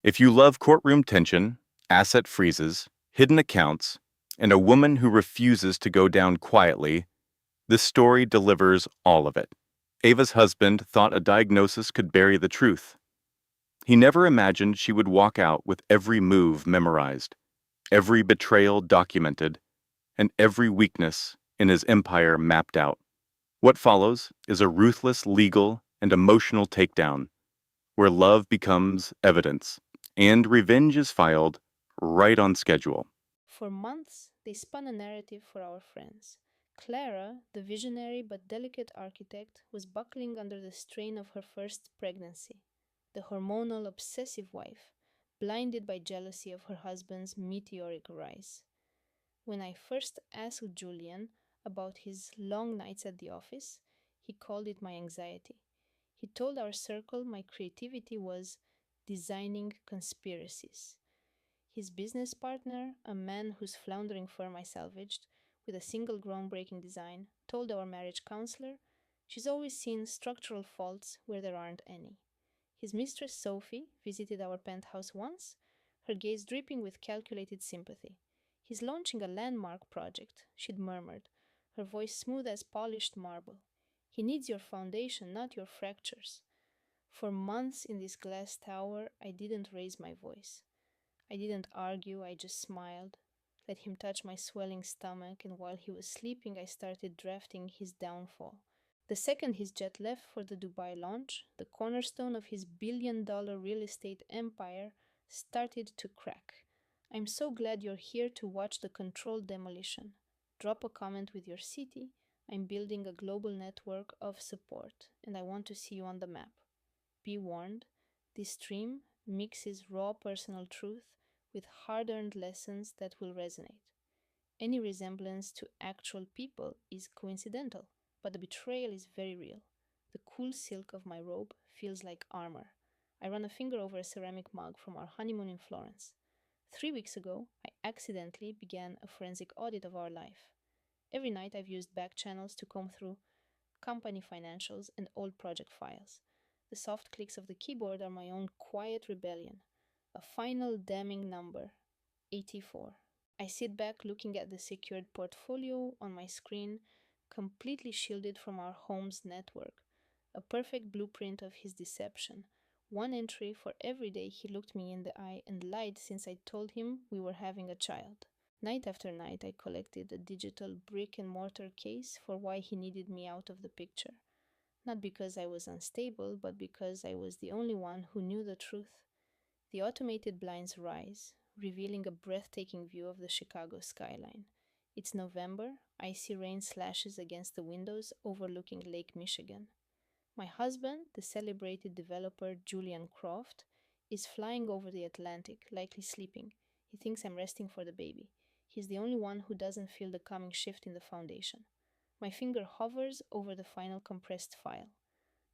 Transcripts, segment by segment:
If you love courtroom tension, asset freezes, hidden accounts, and a woman who refuses to go down quietly, this story delivers all of it. Ava's husband thought a diagnosis could bury the truth. He never imagined she would walk out with every move memorized, every betrayal documented, and every weakness in his empire mapped out. What follows is a ruthless legal and emotional takedown, where love becomes evidence and revenge is filed right on schedule. For months, they spun a narrative for our friends. Clara, the visionary but delicate architect, was buckling under the strain of her first pregnancy. The hormonal, obsessive wife, blinded by jealousy of her husband's meteoric rise. When I first asked Julian about his long nights at the office, he called it my anxiety. He told our circle my creativity was designing conspiracies. His business partner, a man whose floundering firm I salvaged with a single groundbreaking design, told our marriage counselor she's always seen structural faults where there aren't any. His mistress Sophie visited our penthouse once, her gaze dripping with calculated sympathy. He's launching a landmark project, she'd murmured, her voice smooth as polished marble. He needs your foundation, not your fractures. For months in this glass tower, I didn't raise my voice. I didn't argue, I just smiled, let him touch my swelling stomach, and while he was sleeping, I started drafting his downfall. The second his jet left for the Dubai launch, the cornerstone of his billion-dollar real estate empire started to crack. I'm so glad you're here to watch the controlled demolition. Drop a comment with your city. I'm building a global network of support, and I want to see you on the map. Be warned, this stream mixes raw personal truth with hard earned lessons that will resonate. Any resemblance to actual people is coincidental, but the betrayal is very real. The cool silk of my robe feels like armor. I run a finger over a ceramic mug from our honeymoon in Florence. 3 weeks ago, I accidentally began a forensic audit of our life. Every night, I've used back channels to comb through company financials and old project files. The soft clicks of the keyboard are my own quiet rebellion. A final damning number 84. I sit back looking at the secured portfolio on my screen, completely shielded from our home's network. A perfect blueprint of his deception. One entry for every day he looked me in the eye and lied since I told him we were having a child. Night after night, I collected a digital brick and mortar case for why he needed me out of the picture. Not because I was unstable, but because I was the only one who knew the truth. The automated blinds rise, revealing a breathtaking view of the Chicago skyline. It's November, icy rain slashes against the windows overlooking Lake Michigan. My husband, the celebrated developer Julian Croft, is flying over the Atlantic, likely sleeping. He thinks I'm resting for the baby. He's the only one who doesn't feel the coming shift in the foundation. My finger hovers over the final compressed file.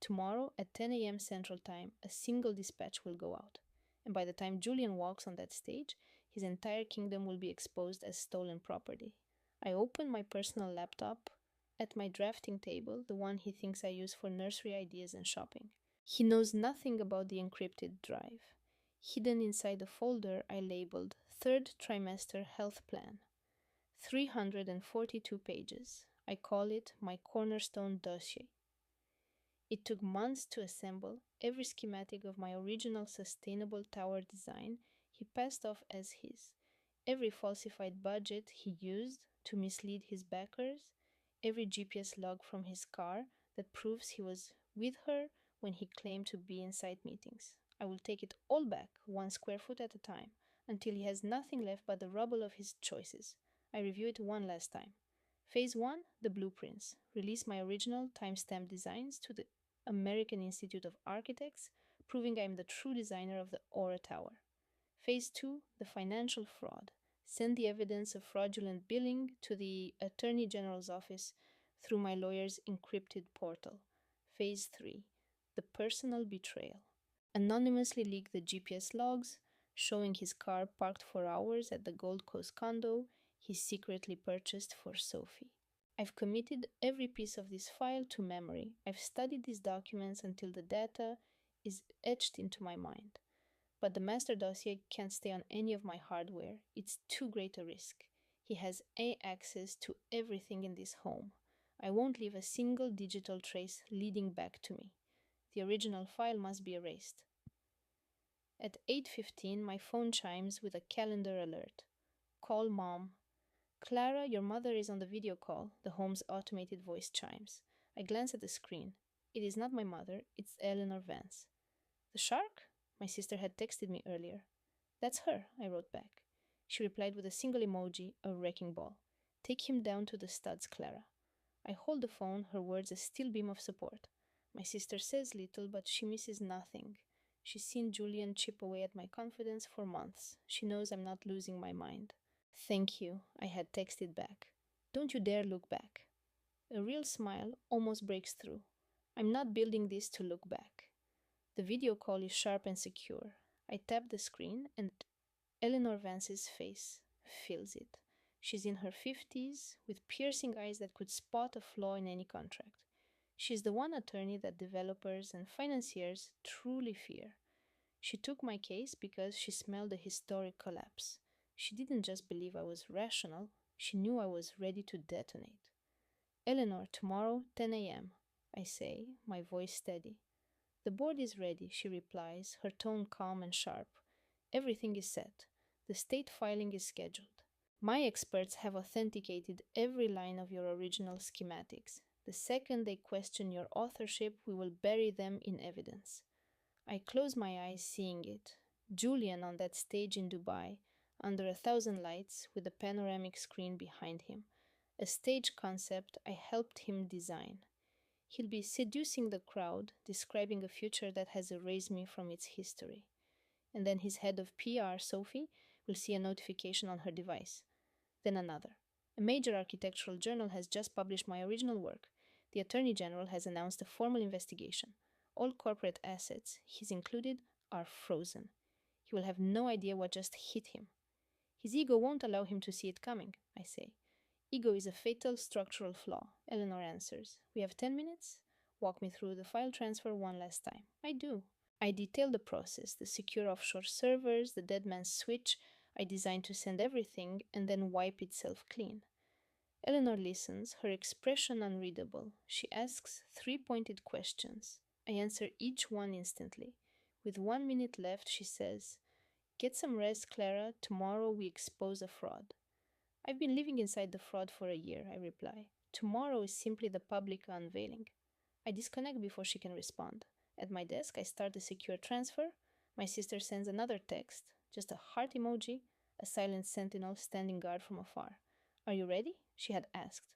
Tomorrow at 10 a.m. Central Time, a single dispatch will go out. And by the time Julian walks on that stage, his entire kingdom will be exposed as stolen property. I open my personal laptop at my drafting table, the one he thinks I use for nursery ideas and shopping. He knows nothing about the encrypted drive. Hidden inside a folder I labeled Third Trimester Health Plan. 342 pages. I call it my cornerstone dossier. It took months to assemble. Every schematic of my original sustainable tower design he passed off as his. Every falsified budget he used to mislead his backers. Every GPS log from his car that proves he was with her when he claimed to be in site meetings. I will take it all back, 1 square foot at a time, until he has nothing left but the rubble of his choices. I review it one last time. Phase 1, the blueprints. Release my original timestamp designs to the American Institute of Architects, proving I am the true designer of the Aura Tower. Phase 2, the financial fraud. Send the evidence of fraudulent billing to the Attorney General's office through my lawyer's encrypted portal. Phase 3, the personal betrayal. Anonymously leak the GPS logs showing his car parked for hours at the Gold Coast condo he secretly purchased for Sophie. I've committed every piece of this file to memory. I've studied these documents until the data is etched into my mind. But the master dossier can't stay on any of my hardware. It's too great a risk. He has access to everything in this home. I won't leave a single digital trace leading back to me. The original file must be erased. At 8:15, my phone chimes with a calendar alert. Call mom. Clara, your mother is on the video call, the home's automated voice chimes. I glance at the screen. It is not my mother, it's Eleanor Vance. The shark? My sister had texted me earlier. That's her, I wrote back. She replied with a single emoji, a wrecking ball. Take him down to the studs, Clara. I hold the phone, her words a still beam of support. My sister says little, but she misses nothing. She's seen Julian chip away at my confidence for months. She knows I'm not losing my mind. Thank you, I had texted back. Don't you dare look back. A real smile almost breaks through. I'm not building this to look back. The video call is sharp and secure. I tap the screen and Eleanor Vance's face fills it. She's in her 50s, with piercing eyes that could spot a flaw in any contract. She's the one attorney that developers and financiers truly fear. She took my case because she smelled a historic collapse. She didn't just believe I was rational, she knew I was ready to detonate. Eleanor, tomorrow, 10 a.m., I say, my voice steady. The board is ready, she replies, her tone calm and sharp. Everything is set. The state filing is scheduled. My experts have authenticated every line of your original schematics. The second they question your authorship, we will bury them in evidence. I close my eyes seeing it. Julian on that stage in Dubai, under 1,000 lights with a panoramic screen behind him. A stage concept I helped him design. He'll be seducing the crowd, describing a future that has erased me from its history. And then his head of PR, Sophie, will see a notification on her device. Then another. A major architectural journal has just published my original work. The Attorney General has announced a formal investigation. All corporate assets, his included, are frozen. He will have no idea what just hit him. His ego won't allow him to see it coming, I say. Ego is a fatal structural flaw, Eleanor answers. We have 10 minutes? Walk me through the file transfer one last time. I do. I detail the process, the secure offshore servers, the dead man's switch I designed to send everything and then wipe itself clean. Eleanor listens, her expression unreadable. She asks 3-pointed questions. I answer each one instantly. With 1 minute left, she says, Get some rest, Clara. Tomorrow we expose a fraud. I've been living inside the fraud for a year, I reply. Tomorrow is simply the public unveiling. I disconnect before she can respond. At my desk, I start the secure transfer. My sister sends another text, just a heart emoji, a silent sentinel standing guard from afar. Are you ready? She had asked.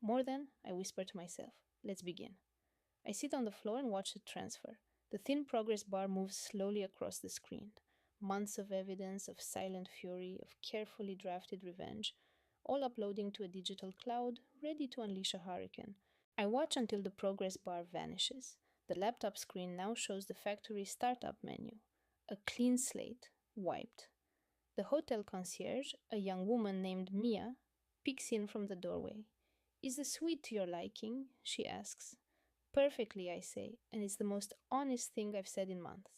More than, I whisper to myself. Let's begin. I sit on the floor and watch the transfer. The thin progress bar moves slowly across the screen. Months of evidence, of silent fury, of carefully drafted revenge, all uploading to a digital cloud, ready to unleash a hurricane. I watch until the progress bar vanishes. The laptop screen now shows the factory startup menu. A clean slate, wiped. The hotel concierge, a young woman named Mia, peeks in from the doorway. Is the suite to your liking? She asks. Perfectly, I say, and it's the most honest thing I've said in months.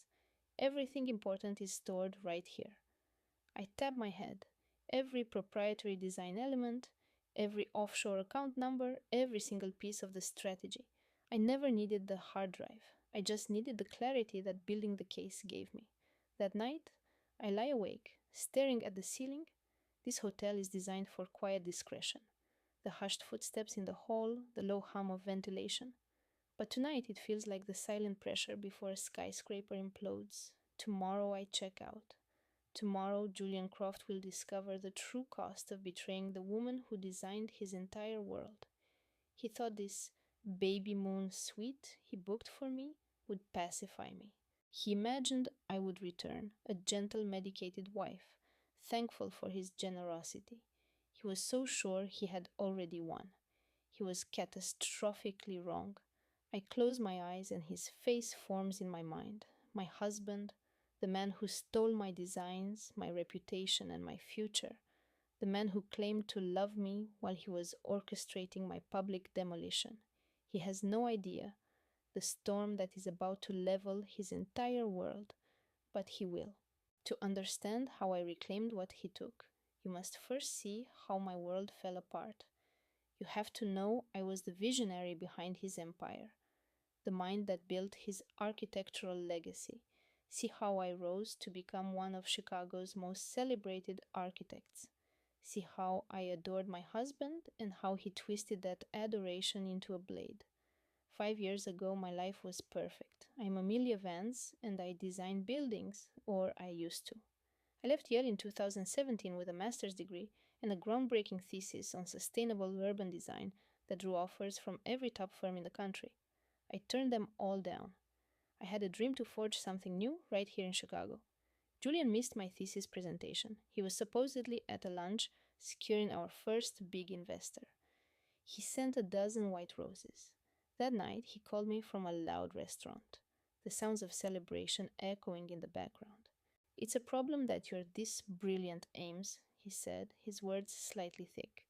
Everything important is stored right here. I tap my head. Every proprietary design element, every offshore account number, every single piece of the strategy. I never needed the hard drive. I just needed the clarity that building the case gave me. That night, I lie awake, staring at the ceiling. This hotel is designed for quiet discretion. The hushed footsteps in the hall, the low hum of ventilation. But tonight it feels like the silent pressure before a skyscraper implodes. Tomorrow I check out. Tomorrow Julian Croft will discover the true cost of betraying the woman who designed his entire world. He thought this baby moon suite he booked for me would pacify me. He imagined I would return, a gentle medicated wife, thankful for his generosity. He was so sure he had already won. He was catastrophically wrong. I close my eyes and his face forms in my mind. My husband, the man who stole my designs, my reputation, and my future. The man who claimed to love me while he was orchestrating my public demolition. He has no idea the storm that is about to level his entire world, but he will. To understand how I reclaimed what he took, you must first see how my world fell apart. You have to know I was the visionary behind his empire, the mind that built his architectural legacy. See how I rose to become one of Chicago's most celebrated architects. See how I adored my husband and how he twisted that adoration into a blade. 5 years ago, my life was perfect. I'm Amelia Vance and I design buildings, or I used to. I left Yale in 2017 with a master's degree and a groundbreaking thesis on sustainable urban design that drew offers from every top firm in the country. I turned them all down. I had a dream to forge something new right here in Chicago. Julian missed my thesis presentation. He was supposedly at a lunch securing our first big investor. He sent a dozen white roses. That night, he called me from a loud restaurant, the sounds of celebration echoing in the background. It's a problem that you're this brilliant, Ames, he said, his words slightly thick.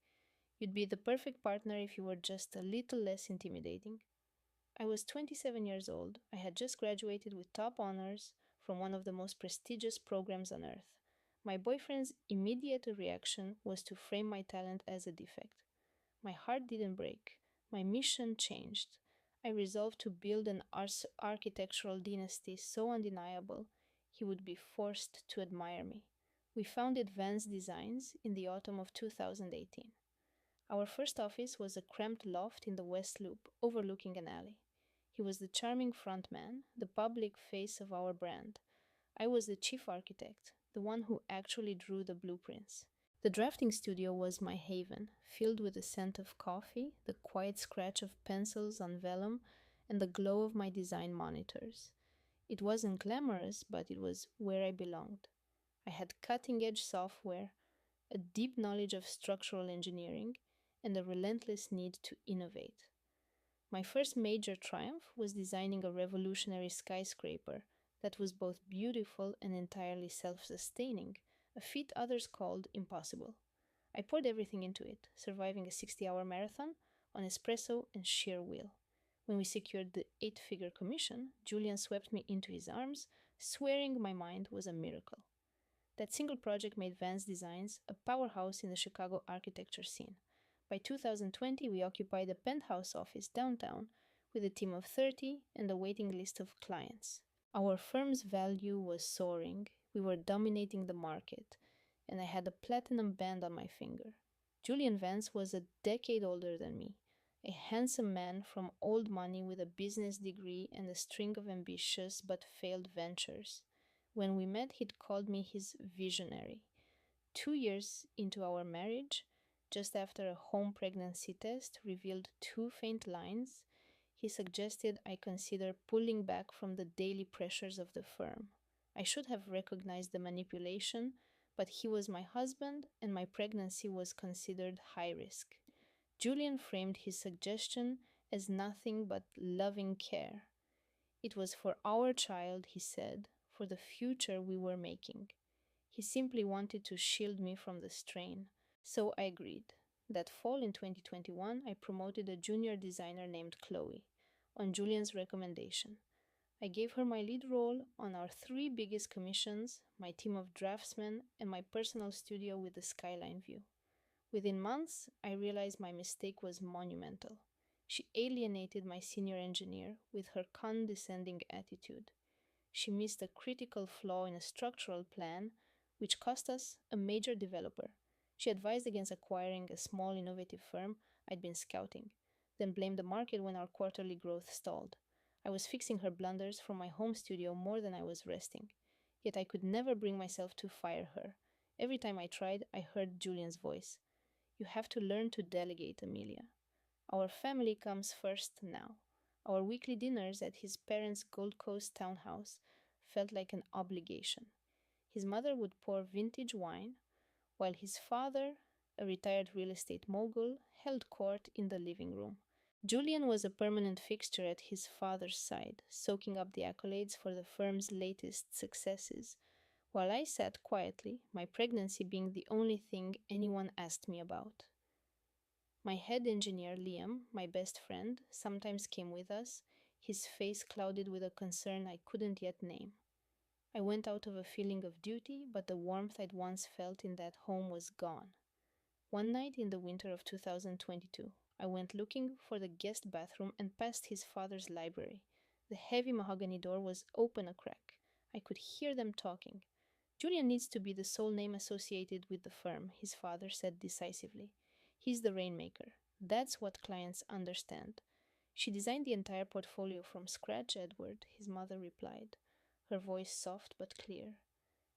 You'd be the perfect partner if you were just a little less intimidating. I was 27 years old. I had just graduated with top honors from one of the most prestigious programs on earth. My boyfriend's immediate reaction was to frame my talent as a defect. My heart didn't break. My mission changed. I resolved to build an architectural dynasty so undeniable he would be forced to admire me. We founded Vans Designs in the autumn of 2018. Our first office was a cramped loft in the West Loop, overlooking an alley. He was the charming front man, the public face of our brand. I was the chief architect, the one who actually drew the blueprints. The drafting studio was my haven, filled with the scent of coffee, the quiet scratch of pencils on vellum, and the glow of my design monitors. It wasn't glamorous, but it was where I belonged. I had cutting edge software, a deep knowledge of structural engineering, and a relentless need to innovate. My first major triumph was designing a revolutionary skyscraper that was both beautiful and entirely self sustaining, a feat others called impossible. I poured everything into it, surviving a 60-hour marathon on espresso and sheer will. When we secured the 8-figure commission, Julian swept me into his arms, swearing my mind was a miracle. That single project made Vans Designs a powerhouse in the Chicago architecture scene. By 2020, we occupied a penthouse office downtown with a team of 30 and a waiting list of clients. Our firm's value was soaring, we were dominating the market, and I had a platinum band on my finger. Julian Vance was a decade older than me, a handsome man from old money with a business degree and a string of ambitious but failed ventures. When we met, he'd called me his visionary. 2 years into our marriage, just after a home pregnancy test revealed two faint lines, he suggested I consider pulling back from the daily pressures of the firm. I should have recognized the manipulation, but he was my husband and my pregnancy was considered high risk. Julian framed his suggestion as nothing but loving care. It was for our child, he said, for the future we were making. He simply wanted to shield me from the strain. So I agreed. That fall in 2021, I promoted a junior designer named Chloe, on Julian's recommendation. I gave her my lead role on our three biggest commissions, my team of draftsmen, and my personal studio with the skyline view. Within months, I realized my mistake was monumental. She alienated my senior engineer with her condescending attitude. She missed a critical flaw in a structural plan, which cost us a major developer. She advised against acquiring a small innovative firm I'd been scouting, then blamed the market when our quarterly growth stalled. I was fixing her blunders from my home studio more than I was resting. Yet I could never bring myself to fire her. Every time I tried, I heard Julian's voice. You have to learn to delegate, Amelia. Our family comes first now. Our weekly dinners at his parents' Gold Coast townhouse felt like an obligation. His mother would pour vintage wine, while his father, a retired real estate mogul, held court in the living room. Julian was a permanent fixture at his father's side, soaking up the accolades for the firm's latest successes, while I sat quietly, my pregnancy being the only thing anyone asked me about. My head engineer, Liam, my best friend, sometimes came with us, his face clouded with a concern I couldn't yet name. I went out of a feeling of duty, but the warmth I'd once felt in that home was gone. One night in the winter of 2022, I went looking for the guest bathroom and passed his father's library. The heavy mahogany door was open a crack. I could hear them talking. Julian needs to be the sole name associated with the firm, his father said decisively. He's the rainmaker. That's what clients understand. She designed the entire portfolio from scratch, Edward, his mother replied, her voice soft but clear.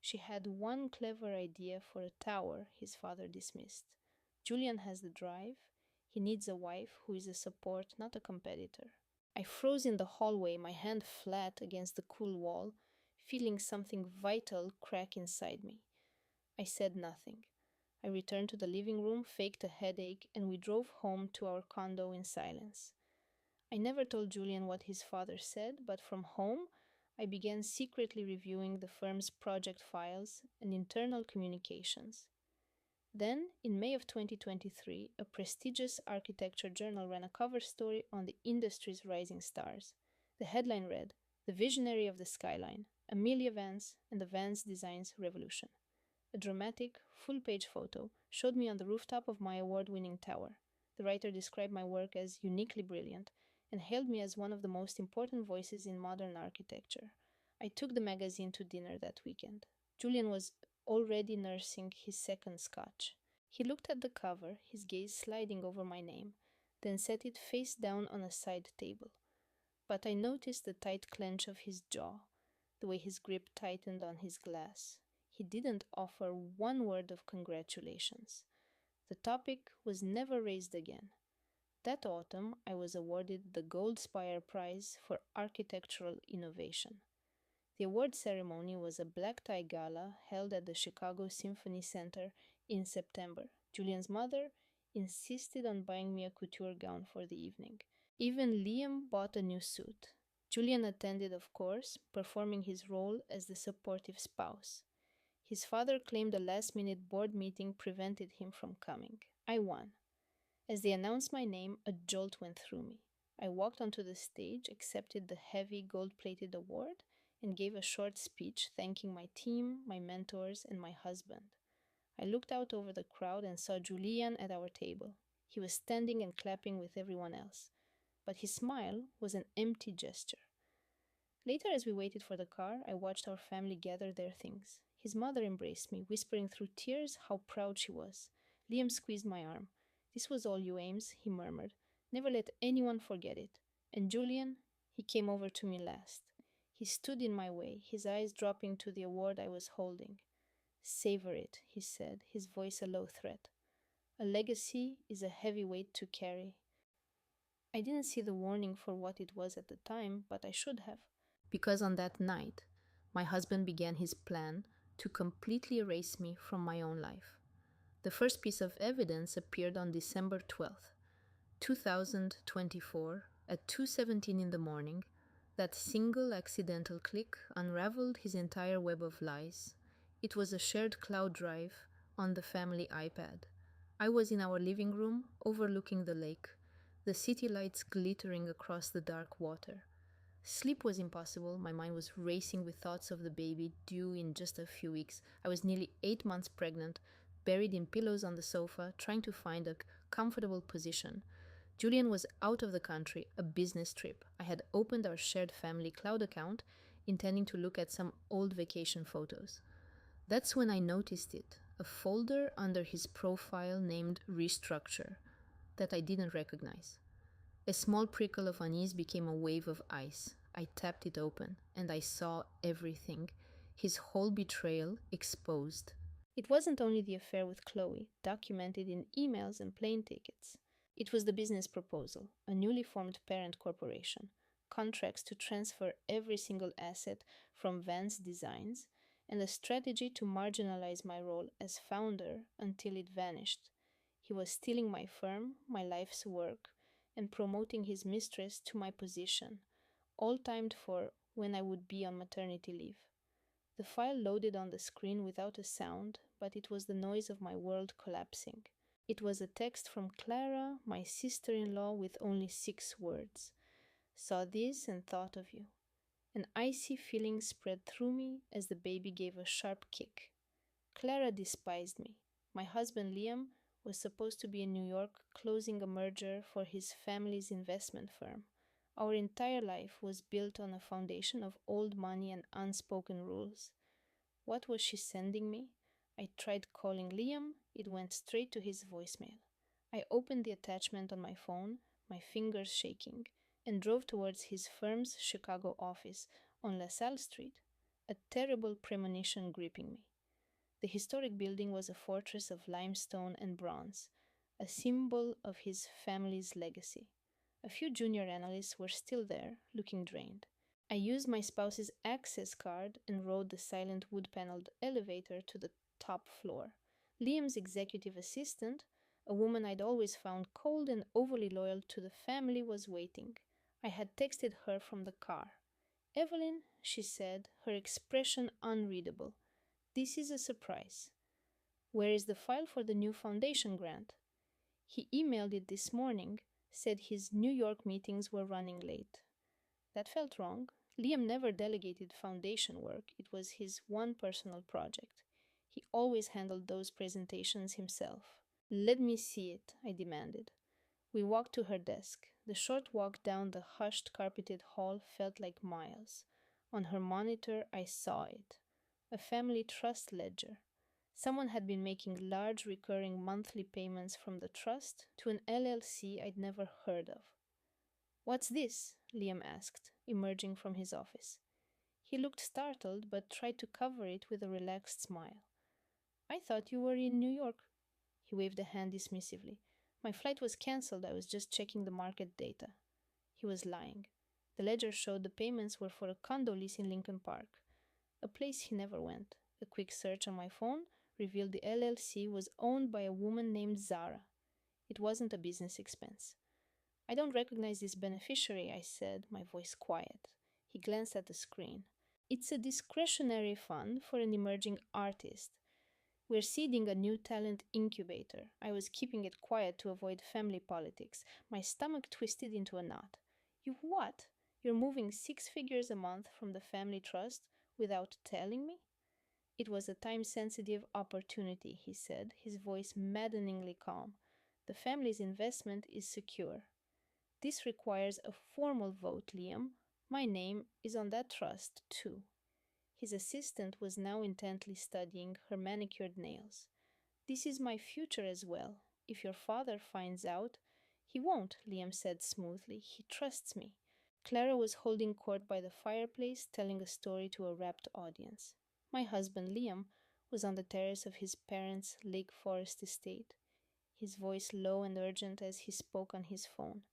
She had one clever idea for a tower, his father dismissed. Julian has the drive. He needs a wife who is a support, not a competitor. I froze in the hallway, my hand flat against the cool wall, feeling something vital crack inside me. I said nothing. I returned to the living room, faked a headache, and we drove home to our condo in silence. I never told Julian what his father said, but from home, I began secretly reviewing the firm's project files and internal communications. Then, in May of 2023, a prestigious architecture journal ran a cover story on the industry's rising stars. The headline read, "The Visionary of the Skyline, Amelia Vance and the Vance Designs Revolution." A dramatic, full-page photo showed me on the rooftop of my award-winning tower. The writer described my work as uniquely brilliant and hailed me as one of the most important voices in modern architecture. I took the magazine to dinner that weekend. Julian was already nursing his second scotch. He looked at the cover, his gaze sliding over my name, then set it face down on a side table. But I noticed the tight clench of his jaw, the way his grip tightened on his glass. He didn't offer one word of congratulations. The topic was never raised again. That autumn, I was awarded the Gold Spire Prize for Architectural Innovation. The award ceremony was a black tie gala held at the Chicago Symphony Center in September. Julian's mother insisted on buying me a couture gown for the evening. Even Liam bought a new suit. Julian attended, of course, performing his role as the supportive spouse. His father claimed a last-minute board meeting prevented him from coming. I won. As they announced my name, a jolt went through me. I walked onto the stage, accepted the heavy gold-plated award, and gave a short speech thanking my team, my mentors, and my husband. I looked out over the crowd and saw Julian at our table. He was standing and clapping with everyone else, but his smile was an empty gesture. Later, as we waited for the car, I watched our family gather their things. His mother embraced me, whispering through tears how proud she was. Liam squeezed my arm. "This was all you, Ames," he murmured. "Never let anyone forget it." And Julian, he came over to me last. He stood in my way, his eyes dropping to the award I was holding. "Savor it," he said, his voice a low threat. "A legacy is a heavy weight to carry." I didn't see the warning for what it was at the time, but I should have. Because on that night, my husband began his plan to completely erase me from my own life. The first piece of evidence appeared on December 12th, 2024, at 2:17 in the morning. That single accidental click unraveled his entire web of lies. It was a shared cloud drive on the family iPad. I was in our living room, overlooking the lake, the city lights glittering across the dark water. Sleep was impossible. My mind was racing with thoughts of the baby due in just a few weeks. I was nearly 8 months pregnant, buried in pillows on the sofa, trying to find a comfortable position. Julian was out of the country, a business trip. I had opened our shared family cloud account, intending to look at some old vacation photos. That's when I noticed it, a folder under his profile named Restructure, that I didn't recognize. A small prickle of unease became a wave of ice. I tapped it open, and I saw everything, his whole betrayal exposed. It wasn't only the affair with Chloe, documented in emails and plane tickets. It was the business proposal, a newly formed parent corporation, contracts to transfer every single asset from Vance Designs, and a strategy to marginalize my role as founder until it vanished. He was stealing my firm, my life's work, and promoting his mistress to my position, all timed for when I would be on maternity leave. The file loaded on the screen without a sound, but it was the noise of my world collapsing. It was a text from Clara, my sister-in-law, with only 6 words. "Saw this and thought of you." An icy feeling spread through me as the baby gave a sharp kick. Clara despised me. My husband Liam was supposed to be in New York closing a merger for his family's investment firm. Our entire life was built on a foundation of old money and unspoken rules. What was she sending me? I tried calling Liam, it went straight to his voicemail. I opened the attachment on my phone, my fingers shaking, and drove towards his firm's Chicago office on LaSalle Street, a terrible premonition gripping me. The historic building was a fortress of limestone and bronze, a symbol of his family's legacy. A few junior analysts were still there, looking drained. I used my spouse's access card and rode the silent wood paneled elevator to the top floor. Liam's executive assistant, a woman I'd always found cold and overly loyal to the family, was waiting. I had texted her from the car. "Evelyn," she said, her expression unreadable. "This is a surprise. Where is the file for the new foundation grant?" He emailed it this morning, said his New York meetings were running late. That felt wrong. Liam never delegated foundation work, it was his one personal project. He always handled those presentations himself. "Let me see it," I demanded. We walked to her desk. The short walk down the hushed, carpeted hall felt like miles. On her monitor, I saw it. A family trust ledger. Someone had been making large recurring monthly payments from the trust to an LLC I'd never heard of. "What's this?" Liam asked, emerging from his office. He looked startled but tried to cover it with a relaxed smile. "I thought you were in New York." He waved a hand dismissively. "My flight was cancelled. I was just checking the market data." He was lying. The ledger showed the payments were for a condo lease in Lincoln Park, a place he never went. A quick search on my phone revealed the LLC was owned by a woman named Zara. It wasn't a business expense. "I don't recognize this beneficiary," I said, my voice quiet. He glanced at the screen. "It's a discretionary fund for an emerging artist. We're seeding a new talent incubator." I was keeping it quiet to avoid family politics. My stomach twisted into a knot. "You what? You're moving 6 figures a month from the family trust without telling me?" "It was a time-sensitive opportunity," he said, his voice maddeningly calm. "The family's investment is secure. This requires a formal vote, Liam. My name is on that trust, too." His assistant was now intently studying her manicured nails. "This is my future as well. If your father finds out—" "He won't," Liam said smoothly. "He trusts me." Clara was holding court by the fireplace, telling a story to a rapt audience. My husband, Liam, was on the terrace of his parents' Lake Forest estate, his voice low and urgent as he spoke on his phone,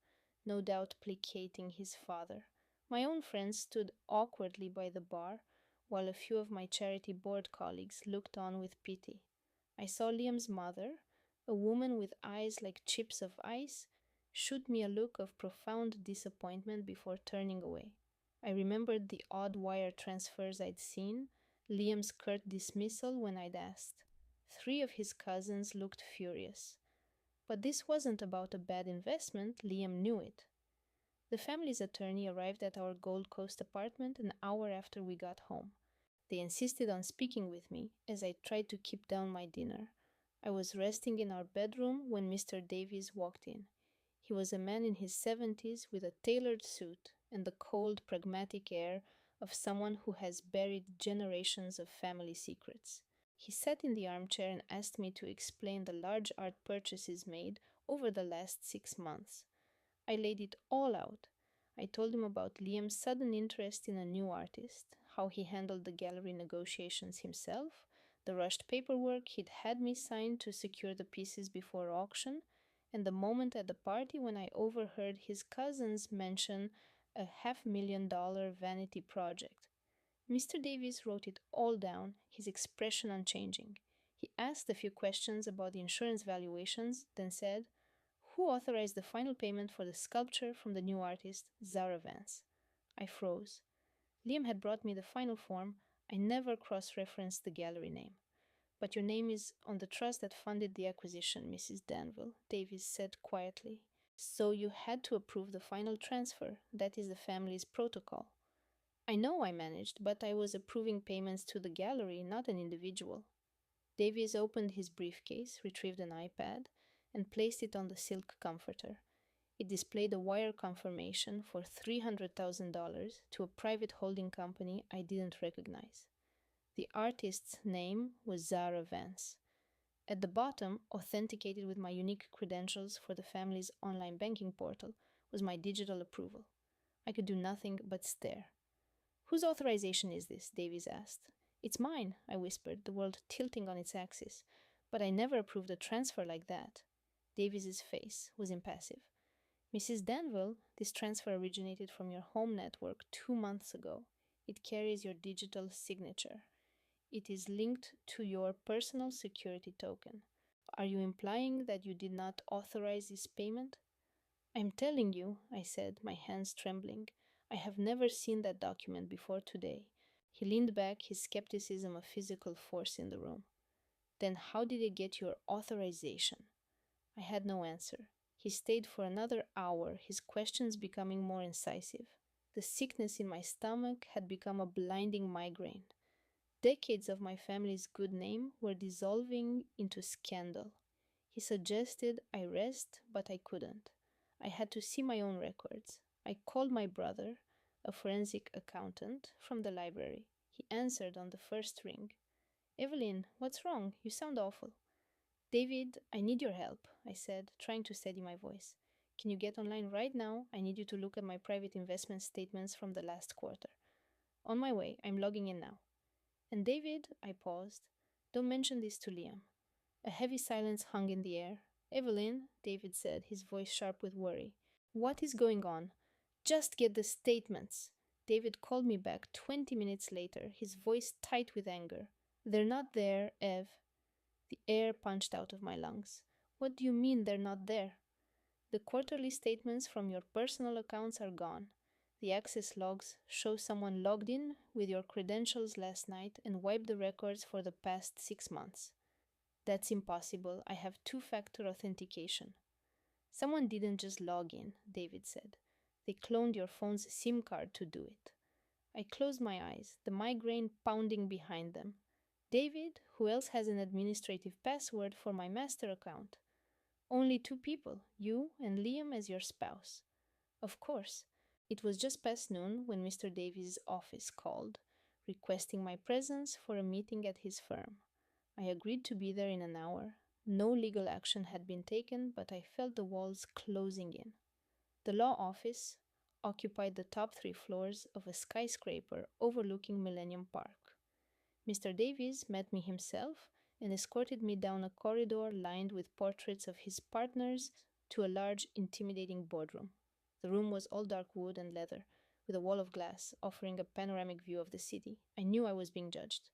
no doubt placating his father. My own friends stood awkwardly by the bar, while a few of my charity board colleagues looked on with pity. I saw Liam's mother, a woman with eyes like chips of ice, shoot me a look of profound disappointment before turning away. I remembered the odd wire transfers I'd seen, Liam's curt dismissal when I'd asked. 3 of his cousins looked furious. But this wasn't about a bad investment, Liam knew it. The family's attorney arrived at our Gold Coast apartment an hour after we got home. They insisted on speaking with me as I tried to keep down my dinner. I was resting in our bedroom when Mr. Davies walked in. He was a man in his 70s with a tailored suit and the cold, pragmatic air of someone who has buried generations of family secrets. He sat in the armchair and asked me to explain the large art purchases made over the last 6 months. I laid it all out. I told him about Liam's sudden interest in a new artist, how he handled the gallery negotiations himself, the rushed paperwork he'd had me sign to secure the pieces before auction, and the moment at the party when I overheard his cousins mention a $500,000 vanity project. Mr. Davies wrote it all down, his expression unchanging. He asked a few questions about the insurance valuations, then said, "Who authorized the final payment for the sculpture from the new artist, Zara Vance?" I froze. Liam had brought me the final form. I never cross-referenced the gallery name. "But your name is on the trust that funded the acquisition, Mrs. Danville," Davies said quietly. "So you had to approve the final transfer. That is the family's protocol." I know I managed, but I was approving payments to the gallery, not an individual. Davies opened his briefcase, retrieved an iPad, and placed it on the silk comforter. It displayed a wire confirmation for $300,000 to a private holding company I didn't recognize. The artist's name was Zara Vance. At the bottom, authenticated with my unique credentials for the family's online banking portal, was my digital approval. I could do nothing but stare. Whose authorization is this? Davies asked. It's mine, I whispered, the world tilting on its axis. But I never approved a transfer like that. Davies's face was impassive. Mrs. Danville, this transfer originated from your home network 2 months ago. It carries your digital signature. It is linked to your personal security token. Are you implying that you did not authorize this payment? I'm telling you, I said, my hands trembling. I have never seen that document before today. He leaned back, his skepticism a physical force in the room. Then how did it get your authorization? I had no answer. He stayed for another hour, his questions becoming more incisive. The sickness in my stomach had become a blinding migraine. Decades of my family's good name were dissolving into scandal. He suggested I rest, but I couldn't. I had to see my own records. I called my brother, a forensic accountant, from the library. He answered on the first ring. Evelyn, what's wrong? You sound awful. David, I need your help, I said, trying to steady my voice. Can you get online right now? I need you to look at my private investment statements from the last quarter. On my way, I'm logging in now. And David, I paused, don't mention this to Liam. A heavy silence hung in the air. Evelyn, David said, his voice sharp with worry. What is going on? Just get the statements. David called me back 20 minutes later, his voice tight with anger. They're not there, Ev. The air punched out of my lungs. What do you mean they're not there? The quarterly statements from your personal accounts are gone. The access logs show someone logged in with your credentials last night and wiped the records for the past 6 months. That's impossible. I have two-factor authentication. Someone didn't just log in, David said. They cloned your phone's SIM card to do it. I closed my eyes, the migraine pounding behind them. David, who else has an administrative password for my master account? Only 2 people, you and Liam as your spouse. Of course. It was just past noon when Mr. Davies' office called, requesting my presence for a meeting at his firm. I agreed to be there in an hour. No legal action had been taken, but I felt the walls closing in. The law office occupied the top 3 floors of a skyscraper overlooking Millennium Park. Mr. Davies met me himself and escorted me down a corridor lined with portraits of his partners to a large, intimidating boardroom. The room was all dark wood and leather, with a wall of glass offering a panoramic view of the city. I knew I was being judged.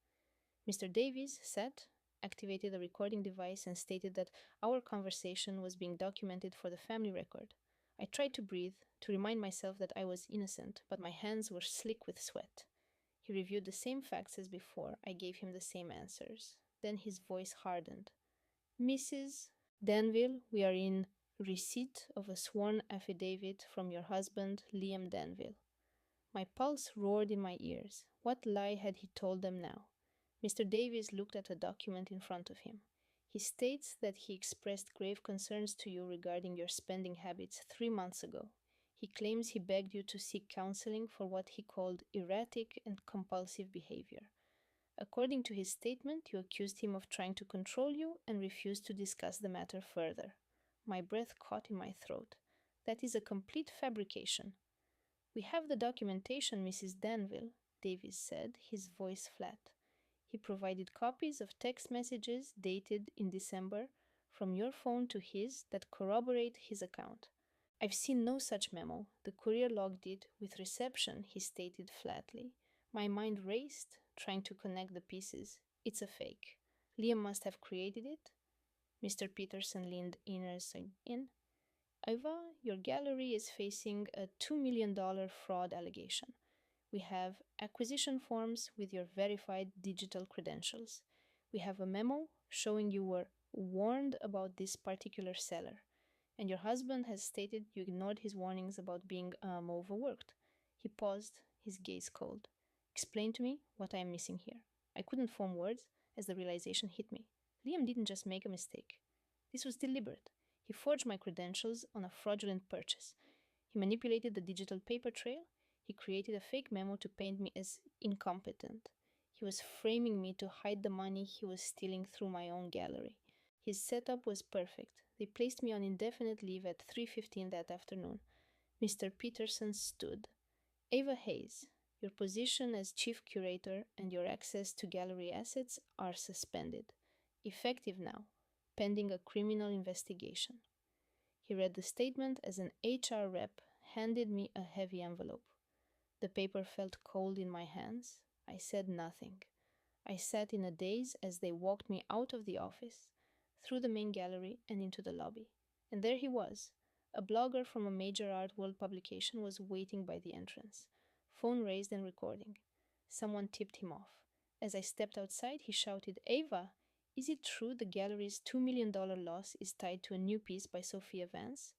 Mr. Davies sat, activated a recording device, and stated that our conversation was being documented for the family record. I tried to breathe, to remind myself that I was innocent, but my hands were slick with sweat. He reviewed the same facts as before. I gave him the same answers. Then his voice hardened. Mrs. Danville, we are in receipt of a sworn affidavit from your husband, Liam Danville. My pulse roared in my ears. What lie had he told them now? Mr. Davies looked at a document in front of him. He states that he expressed grave concerns to you regarding your spending habits 3 months ago. He claims he begged you to seek counseling for what he called erratic and compulsive behavior. According to his statement, you accused him of trying to control you and refused to discuss the matter further. My breath caught in my throat. That is a complete fabrication. We have the documentation, Mrs. Danville, Davies said, his voice flat. He provided copies of text messages dated in December from your phone to his that corroborate his account. I've seen no such memo. The courier logged it with reception, he stated flatly. My mind raced, trying to connect the pieces. It's a fake. Liam must have created it. Mr. Peterson leaned in. Eva, your gallery is facing a $2 million fraud allegation. We have acquisition forms with your verified digital credentials. We have a memo showing you were warned about this particular seller, and your husband has stated you ignored his warnings about being overworked. He paused, his gaze cold. Explain to me what I am missing here. I couldn't form words as the realization hit me. Liam didn't just make a mistake. This was deliberate. He forged my credentials on a fraudulent purchase. He manipulated the digital paper trail. He created a fake memo to paint me as incompetent. He was framing me to hide the money he was stealing through my own gallery. His setup was perfect. They placed me on indefinite leave at 3:15 that afternoon. Mr. Peterson stood. Ava Hayes, your position as chief curator and your access to gallery assets are suspended. Effective now, pending a criminal investigation. He read the statement as an HR rep handed me a heavy envelope. The paper felt cold in my hands. I said nothing. I sat in a daze as they walked me out of the office, through the main gallery, and into the lobby. And there he was. A blogger from a major art world publication was waiting by the entrance, phone raised and recording. Someone tipped him off. As I stepped outside, he shouted, Ava, is it true the gallery's $2 million loss is tied to a new piece by Sophia Vance?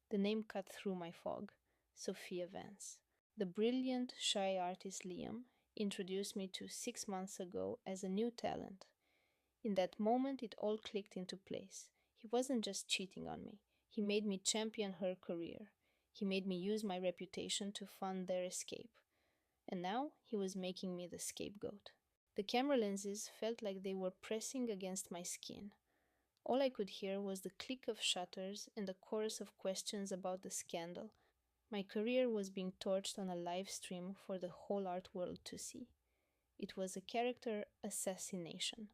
The name cut through my fog. Sophia Vance. The brilliant, shy artist Liam introduced me to 6 months ago as a new talent. In that moment, it all clicked into place. He wasn't just cheating on me, he made me champion her career. He made me use my reputation to fund their escape. And now he was making me the scapegoat. The camera lenses felt like they were pressing against my skin. All I could hear was the click of shutters and the chorus of questions about the scandal. My career was being torched on a live stream for the whole art world to see. It was a character assassination.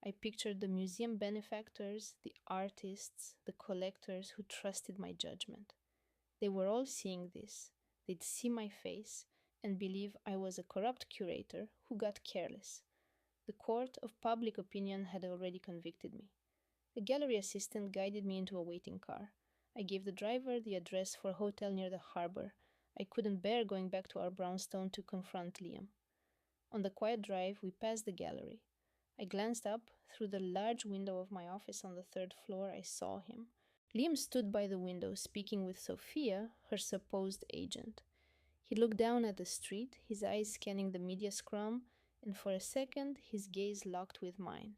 I pictured the museum benefactors, the artists, the collectors who trusted my judgment. They were all seeing this. They'd see my face and believe I was a corrupt curator who got careless. The court of public opinion had already convicted me. The gallery assistant guided me into a waiting car. I gave the driver the address for a hotel near the harbor. I couldn't bear going back to our brownstone to confront Liam. On the quiet drive, we passed the gallery. I glanced up. Through the large window of my office on the third floor, I saw him. Liam stood by the window, speaking with Sophia, her supposed agent. He looked down at the street, his eyes scanning the media scrum, and for a second his gaze locked with mine.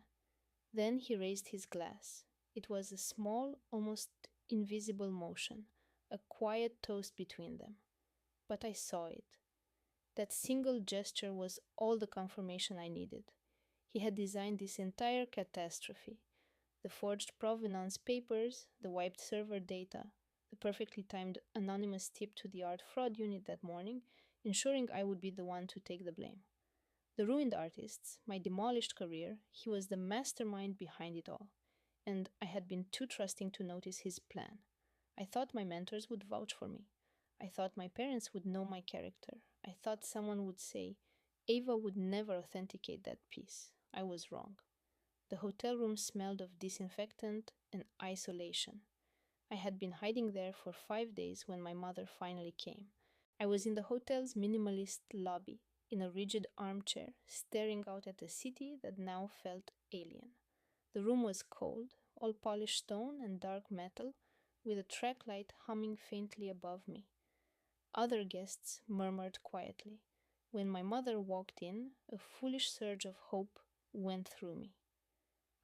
Then he raised his glass. It was a small, almost invisible motion, a quiet toast between them. But I saw it. That single gesture was all the confirmation I needed. He had designed this entire catastrophe. The forged provenance papers, the wiped server data, the perfectly timed anonymous tip to the art fraud unit that morning, ensuring I would be the one to take the blame. The ruined artists, my demolished career, he was the mastermind behind it all, and I had been too trusting to notice his plan. I thought my mentors would vouch for me. I thought my parents would know my character. I thought someone would say, Ava would never authenticate that piece. I was wrong. The hotel room smelled of disinfectant and isolation. I had been hiding there for 5 days when my mother finally came. I was in the hotel's minimalist lobby, in a rigid armchair, staring out at a city that now felt alien. The room was cold, all polished stone and dark metal, with a track light humming faintly above me. Other guests murmured quietly. When my mother walked in, a foolish surge of hope went through me.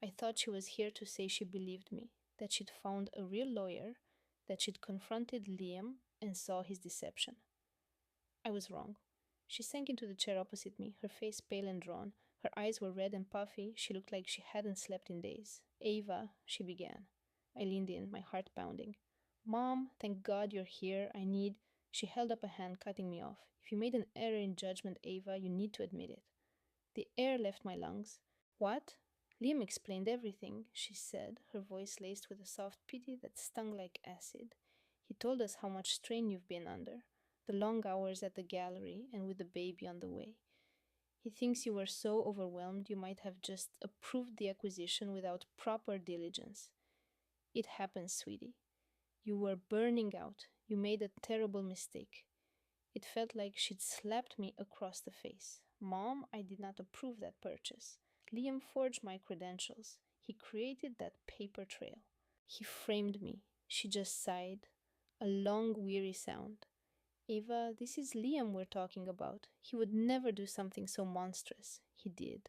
I thought she was here to say she believed me, that she'd found a real lawyer, that she'd confronted Liam and saw his deception. I was wrong. She sank into the chair opposite me, her face pale and drawn. Her eyes were red and puffy. She looked like she hadn't slept in days. Ava, she began. I leaned in, my heart pounding. Mom, thank God you're here. I need... She held up a hand, cutting me off. If you made an error in judgment, Ava, you need to admit it. The air left my lungs. What? Liam explained everything, she said, her voice laced with a soft pity that stung like acid. He told us how much strain you've been under, the long hours at the gallery and with the baby on the way. He thinks you were so overwhelmed you might have just approved the acquisition without proper diligence. It happened, sweetie. You were burning out. You made a terrible mistake. It felt like she'd slapped me across the face. Mom, I did not approve that purchase. Liam forged my credentials. He created that paper trail. He framed me. She just sighed. A long, weary sound. Ava, this is Liam we're talking about. He would never do something so monstrous. He did.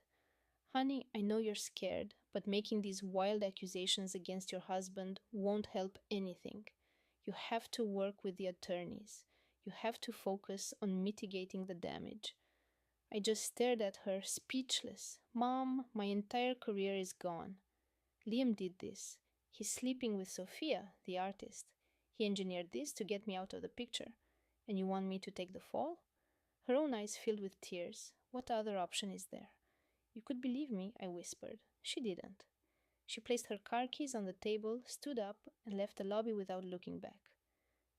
Honey, I know you're scared, but making these wild accusations against your husband won't help anything. You have to work with the attorneys. You have to focus on mitigating the damage. I just stared at her, speechless. Mom, my entire career is gone. Liam did this. He's sleeping with Sophia, the artist. He engineered this to get me out of the picture. And you want me to take the fall? Her own eyes filled with tears. What other option is there? You could believe me, I whispered. She didn't. She placed her car keys on the table, stood up, and left the lobby without looking back.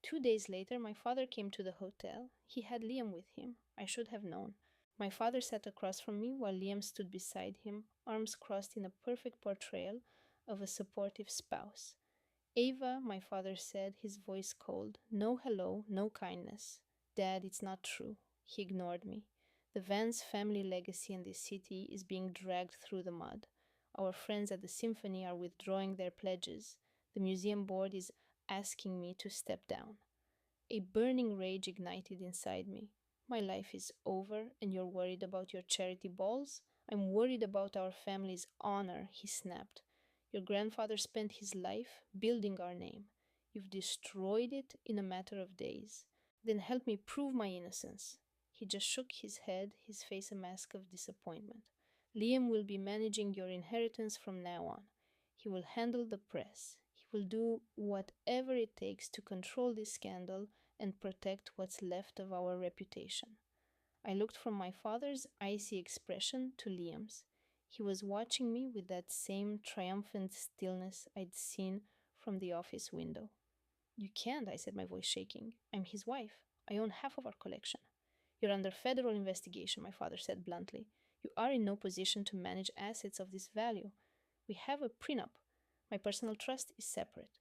2 days later, my father came to the hotel. He had Liam with him. I should have known. My father sat across from me while Liam stood beside him, arms crossed in a perfect portrayal of a supportive spouse. Ava, my father said, his voice cold. No hello, no kindness. Dad, it's not true. He ignored me. The Vance family legacy in this city is being dragged through the mud. Our friends at the symphony are withdrawing their pledges. The museum board is asking me to step down. A burning rage ignited inside me. My life is over, and you're worried about your charity balls? I'm worried about our family's honor, he snapped. Your grandfather spent his life building our name. You've destroyed it in a matter of days. Then help me prove my innocence. He just shook his head, his face a mask of disappointment. Liam will be managing your inheritance from now on. He will handle the press. He will do whatever it takes to control this scandal and protect what's left of our reputation. I looked from my father's icy expression to Liam's. He was watching me with that same triumphant stillness I'd seen from the office window. You can't, I said, my voice shaking. I'm his wife. I own half of our collection. You're under federal investigation, my father said bluntly. You are in no position to manage assets of this value. We have a prenup. My personal trust is separate.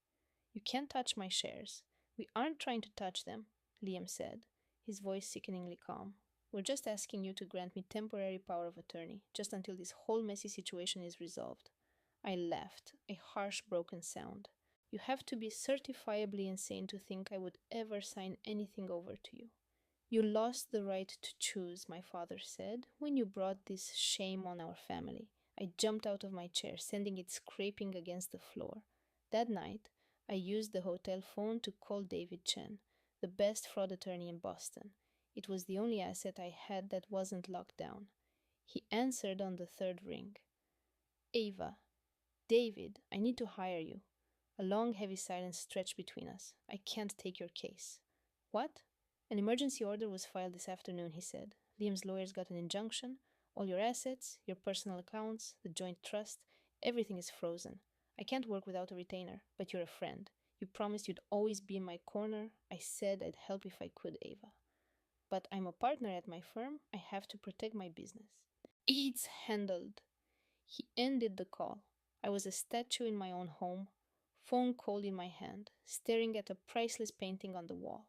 You can't touch my shares. We aren't trying to touch them, Liam said, his voice sickeningly calm. We're just asking you to grant me temporary power of attorney, just until this whole messy situation is resolved. I laughed, a harsh, broken sound. You have to be certifiably insane to think I would ever sign anything over to you. You lost the right to choose, my father said, when you brought this shame on our family. I jumped out of my chair, sending it scraping against the floor. That night, I used the hotel phone to call David Chen, the best fraud attorney in Boston. It was the only asset I had that wasn't locked down. He answered on the third ring. Ava, David, I need to hire you. A long, heavy silence stretched between us. I can't take your case. What? An emergency order was filed this afternoon, he said. Liam's lawyers got an injunction. All your assets, your personal accounts, the joint trust, everything is frozen. I can't work without a retainer, but you're a friend. You promised you'd always be in my corner. I said I'd help if I could, Ava. But I'm a partner at my firm. I have to protect my business. It's handled. He ended the call. I was a statue in my own home, phone cold in my hand, staring at a priceless painting on the wall.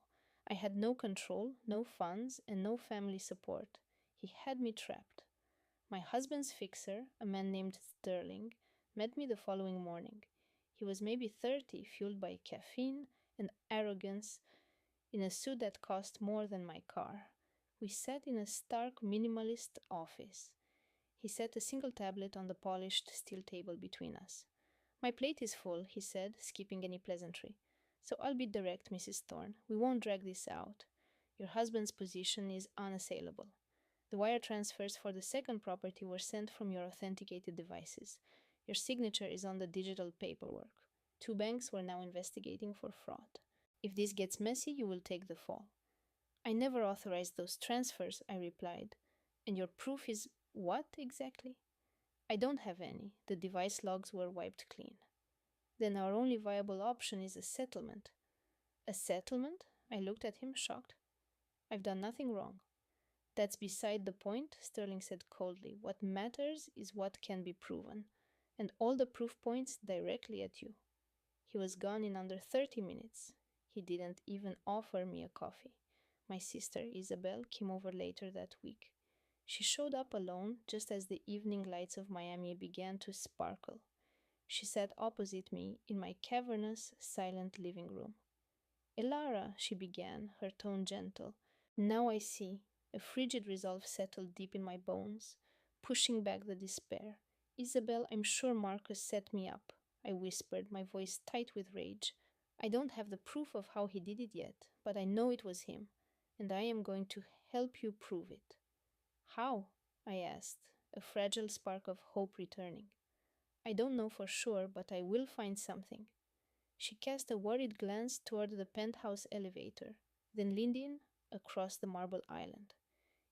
I had no control, no funds, and no family support. He had me trapped. My husband's fixer, a man named Sterling, met me the following morning. He was maybe 30, fueled by caffeine and arrogance, in a suit that cost more than my car. We sat in a stark minimalist office. He set a single tablet on the polished steel table between us. My plate is full, he said, skipping any pleasantry. So I'll be direct, Mrs. Thorne. We won't drag this out. Your husband's position is unassailable. The wire transfers for the second property were sent from your authenticated devices. Your signature is on the digital paperwork. 2 banks were now investigating for fraud. If this gets messy, you will take the fall. I never authorized those transfers, I replied. And your proof is what exactly? I don't have any. The device logs were wiped clean. Then our only viable option is a settlement. A settlement? I looked at him, shocked. I've done nothing wrong. That's beside the point, Sterling said coldly. What matters is what can be proven, and all the proof points directly at you. He was gone in under 30 minutes. He didn't even offer me a coffee. My sister, Isabel, came over later that week. She showed up alone just as the evening lights of Miami began to sparkle. She sat opposite me in my cavernous, silent living room. Elara, she began, her tone gentle. Now I see. A frigid resolve settled deep in my bones, pushing back the despair. Isabel, I'm sure Marcus set me up, I whispered, my voice tight with rage. I don't have the proof of how he did it yet, but I know it was him, and I am going to help you prove it. How? I asked, a fragile spark of hope returning. I don't know for sure, but I will find something. She cast a worried glance toward the penthouse elevator, then leaned in across the marble island.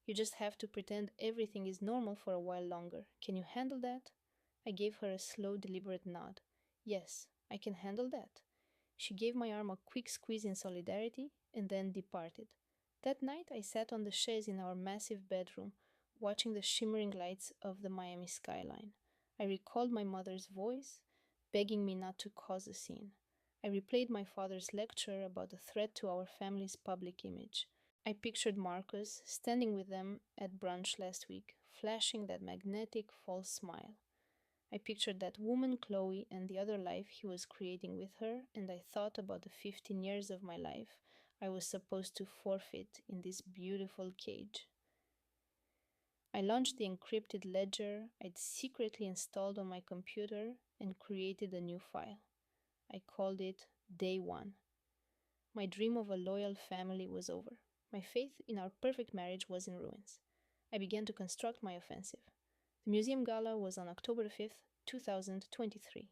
You just have to pretend everything is normal for a while longer. Can you handle that? I gave her a slow, deliberate nod. Yes, I can handle that. She gave my arm a quick squeeze in solidarity and then departed. That night I sat on the chaise in our massive bedroom, watching the shimmering lights of the Miami skyline. I recalled my mother's voice, begging me not to cause a scene. I replayed my father's lecture about the threat to our family's public image. I pictured Marcus standing with them at brunch last week, flashing that magnetic false smile. I pictured that woman Chloe and the other life he was creating with her, and I thought about the 15 years of my life I was supposed to forfeit in this beautiful cage. I launched the encrypted ledger I'd secretly installed on my computer and created a new file. I called it Day One. My dream of a loyal family was over. My faith in our perfect marriage was in ruins. I began to construct my offensive. The museum gala was on October 5th, 2023.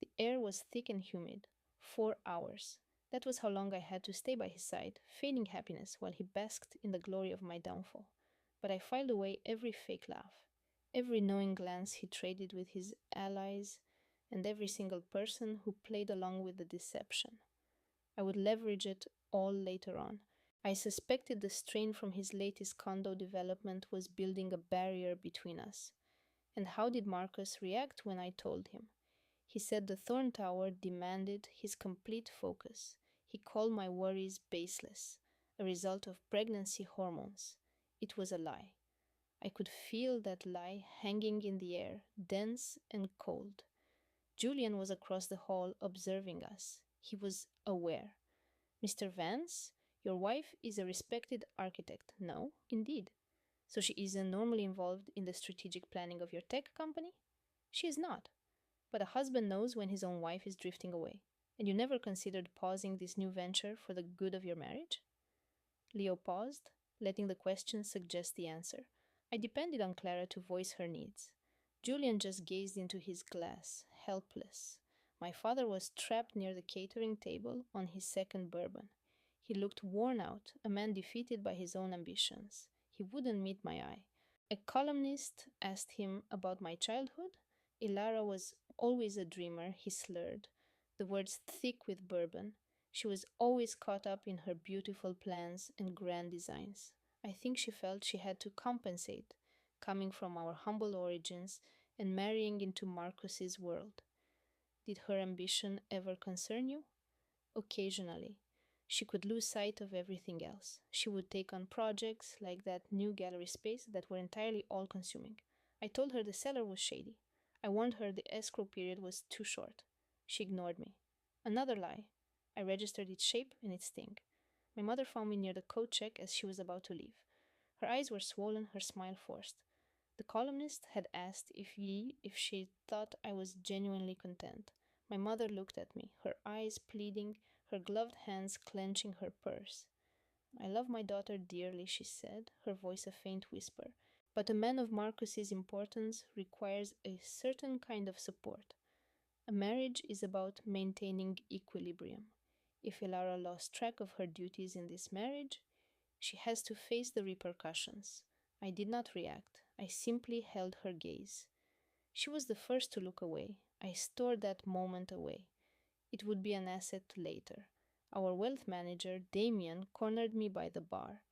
The air was thick and humid. 4 hours. That was how long I had to stay by his side, feigning happiness while he basked in the glory of my downfall. But I filed away every fake laugh, every knowing glance he traded with his allies, and every single person who played along with the deception. I would leverage it all later on. I suspected the strain from his latest condo development was building a barrier between us. And how did Marcus react when I told him? He said the Thorn Tower demanded his complete focus. He called my worries baseless, a result of pregnancy hormones. It was a lie. I could feel that lie hanging in the air, dense and cold. Julian was across the hall observing us. He was aware. Mr. Vance, your wife is a respected architect. No, indeed. So she isn't normally involved in the strategic planning of your tech company? She is not. But a husband knows when his own wife is drifting away. And you never considered pausing this new venture for the good of your marriage? Leo paused, letting the question suggest the answer. I depended on Clara to voice her needs. Julian just gazed into his glass, helpless. My father was trapped near the catering table on his second bourbon. He looked worn out, a man defeated by his own ambitions. He wouldn't meet my eye. A columnist asked him about my childhood. Ilara was always a dreamer, he slurred, the words thick with bourbon. She was always caught up in her beautiful plans and grand designs. I think she felt she had to compensate, coming from our humble origins and marrying into Marcus's world. Did her ambition ever concern you? Occasionally. She could lose sight of everything else. She would take on projects like that new gallery space that were entirely all consuming. I told her the seller was shady. I warned her the escrow period was too short. She ignored me. Another lie. I registered its shape and its sting. My mother found me near the coat check as she was about to leave. Her eyes were swollen, her smile forced. The columnist had asked if she thought I was genuinely content. My mother looked at me, her eyes pleading, her gloved hands clenching her purse. I love my daughter dearly, she said, her voice a faint whisper. But a man of Marcus's importance requires a certain kind of support. A marriage is about maintaining equilibrium. If Ilara lost track of her duties in this marriage, she has to face the repercussions. I did not react. I simply held her gaze. She was the first to look away. I stored that moment away. It would be an asset later. Our wealth manager, Damien, cornered me by the bar.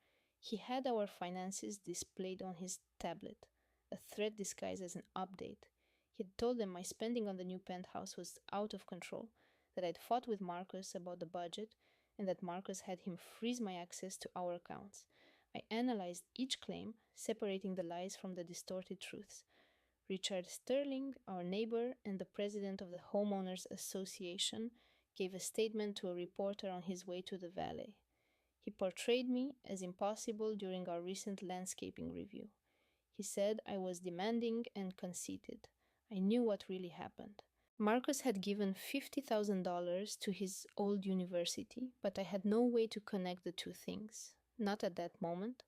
He had our finances displayed on his tablet, a threat disguised as an update. He had told them my spending on the new penthouse was out of control, that I'd fought with Marcus about the budget, and that Marcus had him freeze my access to our accounts. I analyzed each claim, separating the lies from the distorted truths. Richard Sterling, our neighbor and the president of the Homeowners Association, gave a statement to a reporter on his way to the valley. He portrayed me as impossible during our recent landscaping review. He said I was demanding and conceited. I knew what really happened. Marcus had given $50,000 to his old university, but I had no way to connect the two things. Not at that moment.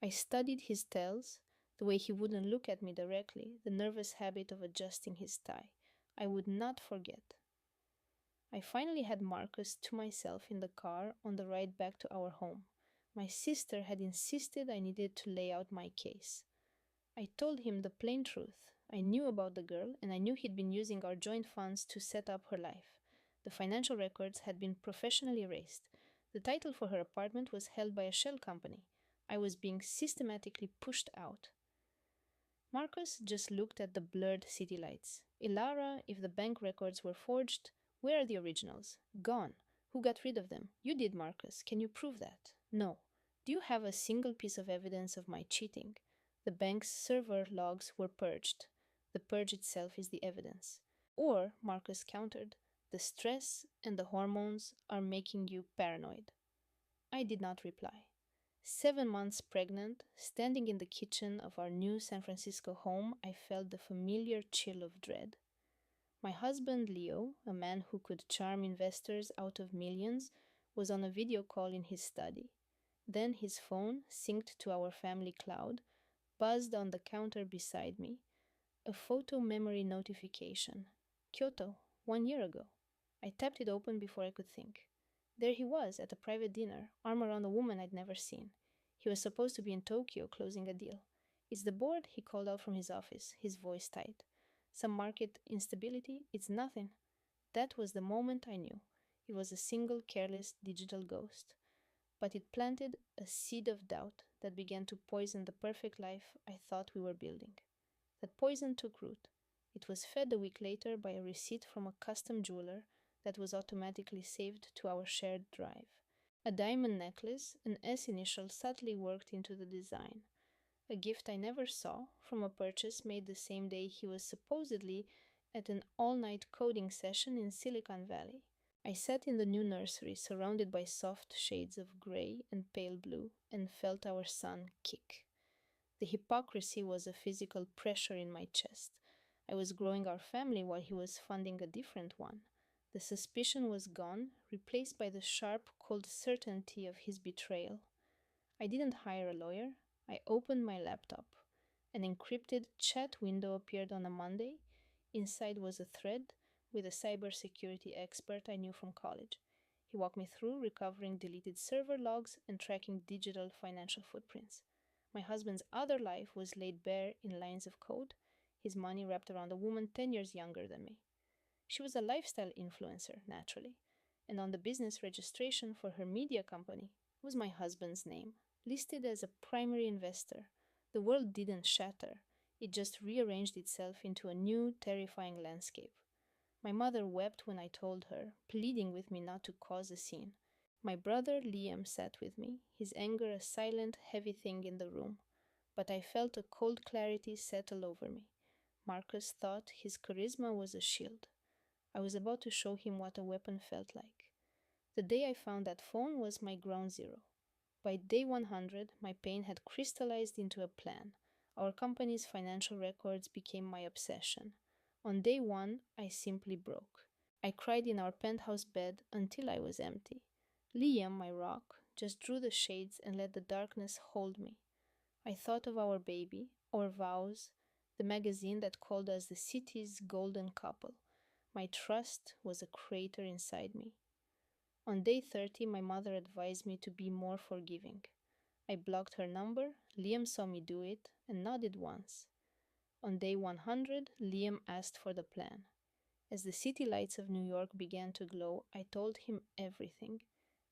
I studied his tells, the way he wouldn't look at me directly, the nervous habit of adjusting his tie. I would not forget. I finally had Marcus to myself in the car on the ride back to our home. My sister had insisted I needed to lay out my case. I told him the plain truth. I knew about the girl, and I knew he'd been using our joint funds to set up her life. The financial records had been professionally erased. The title for her apartment was held by a shell company. I was being systematically pushed out. Marcus just looked at the blurred city lights. Ilara, if the bank records were forged, where are the originals? Gone. Who got rid of them? You did, Marcus. Can you prove that? No. Do you have a single piece of evidence of my cheating? The bank's server logs were purged. The purge itself is the evidence. Or, Marcus countered, the stress and the hormones are making you paranoid. I did not reply. 7 months pregnant, standing in the kitchen of our new San Francisco home, I felt the familiar chill of dread. My husband, Leo, a man who could charm investors out of millions, was on a video call in his study. Then his phone, synced to our family cloud, buzzed on the counter beside me. A photo memory notification. Kyoto, 1 year ago. I tapped it open before I could think. There he was at a private dinner, arm around a woman I'd never seen. He was supposed to be in Tokyo closing a deal. It's the board, he called out from his office, his voice tight. Some market instability? It's nothing. That was the moment I knew. It was a single careless digital ghost. But it planted a seed of doubt that began to poison the perfect life I thought we were building. That poison took root. It was fed a week later by a receipt from a custom jeweler that was automatically saved to our shared drive. A diamond necklace, an S initial subtly worked into the design. A gift I never saw from a purchase made the same day he was supposedly at an all-night coding session in Silicon Valley. I sat in the new nursery surrounded by soft shades of gray and pale blue and felt our son kick. The hypocrisy was a physical pressure in my chest. I was growing our family while he was funding a different one. The suspicion was gone, replaced by the sharp, cold certainty of his betrayal. I didn't hire a lawyer. I opened my laptop. An encrypted chat window appeared on a Monday. Inside was a thread with a cybersecurity expert I knew from college. He walked me through recovering deleted server logs and tracking digital financial footprints. My husband's other life was laid bare in lines of code, his money wrapped around a woman 10 years younger than me. She was a lifestyle influencer, naturally, and on the business registration for her media company was my husband's name, listed as a primary investor. The world didn't shatter, it just rearranged itself into a new, terrifying landscape. My mother wept when I told her, pleading with me not to cause a scene. My brother Liam sat with me, his anger a silent, heavy thing in the room, but I felt a cold clarity settle over me. Marcus thought his charisma was a shield. I was about to show him what a weapon felt like. The day I found that phone was my ground zero. By day 100, my pain had crystallized into a plan. Our company's financial records became my obsession. On day 1, I simply broke. I cried in our penthouse bed until I was empty. Liam, my rock, just drew the shades and let the darkness hold me. I thought of our baby, our vows, the magazine that called us the city's golden couple. My trust was a crater inside me. On day 30, my mother advised me to be more forgiving. I blocked her number, Liam saw me do it, and nodded once. On day 100, Liam asked for the plan. As the city lights of New York began to glow, I told him everything.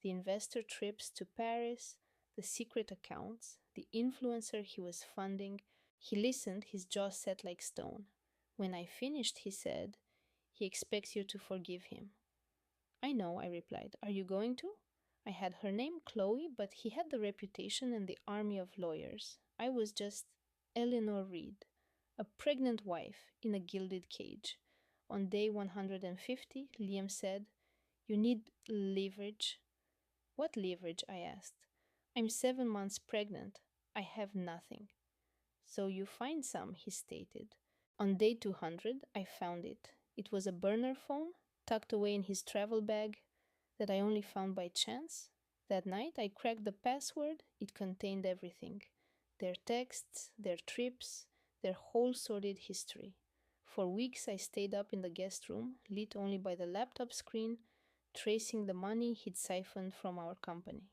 The investor trips to Paris, the secret accounts, the influencer he was funding. He listened, his jaw set like stone. When I finished, he said, "He expects you to forgive him." "I know," I replied. "Are you going to?" I had her name Chloe, but he had the reputation and the army of lawyers. I was just Eleanor Reed, a pregnant wife in a gilded cage. On day 150, Liam said, You need leverage. What leverage? I asked. I'm 7 months pregnant. I have nothing. So you find some, he stated. On day 200, I found it. It was a burner phone tucked away in his travel bag that I only found by chance. That night, I cracked the password. It contained everything: their texts, their trips, their whole sordid history. For weeks, I stayed up in the guest room, lit only by the laptop screen, tracing the money he'd siphoned from our company.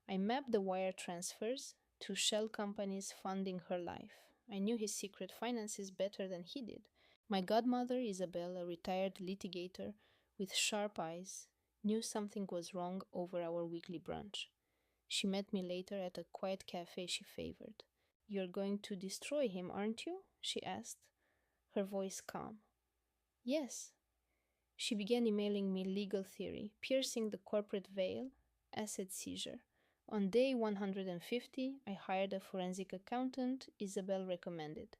I mapped the wire transfers to shell companies funding her life. I knew his secret finances better than he did. My godmother, Isabel, a retired litigator with sharp eyes, knew something was wrong over our weekly brunch. She met me later at a quiet cafe she favored. You're going to destroy him, aren't you? She asked, her voice calm. Yes. She began emailing me legal theory, piercing the corporate veil, asset seizure. On day 150, I hired a forensic accountant Isabel recommended.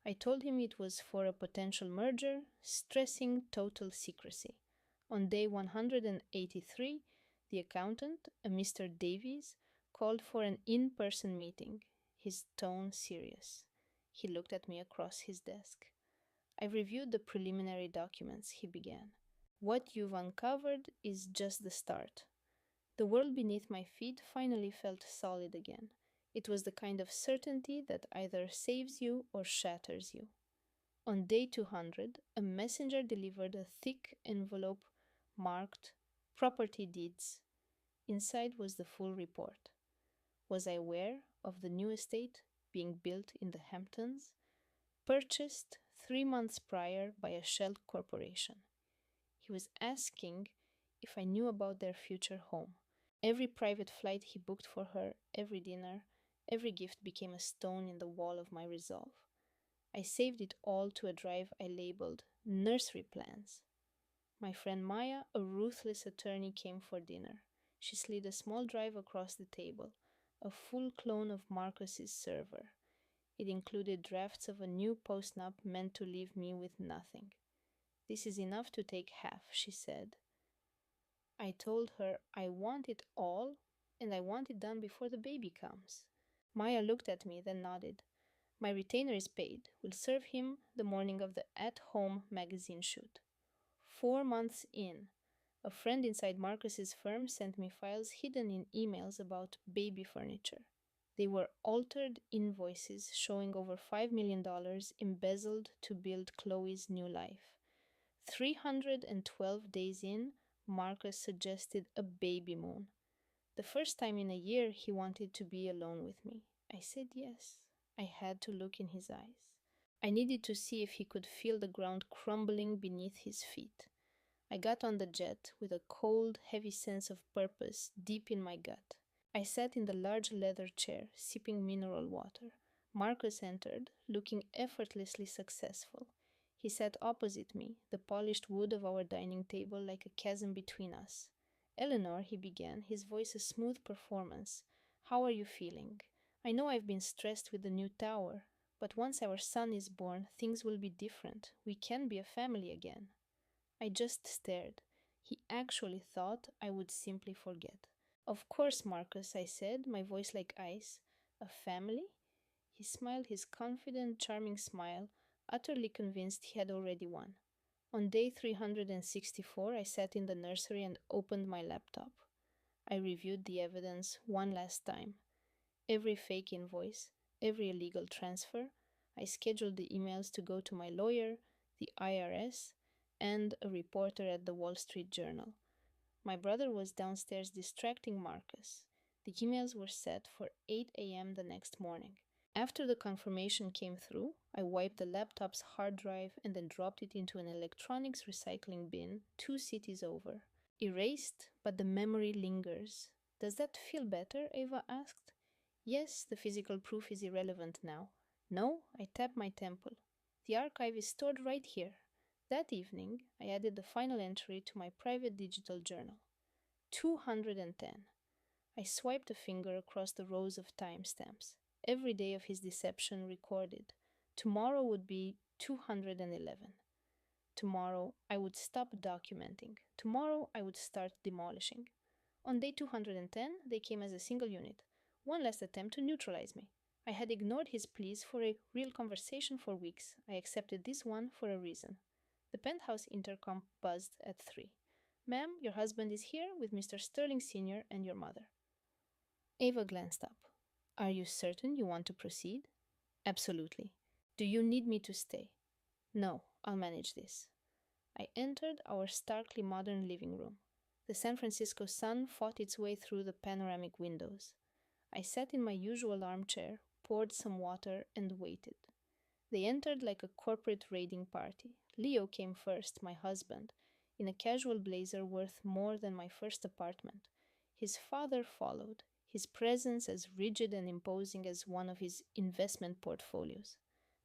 I told him it was for a potential merger, stressing total secrecy. On day 183, the accountant, a Mr. Davies, called for an in-person meeting, his tone serious. He looked at me across his desk. I reviewed the preliminary documents, he began. What you've uncovered is just the start. The world beneath my feet finally felt solid again. It was the kind of certainty that either saves you or shatters you. On day 200, a messenger delivered a thick envelope marked Property Deeds. Inside was the full report. Was I aware of the new estate being built in the Hamptons, purchased 3 months prior by a shell corporation? He was asking if I knew about their future home. Every private flight he booked for her, every dinner, every gift became a stone in the wall of my resolve. I saved it all to a drive I labeled Nursery Plans. My friend Maya, a ruthless attorney, came for dinner. She slid a small drive across the table, a full clone of Marcus's server. It included drafts of a new postnup meant to leave me with nothing. This is enough to take half, she said. I told her I want it all, and I want it done before the baby comes. Maya looked at me, then nodded. My retainer is paid. We'll serve him the morning of the at-home magazine shoot. 4 months in, a friend inside Marcus's firm sent me files hidden in emails about baby furniture. They were altered invoices showing over $5 million embezzled to build Chloe's new life. 312 days in, Marcus suggested a baby moon. The first time in a year he wanted to be alone with me. I said yes. I had to look in his eyes. I needed to see if he could feel the ground crumbling beneath his feet. I got on the jet with a cold, heavy sense of purpose deep in my gut. I sat in the large leather chair, sipping mineral water. Marcus entered, looking effortlessly successful. He sat opposite me, the polished wood of our dining table like a chasm between us. Eleanor, he began, his voice a smooth performance. How are you feeling? I know I've been stressed with the new tower, but once our son is born, things will be different. We can be a family again. I just stared. He actually thought I would simply forget. Of course, Marcus, I said, my voice like ice. A family? He smiled his confident, charming smile, utterly convinced he had already won. On day 364, I sat in the nursery and opened my laptop. I reviewed the evidence one last time. Every fake invoice, every illegal transfer. I scheduled the emails to go to my lawyer, the IRS, and a reporter at the Wall Street Journal. My brother was downstairs distracting Marcus. The emails were set for 8 a.m. the next morning. After the confirmation came through, I wiped the laptop's hard drive and then dropped it into an electronics recycling bin 2 cities over. Erased, but the memory lingers. Does that feel better? Ava asked. Yes, the physical proof is irrelevant now. No, I tapped my temple. The archive is stored right here. That evening, I added the final entry to my private digital journal. 210. I swiped a finger across the rows of timestamps. Every day of his deception recorded. Tomorrow would be 211. tomorrow I would stop documenting. Tomorrow I would start demolishing. On day 210, they came as a single unit. One last attempt to neutralize me. I had ignored his pleas for a real conversation for weeks. I accepted this one for a reason. The penthouse intercom buzzed at 3. Ma'am, your husband is here with Mr. Sterling Sr. and your mother. Ava glanced up. Are you certain you want to proceed? Absolutely. Do you need me to stay? No, I'll manage this. I entered our starkly modern living room. The San Francisco sun fought its way through the panoramic windows. I sat in my usual armchair, poured some water, and waited. They entered like a corporate raiding party. Leo came first, my husband, in a casual blazer worth more than my first apartment. His father followed, his presence as rigid and imposing as one of his investment portfolios.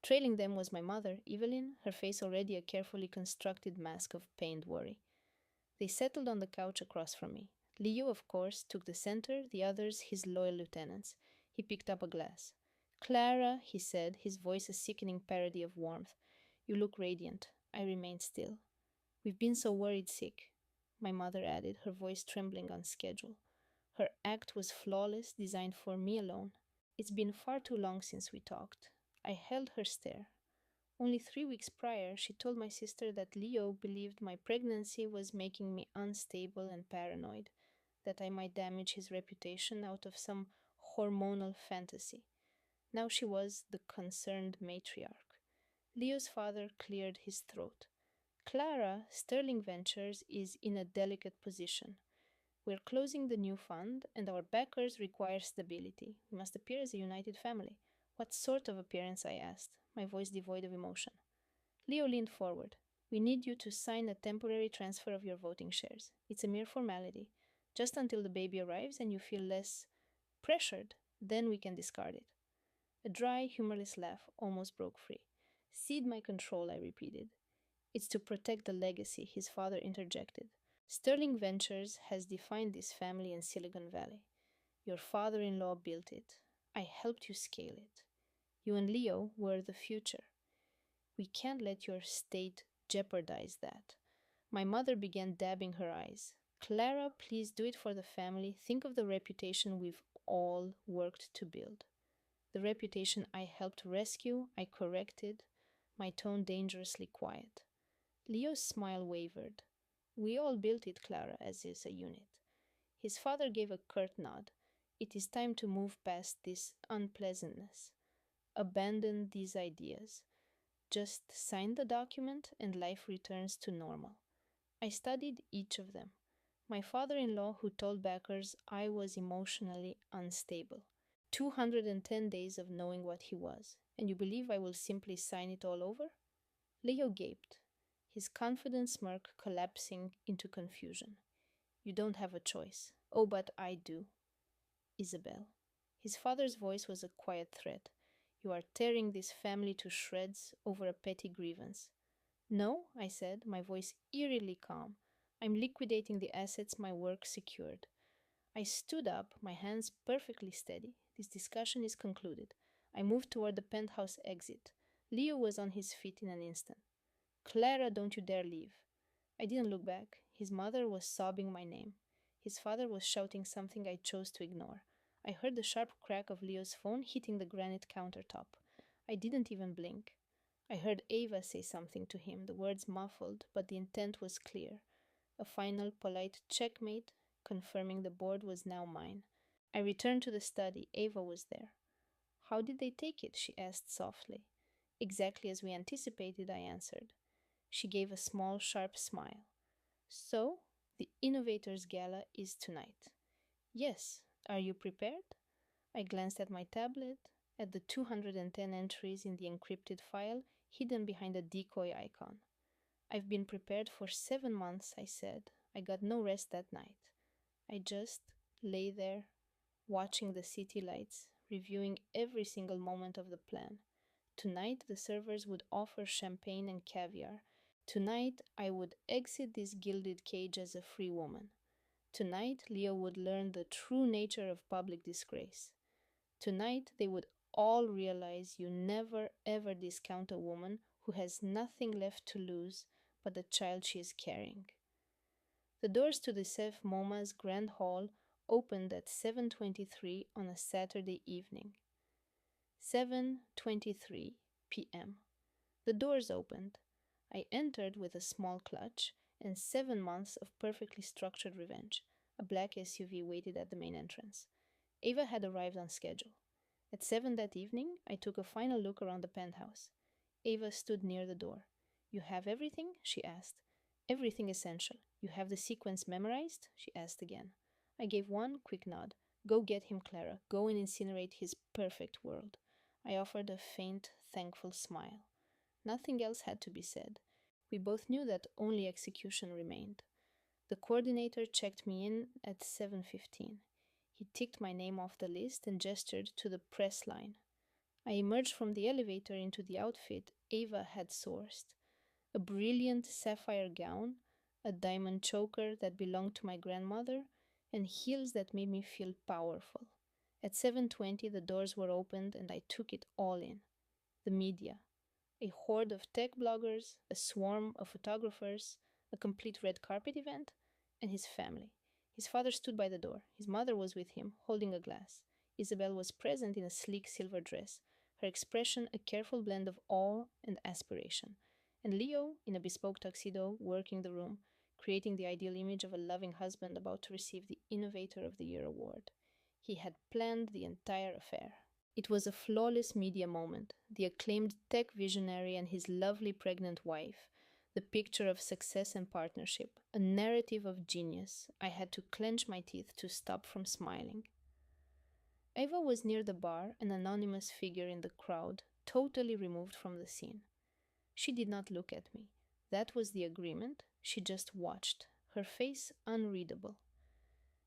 Trailing them was my mother, Evelyn, her face already a carefully constructed mask of pained worry. They settled on the couch across from me. Leo, of course, took the center, the others his loyal lieutenants. He picked up a glass. Clara, he said, his voice a sickening parody of warmth. You look radiant. I remained still. We've been so worried sick, my mother added, her voice trembling on schedule. Her act was flawless, designed for me alone. It's been far too long since we talked. I held her stare. Only 3 weeks prior, she told my sister that Leo believed my pregnancy was making me unstable and paranoid, that I might damage his reputation out of some hormonal fantasy. Now she was the concerned matriarch. Leo's father cleared his throat. Clara, Sterling Ventures is in a delicate position. We're closing the new fund, and our backers require stability. We must appear as a united family. What sort of appearance? I asked, my voice devoid of emotion. Leo leaned forward. We need you to sign a temporary transfer of your voting shares. It's a mere formality. Just until the baby arrives and you feel less pressured, then we can discard it. A dry, humorless laugh almost broke free. Cede my control, I repeated. It's to protect the legacy, his father interjected. Sterling Ventures has defined this family in Silicon Valley. Your father-in-law built it. I helped you scale it. You and Leo were the future. We can't let your state jeopardize that. My mother began dabbing her eyes. Clara, please do it for the family. Think of the reputation we've all worked to build. The reputation I helped rescue, I corrected, my tone dangerously quiet. Leo's smile wavered. We all built it, Clara, as is a unit. His father gave a curt nod. It is time to move past this unpleasantness. Abandon these ideas. Just sign the document and life returns to normal. I studied each of them. My father-in-law who told backers I was emotionally unstable. 210 days of knowing what he was. And you believe I will simply sign it all over? Leo gaped, his confident smirk collapsing into confusion. You don't have a choice. Oh, but I do. Isabel. His father's voice was a quiet threat. You are tearing this family to shreds over a petty grievance. No, I said, my voice eerily calm. I'm liquidating the assets my work secured. I stood up, my hands perfectly steady. This discussion is concluded. I moved toward the penthouse exit. Leo was on his feet in an instant. Clara, don't you dare leave. I didn't look back. His mother was sobbing my name. His father was shouting something I chose to ignore. I heard the sharp crack of Leo's phone hitting the granite countertop. I didn't even blink. I heard Ava say something to him, the words muffled, but the intent was clear. A final polite checkmate, confirming the board was now mine. I returned to the study. Ava was there. How did they take it? She asked softly. Exactly as we anticipated, I answered. She gave a small, sharp smile. So, the Innovators Gala is tonight. Yes. Are you prepared? I glanced at my tablet, at the 210 entries in the encrypted file hidden behind a decoy icon. I've been prepared for 7 months, I said. I got no rest that night. I just lay there, watching the city lights, reviewing every single moment of the plan. Tonight, the servers would offer champagne and caviar. Tonight, I would exit this gilded cage as a free woman. Tonight, Leo would learn the true nature of public disgrace. Tonight, they would all realize you never ever discount a woman who has nothing left to lose but the child she is carrying. The doors to the Sef MoMA's Grand Hall opened at 7:23 on a Saturday evening. 7:23 p.m. The doors opened. I entered with a small clutch and 7 months of perfectly structured revenge. A black SUV waited at the main entrance. Ava had arrived on schedule. At 7 that evening, I took a final look around the penthouse. Ava stood near the door. "You have everything?" she asked. "Everything essential. You have the sequence memorized?" she asked again. I gave one quick nod. "Go get him, Clara. Go and incinerate his perfect world." I offered a faint, thankful smile. Nothing else had to be said. We both knew that only execution remained. The coordinator checked me in at 7:15. He ticked my name off the list and gestured to the press line. I emerged from the elevator into the outfit Ava had sourced. A brilliant sapphire gown, a diamond choker that belonged to my grandmother, and heels that made me feel powerful. At 7:20 the doors were opened and I took it all in. The media. A horde of tech bloggers, a swarm of photographers, a complete red carpet event, and his family. His father stood by the door. His mother was with him, holding a glass. Isabel was present in a sleek silver dress, her expression a careful blend of awe and aspiration. And Leo, in a bespoke tuxedo, working the room, creating the ideal image of a loving husband about to receive the Innovator of the Year award. He had planned the entire affair. It was a flawless media moment, the acclaimed tech visionary and his lovely pregnant wife, the picture of success and partnership, a narrative of genius. I had to clench my teeth to stop from smiling. Eva was near the bar, an anonymous figure in the crowd, totally removed from the scene. She did not look at me. That was the agreement. She just watched, her face unreadable.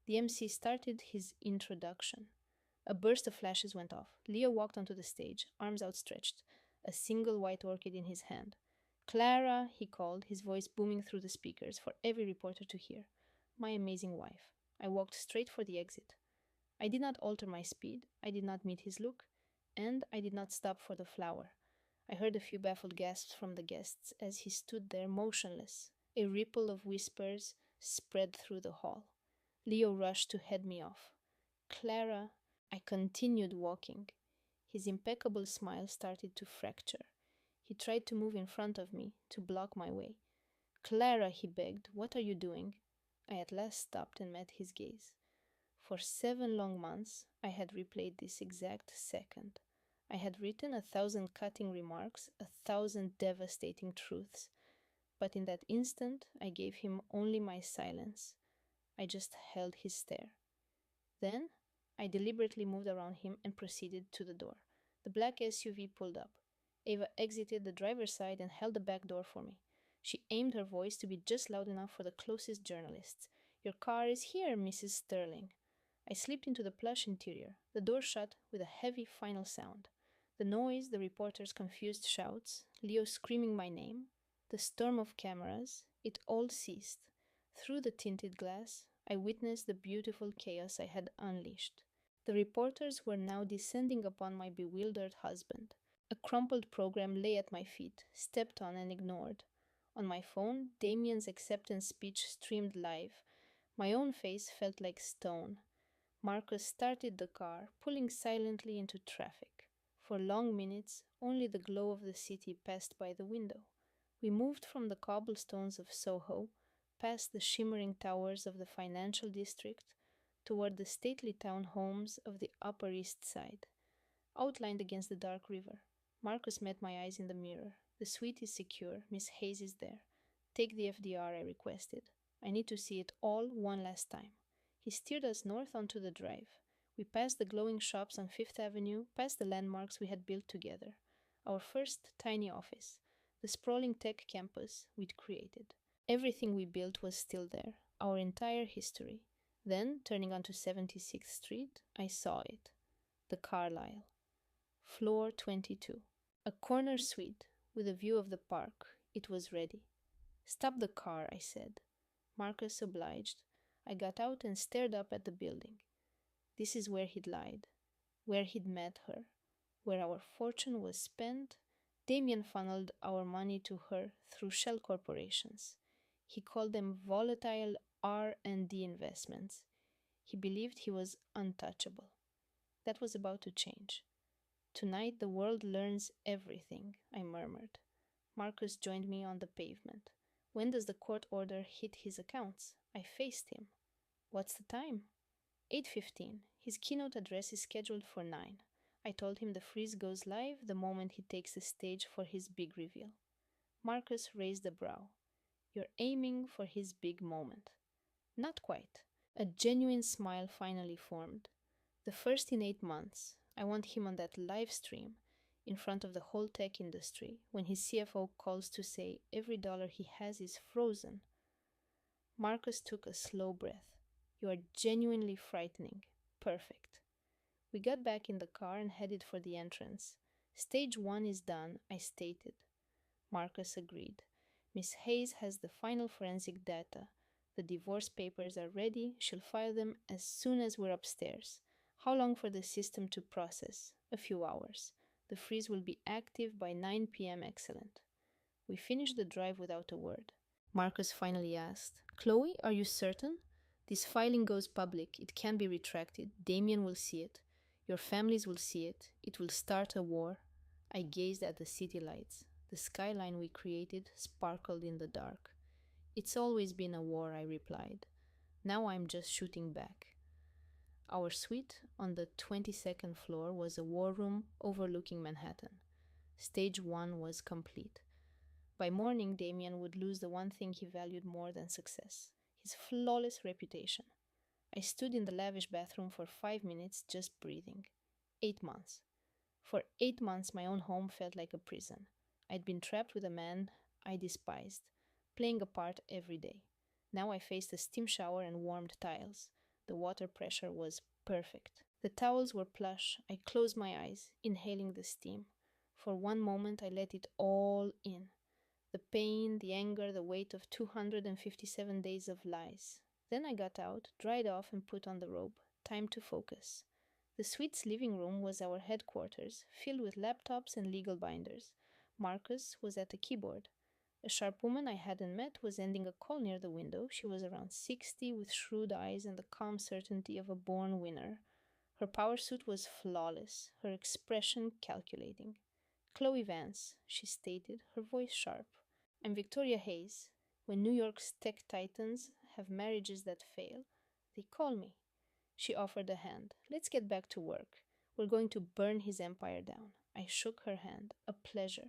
The MC started his introduction. A burst of flashes went off. Leo walked onto the stage, arms outstretched, a single white orchid in his hand. "Clara," he called, his voice booming through the speakers for every reporter to hear. "My amazing wife." I walked straight for the exit. I did not alter my speed, I did not meet his look, and I did not stop for the flower. I heard a few baffled gasps from the guests as he stood there motionless. A ripple of whispers spread through the hall. Leo rushed to head me off. "Clara," I continued walking. His impeccable smile started to fracture. He tried to move in front of me, to block my way. "Clara," he begged, "what are you doing?" I at last stopped and met his gaze. For 7 long months, I had replayed this exact second. I had written 1,000 cutting remarks, 1,000 devastating truths. But in that instant, I gave him only my silence. I just held his stare. Then, I deliberately moved around him and proceeded to the door. The black SUV pulled up. Ava exited the driver's side and held the back door for me. She aimed her voice to be just loud enough for the closest journalists. "Your car is here, Mrs. Sterling." I slipped into the plush interior. The door shut with a heavy final sound. The noise, the reporters' confused shouts, Leo screaming my name, the storm of cameras, it all ceased. Through the tinted glass, I witnessed the beautiful chaos I had unleashed. The reporters were now descending upon my bewildered husband. A crumpled program lay at my feet, stepped on and ignored. On my phone, Damien's acceptance speech streamed live. My own face felt like stone. Marcus started the car, pulling silently into traffic. For long minutes, only the glow of the city passed by the window. We moved from the cobblestones of Soho, past the shimmering towers of the financial district, toward the stately townhomes of the Upper East Side, outlined against the dark river. Marcus met my eyes in the mirror. "The suite is secure. Miss Hayes is there. Take the FDR," I requested. "I need to see it all one last time." He steered us north onto the drive. We passed the glowing shops on Fifth Avenue, past the landmarks we had built together. Our first tiny office, the sprawling tech campus we'd created. Everything we built was still there, our entire history. Then, turning onto 76th Street, I saw it. The Carlyle. Floor 22. A corner suite, with a view of the park. It was ready. "Stop the car," I said. Marcus obliged. I got out and stared up at the building. This is where he'd lied, where he'd met her, where our fortune was spent. Damien funneled our money to her through shell corporations. He called them volatile R&D investments. He believed he was untouchable. That was about to change. Tonight the world learns everything, I murmured. Marcus joined me on the pavement. When does the court order hit his accounts? I faced him. What's the time? 8:15. His keynote address is scheduled for 9. I told him the freeze goes live the moment he takes the stage for his big reveal. Marcus raised a brow. You're aiming for his big moment. Not quite. A genuine smile finally formed. The first in 8 months. I want him on that live stream in front of the whole tech industry when his CFO calls to say every dollar he has is frozen. Marcus took a slow breath. You are genuinely frightening. Perfect. We got back in the car and headed for the entrance. Stage 1 is done, I stated. Marcus agreed. Miss Hayes has the final forensic data. The divorce papers are ready. She'll file them as soon as we're upstairs. How long for the system to process? A few hours. The freeze will be active by 9 p.m. Excellent. We finished the drive without a word. Marcus finally asked, Chloe, are you certain? This filing goes public. It can be retracted. Damien will see it. Your families will see it. It will start a war. I gazed at the city lights. The skyline we created sparkled in the dark. It's always been a war, I replied. Now I'm just shooting back. Our suite on the 22nd floor was a war room overlooking Manhattan. Stage 1 was complete. By morning, Damien would lose the one thing he valued more than success, his flawless reputation. I stood in the lavish bathroom for 5 minutes just breathing. 8 months. For 8 months, my own home felt like a prison. I'd been trapped with a man I despised, playing a part every day. Now I faced a steam shower and warmed tiles. The water pressure was perfect. The towels were plush. I closed my eyes, inhaling the steam. For one moment, I let it all in. The pain, the anger, the weight of 257 days of lies. Then I got out, dried off, and put on the robe. Time to focus. The suite's living room was our headquarters, filled with laptops and legal binders. Marcus was at a keyboard. A sharp woman I hadn't met was ending a call near the window. She was around 60, with shrewd eyes and the calm certainty of a born winner. Her power suit was flawless, her expression calculating. Chloe Vance, she stated, her voice sharp. I'm Victoria Hayes. When New York's tech titans have marriages that fail, they call me. She offered a hand. Let's get back to work. We're going to burn his empire down. I shook her hand. A pleasure.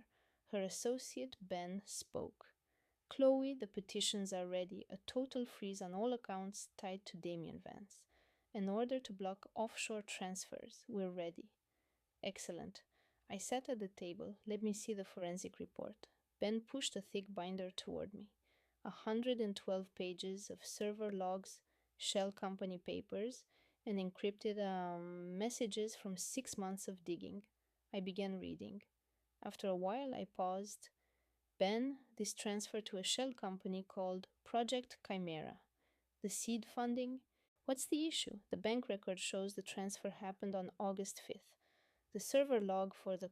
Her associate, Ben, spoke. Chloe, the petitions are ready. A total freeze on all accounts tied to Damien Vance. An order to block offshore transfers. We're ready. Excellent. I sat at the table. Let me see the forensic report. Ben pushed a thick binder toward me. 112 pages of server logs, shell company papers, and encrypted messages from 6 months of digging. I began reading. After a while, I paused. Ben, this transfer to a shell company called Project Chimera. The seed funding? What's the issue? The bank record shows the transfer happened on August 5th. The server log for the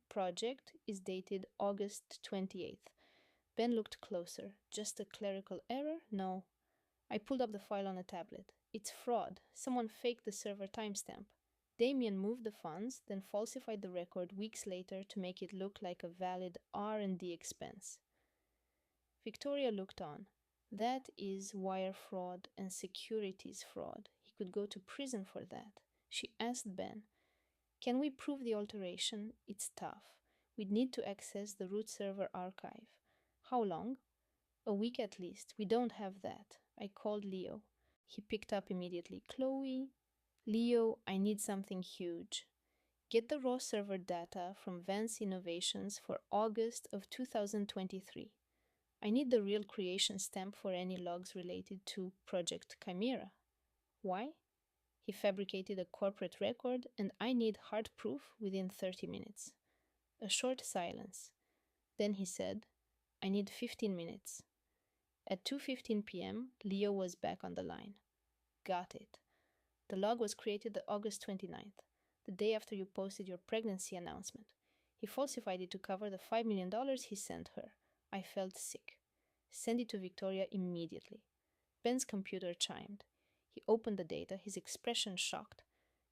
project is dated August 28th. Ben looked closer. Just a clerical error? No. I pulled up the file on a tablet. It's fraud. Someone faked the server timestamp. Damien moved the funds, then falsified the record weeks later to make it look like a valid R&D expense. Victoria looked on. That is wire fraud and securities fraud. He could go to prison for that. She asked Ben, can we prove the alteration? It's tough. We'd need to access the root server archive. How long? A week at least. We don't have that. I called Leo. He picked up immediately. Chloe? Leo, I need something huge. Get the raw server data from Vance Innovations for August of 2023. I need the real creation stamp for any logs related to Project Chimera. Why? He fabricated a corporate record, and I need hard proof within 30 minutes. A short silence. Then he said, I need 15 minutes. At 2:15 p.m., Leo was back on the line. Got it. The log was created August 29th, the day after you posted your pregnancy announcement. He falsified it to cover the $5 million he sent her. I felt sick. Send it to Victoria immediately. Ben's computer chimed. He opened the data, his expression shocked.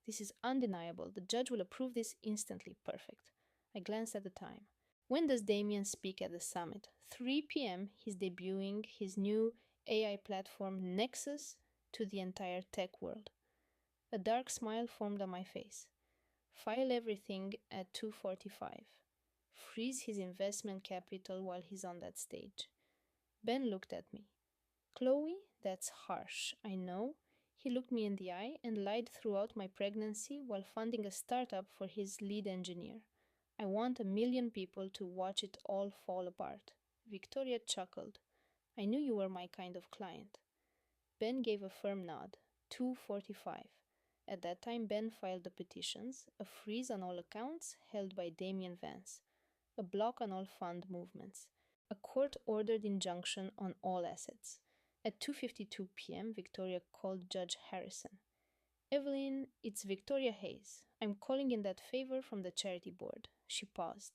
This is undeniable. The judge will approve this instantly. Perfect. I glanced at the time. When does Damien speak at the summit? 3 p.m. He's debuting his new AI platform Nexus to the entire tech world. A dark smile formed on my face. File everything at 2:45. Freeze his investment capital while he's on that stage. Ben looked at me. Chloe, that's harsh, I know. He looked me in the eye and lied throughout my pregnancy while funding a startup for his lead engineer. I want 1 million people to watch it all fall apart. Victoria chuckled. I knew you were my kind of client. Ben gave a firm nod. 2:45. At that time, Ben filed the petitions, a freeze on all accounts held by Damien Vance, a block on all fund movements, a court-ordered injunction on all assets. At 2:52 p.m., Victoria called Judge Harrison. Evelyn, it's Victoria Hayes. I'm calling in that favor from the charity board. She paused.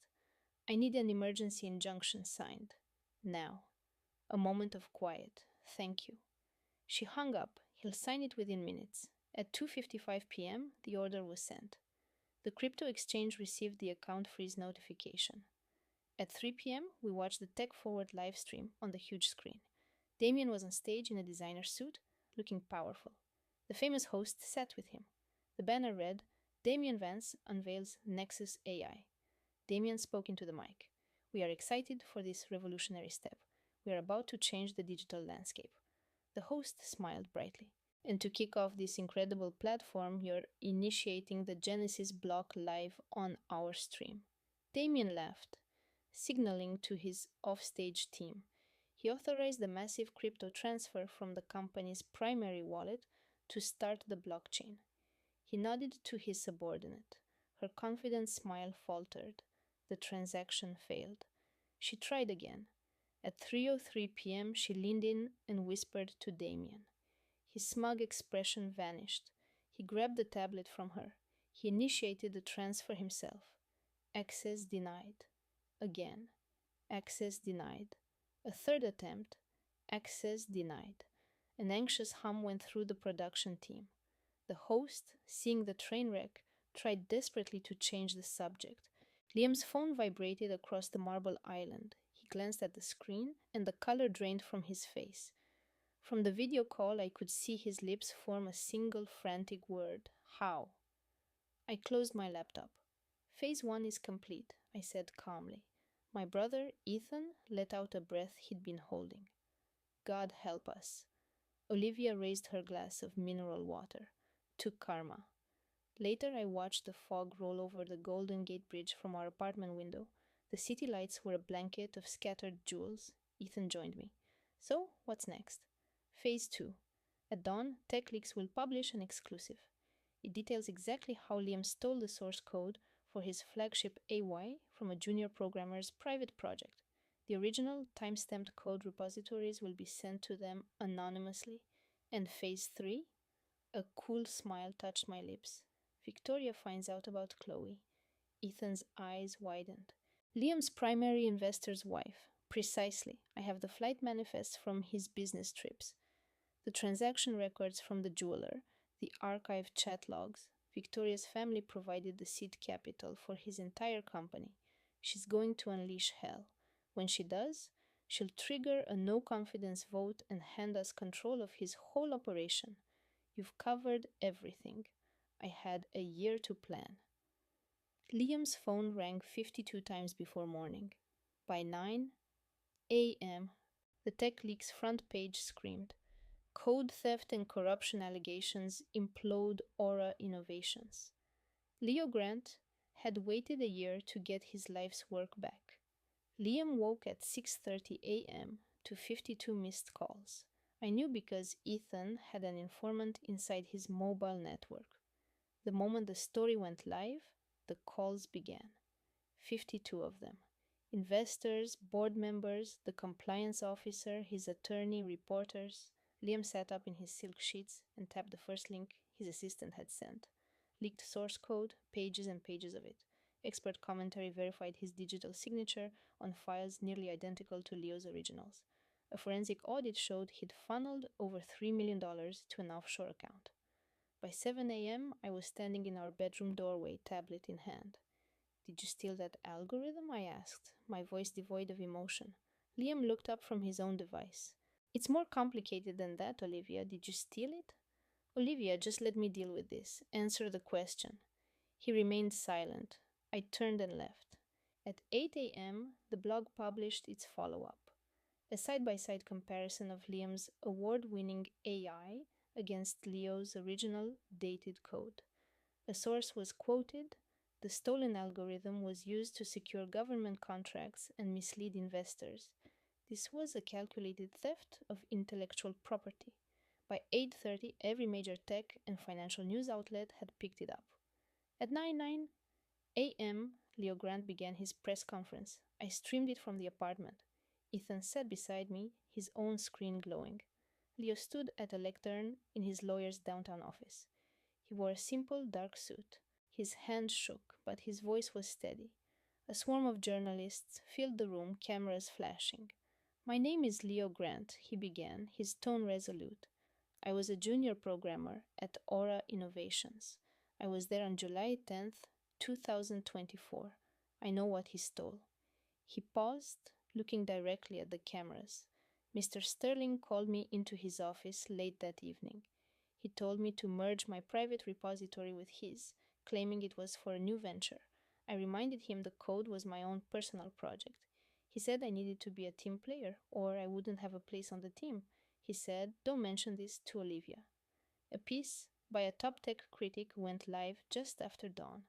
I need an emergency injunction signed. Now. A moment of quiet. Thank you. She hung up. He'll sign it within minutes. At 2:55 p.m., the order was sent. The crypto exchange received the account freeze notification. At 3 p.m., we watched the Tech Forward live stream on the huge screen. Damien was on stage in a designer suit, looking powerful. The famous host sat with him. The banner read, Damien Vance unveils Nexus AI. Damien spoke into the mic. We are excited for this revolutionary step. We are about to change the digital landscape. The host smiled brightly. And to kick off this incredible platform, you're initiating the Genesis block live on our stream. Damien laughed, signaling to his offstage team. He authorized the massive crypto transfer from the company's primary wallet to start the blockchain. He nodded to his subordinate. Her confident smile faltered. The transaction failed. She tried again. At 3:03 p.m., she leaned in and whispered to Damien. His smug expression vanished. He grabbed the tablet from her. He initiated the transfer himself. Access denied. Again. Access denied. A third attempt. Access denied. An anxious hum went through the production team. The host, seeing the train wreck, tried desperately to change the subject. Liam's phone vibrated across the marble island. He glanced at the screen, and the color drained from his face. From the video call, I could see his lips form a single frantic word. How? I closed my laptop. Phase 1 is complete, I said calmly. My brother, Ethan, let out a breath he'd been holding. God help us. Olivia raised her glass of mineral water. To karma. Later, I watched the fog roll over the Golden Gate Bridge from our apartment window. The city lights were a blanket of scattered jewels. Ethan joined me. So, what's next? Phase 2. At dawn, TechLeaks will publish an exclusive. It details exactly how Liam stole the source code for his flagship AY from a junior programmer's private project. The original time-stamped code repositories will be sent to them anonymously. And Phase 3? A cool smile touched my lips. Victoria finds out about Chloe. Ethan's eyes widened. Liam's primary investor's wife. Precisely. I have the flight manifests from his business trips, the transaction records from the jeweler, the archived chat logs. Victoria's family provided the seed capital for his entire company. She's going to unleash hell. When she does, she'll trigger a no-confidence vote and hand us control of his whole operation. You've covered everything. I had a year to plan. Liam's phone rang 52 times before morning. By 9 a.m., the TechLeaks front page screamed, Code theft and corruption allegations implode Aura Innovations. Leo Grant had waited a year to get his life's work back. Liam woke at 6:30 a.m. to 52 missed calls. I knew because Ethan had an informant inside his mobile network. The moment the story went live, the calls began. 52 of them. Investors, board members, the compliance officer, his attorney, reporters. Liam sat up in his silk sheets and tapped the first link his assistant had sent. Leaked source code, pages and pages of it. Expert commentary verified his digital signature on files nearly identical to Leo's originals. A forensic audit showed he'd funneled over $3 million to an offshore account. By 7 a.m., I was standing in our bedroom doorway, tablet in hand. Did you steal that algorithm? I asked, my voice devoid of emotion. Liam looked up from his own device. It's more complicated than that, Olivia. Did you steal it? Olivia, just let me deal with this. Answer the question. He remained silent. I turned and left. At 8 a.m., the blog published its follow up, a side by side comparison of Liam's award winning AI against Leo's original dated code. A source was quoted. The stolen algorithm was used to secure government contracts and mislead investors. This was a calculated theft of intellectual property. By 8:30, every major tech and financial news outlet had picked it up. At 9 a.m., Leo Grant began his press conference. I streamed it from the apartment. Ethan sat beside me, his own screen glowing. Leo stood at a lectern in his lawyer's downtown office. He wore a simple dark suit. His hand shook, but his voice was steady. A swarm of journalists filled the room, cameras flashing. My name is Leo Grant, he began, his tone resolute. I was a junior programmer at Aura Innovations. I was there on July 10th, 2024. I know what he stole. He paused, looking directly at the cameras. Mr. Sterling called me into his office late that evening. He told me to merge my private repository with his, claiming it was for a new venture. I reminded him the code was my own personal project. He said I needed to be a team player, or I wouldn't have a place on the team. He said, don't mention this to Olivia. A piece by a top tech critic went live just after dawn.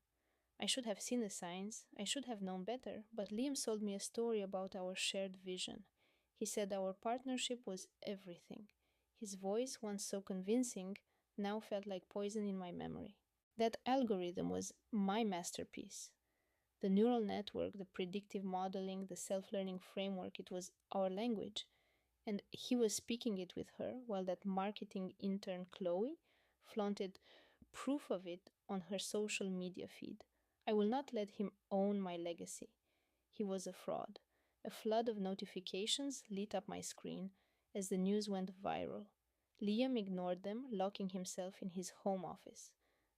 I should have seen the signs, I should have known better, but Liam sold me a story about our shared vision. He said our partnership was everything. His voice, once so convincing, now felt like poison in my memory. That algorithm was my masterpiece. The neural network, the predictive modeling, the self learning framework, it was our language. And he was speaking it with her, while that marketing intern Chloe flaunted proof of it on her social media feed. I will not let him own my legacy. He was a fraud. A flood of notifications lit up my screen as the news went viral. Liam ignored them, locking himself in his home office,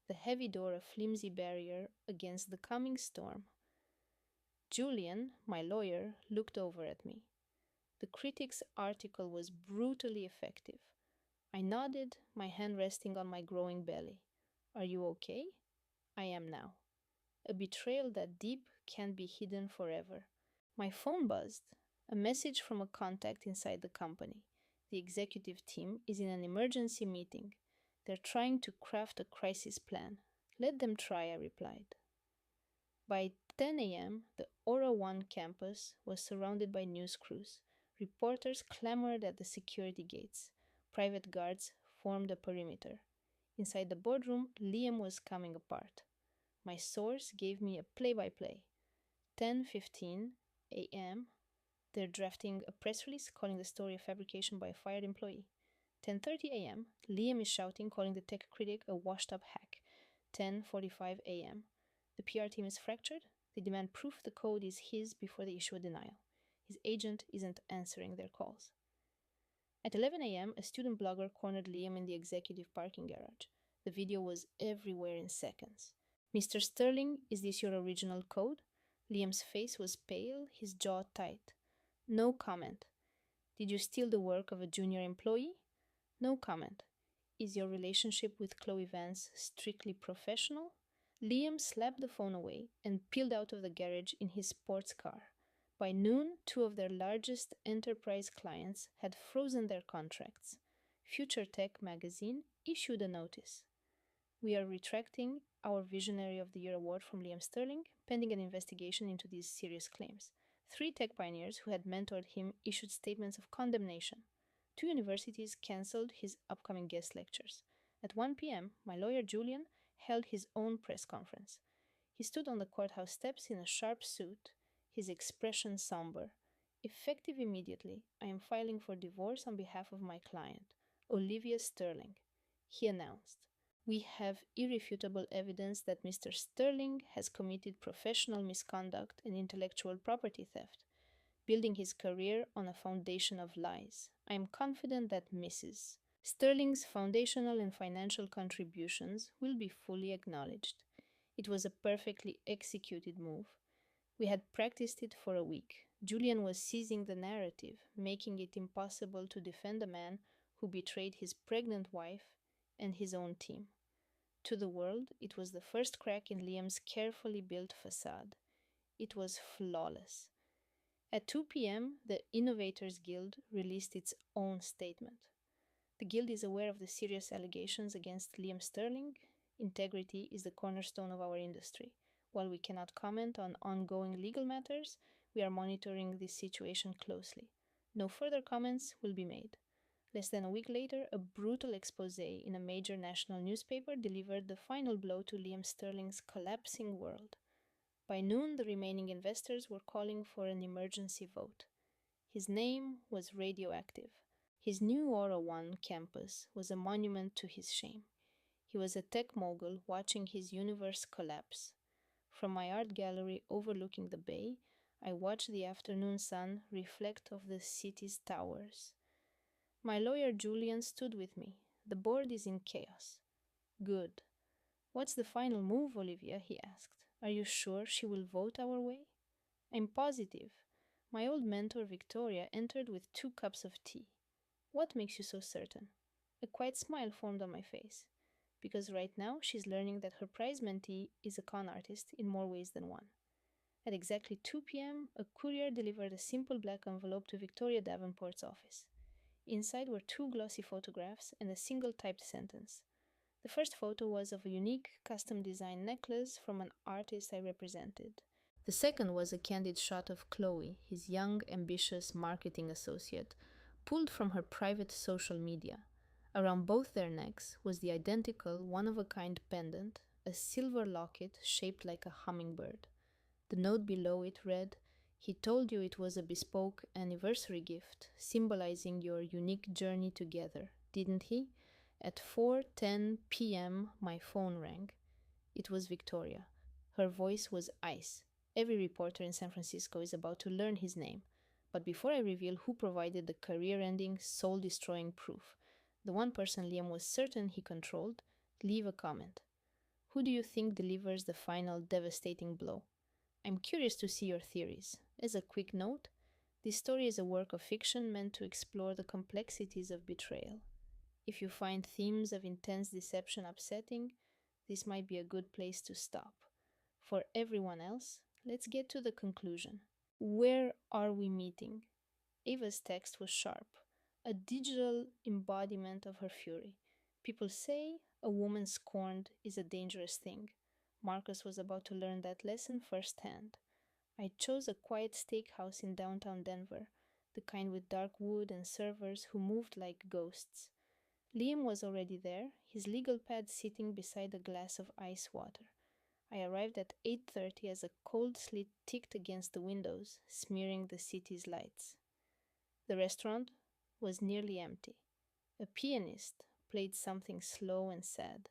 the heavy door a flimsy barrier against the coming storm. Julian, my lawyer, looked over at me. The critic's article was brutally effective. I nodded, my hand resting on my growing belly. Are you okay? I am now. A betrayal that deep can't be hidden forever. My phone buzzed. A message from a contact inside the company. The executive team is in an emergency meeting. They're trying to craft a crisis plan. Let them try, I replied. By 10 a.m., the Aura One campus was surrounded by news crews. Reporters clamored at the security gates. Private guards formed a perimeter. Inside the boardroom, Liam was coming apart. My source gave me a play-by-play. 10:15 a.m., they're drafting a press release calling the story a fabrication by a fired employee. 10:30 a.m., Liam is shouting, calling the tech critic a washed-up hack. 10:45 a.m., the PR team is fractured. They demand proof the code is his before they issue a denial. His agent isn't answering their calls. At 11 a.m., a student blogger cornered Liam in the executive parking garage. The video was everywhere in seconds. Mr. Sterling, is this your original code? Liam's face was pale, his jaw tight. No comment. Did you steal the work of a junior employee? No comment. Is your relationship with Chloe Vance strictly professional? Liam slapped the phone away and peeled out of the garage in his sports car. By noon, two of their largest enterprise clients had frozen their contracts. Future Tech magazine issued a notice. We are retracting our Visionary of the Year award from Liam Sterling, pending an investigation into these serious claims. 3 tech pioneers who had mentored him issued statements of condemnation. 2 universities cancelled his upcoming guest lectures. At 1 p.m., my lawyer Julian held his own press conference. He stood on the courthouse steps in a sharp suit, his expression somber. Effective immediately, I am filing for divorce on behalf of my client, Olivia Sterling, he announced. We have irrefutable evidence that Mr. Sterling has committed professional misconduct and intellectual property theft, building his career on a foundation of lies. I am confident that Mrs. Sterling's foundational and financial contributions will be fully acknowledged. It was a perfectly executed move. We had practiced it for a week. Julian was seizing the narrative, making it impossible to defend a man who betrayed his pregnant wife and his own team. To the world, it was the first crack in Liam's carefully built facade. It was flawless. At 2 p.m., the Innovators Guild released its own statement. The Guild is aware of the serious allegations against Liam Sterling. Integrity is the cornerstone of our industry. While we cannot comment on ongoing legal matters, we are monitoring this situation closely. No further comments will be made. Less than a week later, a brutal expose in a major national newspaper delivered the final blow to Liam Sterling's collapsing world. By noon, the remaining investors were calling for an emergency vote. His name was radioactive. His new Aura One campus was a monument to his shame. He was a tech mogul watching his universe collapse. From my art gallery overlooking the bay, I watched the afternoon sun reflect off the city's towers. My lawyer Julian stood with me. The board is in chaos. Good. What's the final move, Olivia? He asked. Are you sure she will vote our way? I'm positive. My old mentor Victoria entered with 2 cups of tea. What makes you so certain? A quiet smile formed on my face. Because right now she's learning that her prize mentee is a con artist in more ways than one. At exactly 2 p.m., a courier delivered a simple black envelope to Victoria Davenport's office. Inside were 2 glossy photographs and a single typed sentence. The first photo was of a unique, custom designed necklace from an artist I represented. The second was a candid shot of Chloe, his young, ambitious marketing associate, pulled from her private social media. Around both their necks was the identical, one-of-a-kind pendant, a silver locket shaped like a hummingbird. The note below it read, "He told you it was a bespoke anniversary gift, symbolizing your unique journey together, didn't he?" At 4:10 p.m., my phone rang. It was Victoria. Her voice was ice. Every reporter in San Francisco is about to learn his name. But before I reveal who provided the career-ending, soul-destroying proof, the one person Liam was certain he controlled, leave a comment. Who do you think delivers the final devastating blow? I'm curious to see your theories. As a quick note, this story is a work of fiction meant to explore the complexities of betrayal. If you find themes of intense deception upsetting, this might be a good place to stop. For everyone else, let's get to the conclusion. Where are we meeting? Ava's text was sharp, a digital embodiment of her fury. People say a woman scorned is a dangerous thing. Marcus was about to learn that lesson firsthand. I chose a quiet steakhouse in downtown Denver, the kind with dark wood and servers who moved like ghosts. Liam was already there, his legal pad sitting beside a glass of ice water. I arrived at 8:30 as a cold sleet ticked against the windows, smearing the city's lights. The restaurant was nearly empty. A pianist played something slow and sad.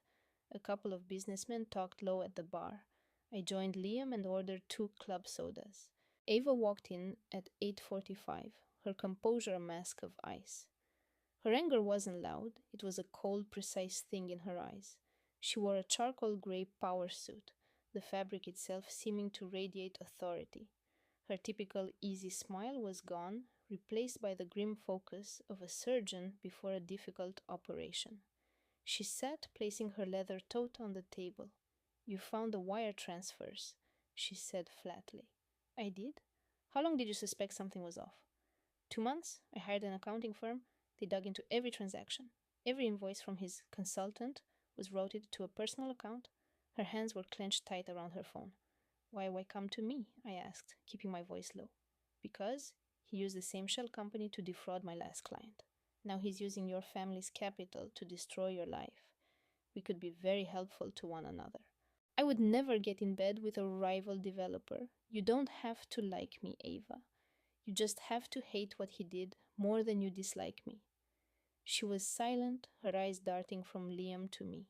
A couple of businessmen talked low at the bar. I joined Liam and ordered 2 club sodas. Ava walked in at 8:45, her composure a mask of ice. Her anger wasn't loud, it was a cold, precise thing in her eyes. She wore a charcoal gray power suit, the fabric itself seeming to radiate authority. Her typical easy smile was gone, replaced by the grim focus of a surgeon before a difficult operation. She sat, placing her leather tote on the table. "You found the wire transfers," she said flatly. "I did? How long did you suspect something was off?" "2 months. I hired an accounting firm. They dug into every transaction. Every invoice from his consultant was routed to a personal account." Her hands were clenched tight around her phone. Why come to me?" I asked, keeping my voice low. "Because he used the same shell company to defraud my last client. Now he's using your family's capital to destroy your life. We could be very helpful to one another." "I would never get in bed with a rival developer. You don't have to like me, Ava. You just have to hate what he did more than you dislike me." She was silent, her eyes darting from Liam to me.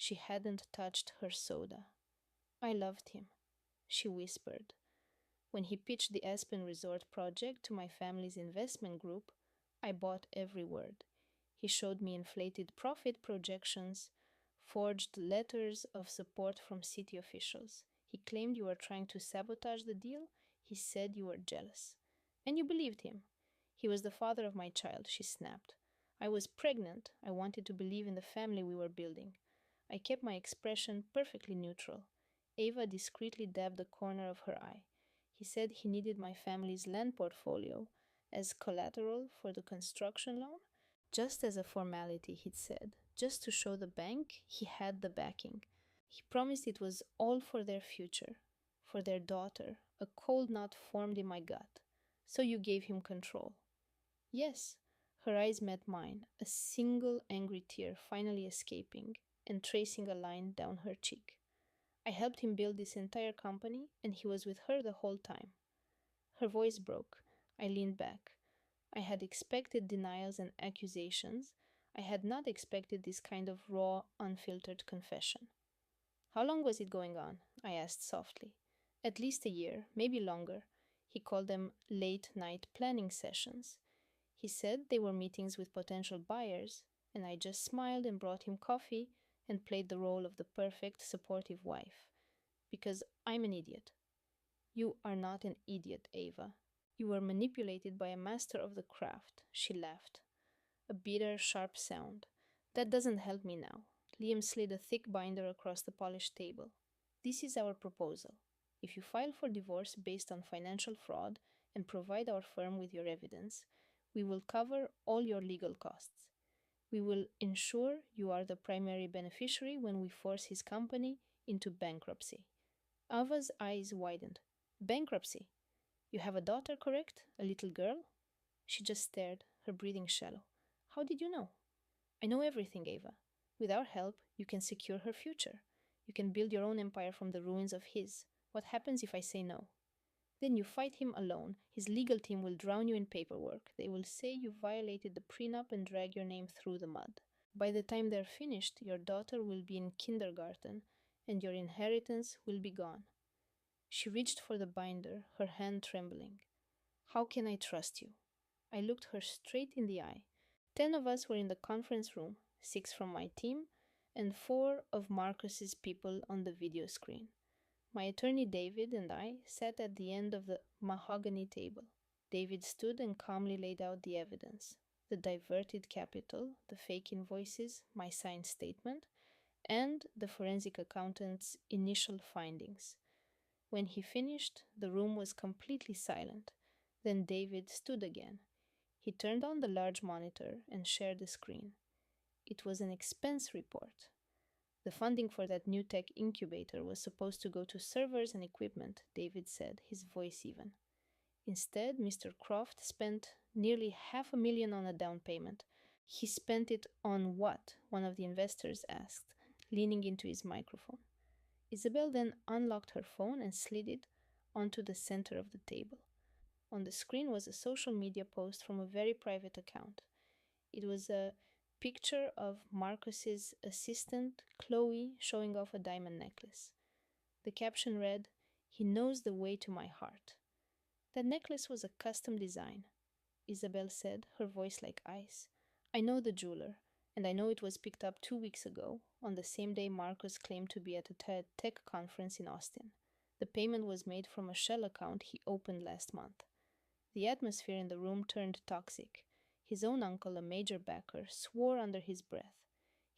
She hadn't touched her soda. I loved him, she whispered. When he pitched the Aspen Resort project to my family's investment group, I bought every word. He showed me inflated profit projections, forged letters of support from city officials. He claimed you were trying to sabotage the deal. He said you were jealous. And you believed him. He was the father of my child, she snapped. I was pregnant. I wanted to believe in the family we were building. I kept my expression perfectly neutral. Ava discreetly dabbed the corner of her eye. He said he needed my family's land portfolio as collateral for the construction loan. Just as a formality, he'd said, just to show the bank he had the backing. He promised it was all for their future, for their daughter. A cold knot formed in my gut. So you gave him control. Yes. Her eyes met mine, a single angry tear finally escaping and tracing a line down her cheek. I helped him build this entire company, and he was with her the whole time. Her voice broke. I leaned back. I had expected denials and accusations. I had not expected this kind of raw, unfiltered confession. How long was it going on? I asked softly. At least a year, maybe longer. He called them late night planning sessions. He said they were meetings with potential buyers, and I just smiled and brought him coffee and played the role of the perfect, supportive wife. Because I'm an idiot. You are not an idiot, Ava. You were manipulated by a master of the craft, she laughed. A bitter, sharp sound. That doesn't help me now. Liam slid a thick binder across the polished table. This is our proposal. If you file for divorce based on financial fraud and provide our firm with your evidence, we will cover all your legal costs. We will ensure you are the primary beneficiary when we force his company into bankruptcy. Ava's eyes widened. Bankruptcy? You have a daughter, correct? A little girl? She just stared, her breathing shallow. How did you know? I know everything, Ava. With our help, you can secure her future. You can build your own empire from the ruins of his. What happens if I say no? Then you fight him alone. His legal team will drown you in paperwork. They will say you violated the prenup and drag your name through the mud. By the time they're finished, your daughter will be in kindergarten, and your inheritance will be gone. She reached for the binder, her hand trembling. How can I trust you? I looked her straight in the eye. 10 of us were in the conference room, 6 from my team, and 4 of Marcus's people on the video screen. My attorney David and I sat at the end of the mahogany table. David stood and calmly laid out the evidence. The diverted capital, the fake invoices, my signed statement, and the forensic accountant's initial findings. When he finished, the room was completely silent. Then David stood again. He turned on the large monitor and shared the screen. It was an expense report. The funding for that new tech incubator was supposed to go to servers and equipment, David said, his voice even. Instead, Mr. Croft spent nearly $500,000 on a down payment. He spent it on what? One of the investors asked, leaning into his microphone. Isabel then unlocked her phone and slid it onto the center of the table. On the screen was a social media post from a very private account. It was a picture of Marcus's assistant, Chloe, showing off a diamond necklace. The caption read, "He knows the way to my heart." That necklace was a custom design, Isabel said, her voice like ice. I know the jeweler, and I know it was picked up 2 weeks ago, on the same day Marcus claimed to be at a tech conference in Austin. The payment was made from a shell account he opened last month. The atmosphere in the room turned toxic. His own uncle, a major backer, swore under his breath.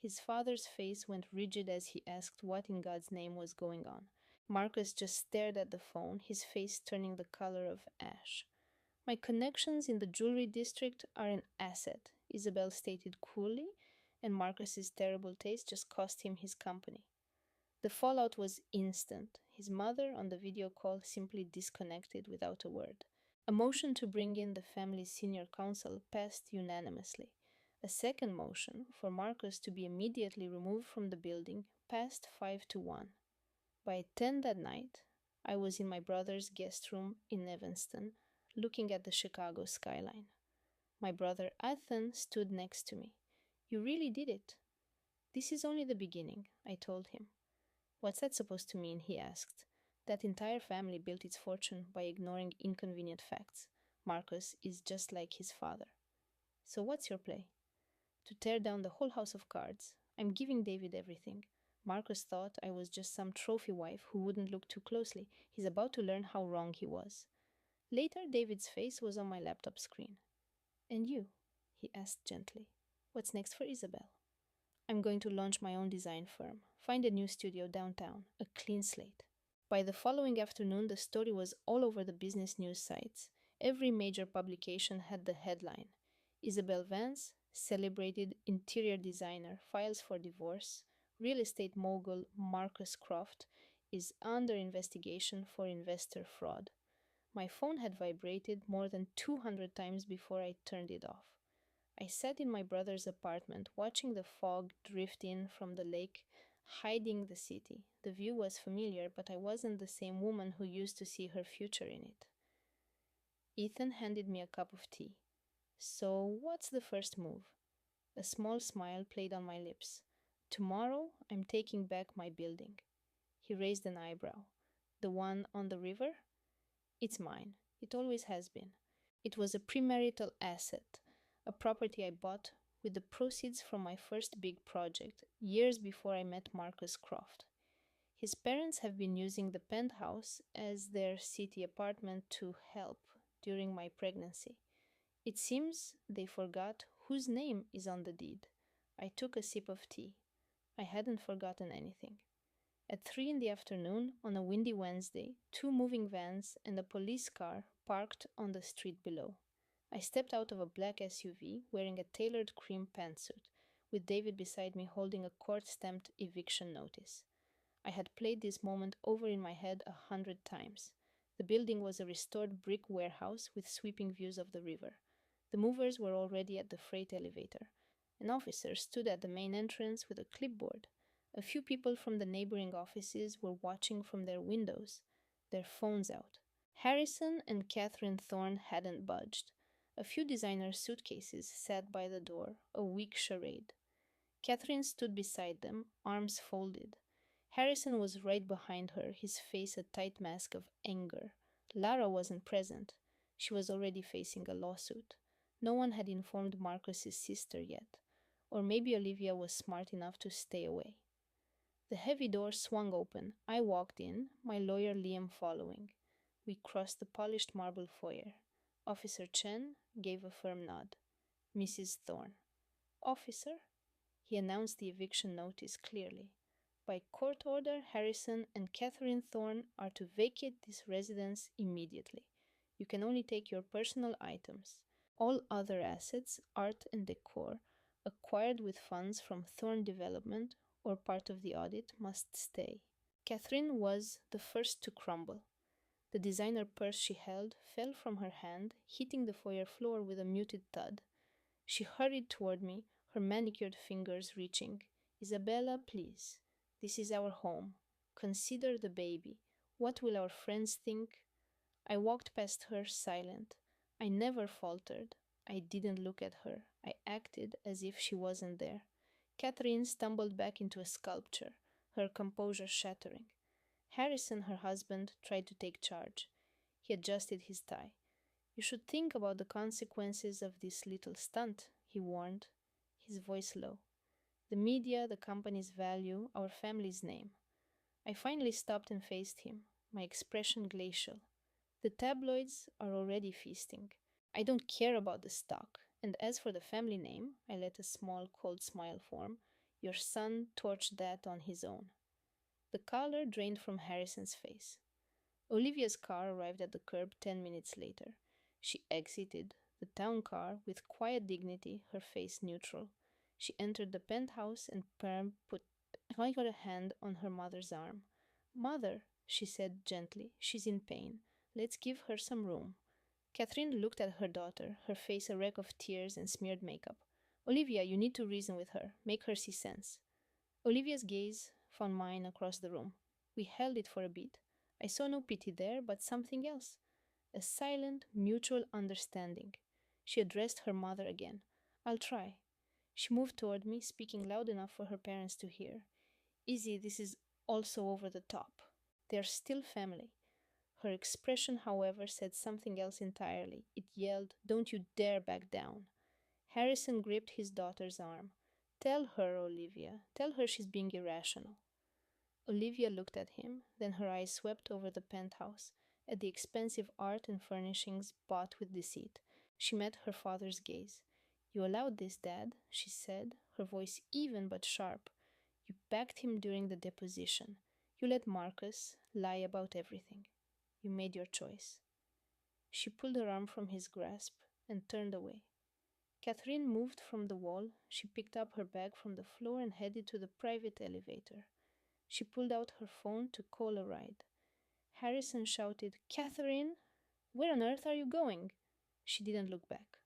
His father's face went rigid as he asked what in God's name was going on. Marcus just stared at the phone, his face turning the color of ash. My connections in the jewelry district are an asset, Isabel stated coolly, and Marcus's terrible taste just cost him his company. The fallout was instant. His mother on the video call simply disconnected without a word. A motion to bring in the family's senior counsel passed unanimously. A second motion for Marcus to be immediately removed from the building passed 5-1. By 10 that night, I was in my brother's guest room in Evanston, looking at the Chicago skyline. My brother Ethan stood next to me. You really did it. This is only the beginning, I told him. What's that supposed to mean? He asked. That entire family built its fortune by ignoring inconvenient facts. Marcus is just like his father. So what's your play? To tear down the whole house of cards. I'm giving David everything. Marcus thought I was just some trophy wife who wouldn't look too closely. He's about to learn how wrong he was. Later, David's face was on my laptop screen. And you? He asked gently. What's next for Isabel? I'm going to launch my own design firm, find a new studio downtown, a clean slate. By the following afternoon, the story was all over the business news sites. Every major publication had the headline: Isabel Vance, celebrated interior designer, files for divorce. Real estate mogul Marcus Croft is under investigation for investor fraud. My phone had vibrated more than 200 times before I turned it off. I sat in my brother's apartment, watching the fog drift in from the lake, hiding the city. The view was familiar, but I wasn't the same woman who used to see her future in it. Ethan handed me a cup of tea. So, what's the first move? A small smile played on my lips. Tomorrow, I'm taking back my building. He raised an eyebrow. The one on the river? It's mine. It always has been. It was a premarital asset, a property I bought with the proceeds from my first big project, years before I met Marcus Croft. His parents have been using the penthouse as their city apartment to help during my pregnancy. It seems they forgot whose name is on the deed. I took a sip of tea. I hadn't forgotten anything. At 3 in the afternoon, on a windy Wednesday, two moving vans and a police car parked on the street below. I stepped out of a black SUV wearing a tailored cream pantsuit, with David beside me holding a court stamped eviction notice. I had played this moment over in my head 100 times. The building was a restored brick warehouse with sweeping views of the river. The movers were already at the freight elevator. An officer stood at the main entrance with a clipboard. A few people from the neighboring offices were watching from their windows, their phones out. Harrison and Catherine Thorne hadn't budged. A few designer suitcases sat by the door, a weak charade. Catherine stood beside them, arms folded. Harrison was right behind her, his face a tight mask of anger. Lara wasn't present. She was already facing a lawsuit. No one had informed Marcus's sister yet. Or maybe Olivia was smart enough to stay away. The heavy door swung open. I walked in, my lawyer Liam following. We crossed the polished marble foyer. Officer Chen gave a firm nod. Mrs. Thorne. Officer? He announced the eviction notice clearly. By court order, Harrison and Catherine Thorne are to vacate this residence immediately. You can only take your personal items. All other assets, art and decor, acquired with funds from Thorne Development or part of the audit must stay. Catherine was the first to crumble. The designer purse she held fell from her hand, hitting the foyer floor with a muted thud. She hurried toward me, her manicured fingers reaching. Isabella, please. This is our home. Consider the baby. What will our friends think? I walked past her silent. I never faltered. I didn't look at her. I acted as if she wasn't there. Catherine stumbled back into a sculpture, her composure shattering. Harrison, her husband, tried to take charge. He adjusted his tie. You should think about the consequences of this little stunt, he warned, his voice low. The media, the company's value, our family's name. I finally stopped and faced him, my expression glacial. The tabloids are already feasting. I don't care about the stock. And as for the family name, I let a small, cold smile form. Your son torched that on his own. The color drained from Harrison's face. Olivia's car arrived at the curb 10 minutes later. She exited the town car with quiet dignity, her face neutral. She entered the penthouse and Pam got a hand on her mother's arm. Mother, she said gently, she's in pain. Let's give her some room. Catherine looked at her daughter, her face a wreck of tears and smeared makeup. Olivia, you need to reason with her. Make her see sense. Olivia's gaze found mine across the room. We held it for a bit. I saw no pity there, but something else. A silent, mutual understanding. She addressed her mother again. I'll try. She moved toward me, speaking loud enough for her parents to hear. Izzy, this is also over the top. They are still family. Her expression, however, said something else entirely. It yelled, "Don't you dare back down." Harrison gripped his daughter's arm. "Tell her, Olivia. Tell her she's being irrational." Olivia looked at him, then her eyes swept over the penthouse, at the expensive art and furnishings bought with deceit. She met her father's gaze. "You allowed this, Dad," she said, her voice even but sharp. "You backed him during the deposition. You let Marcus lie about everything. You made your choice." She pulled her arm from his grasp and turned away. Catherine moved from the wall. She picked up her bag from the floor and headed to the private elevator. She pulled out her phone to call a ride. Harrison shouted, "Catherine, where on earth are you going?" She didn't look back.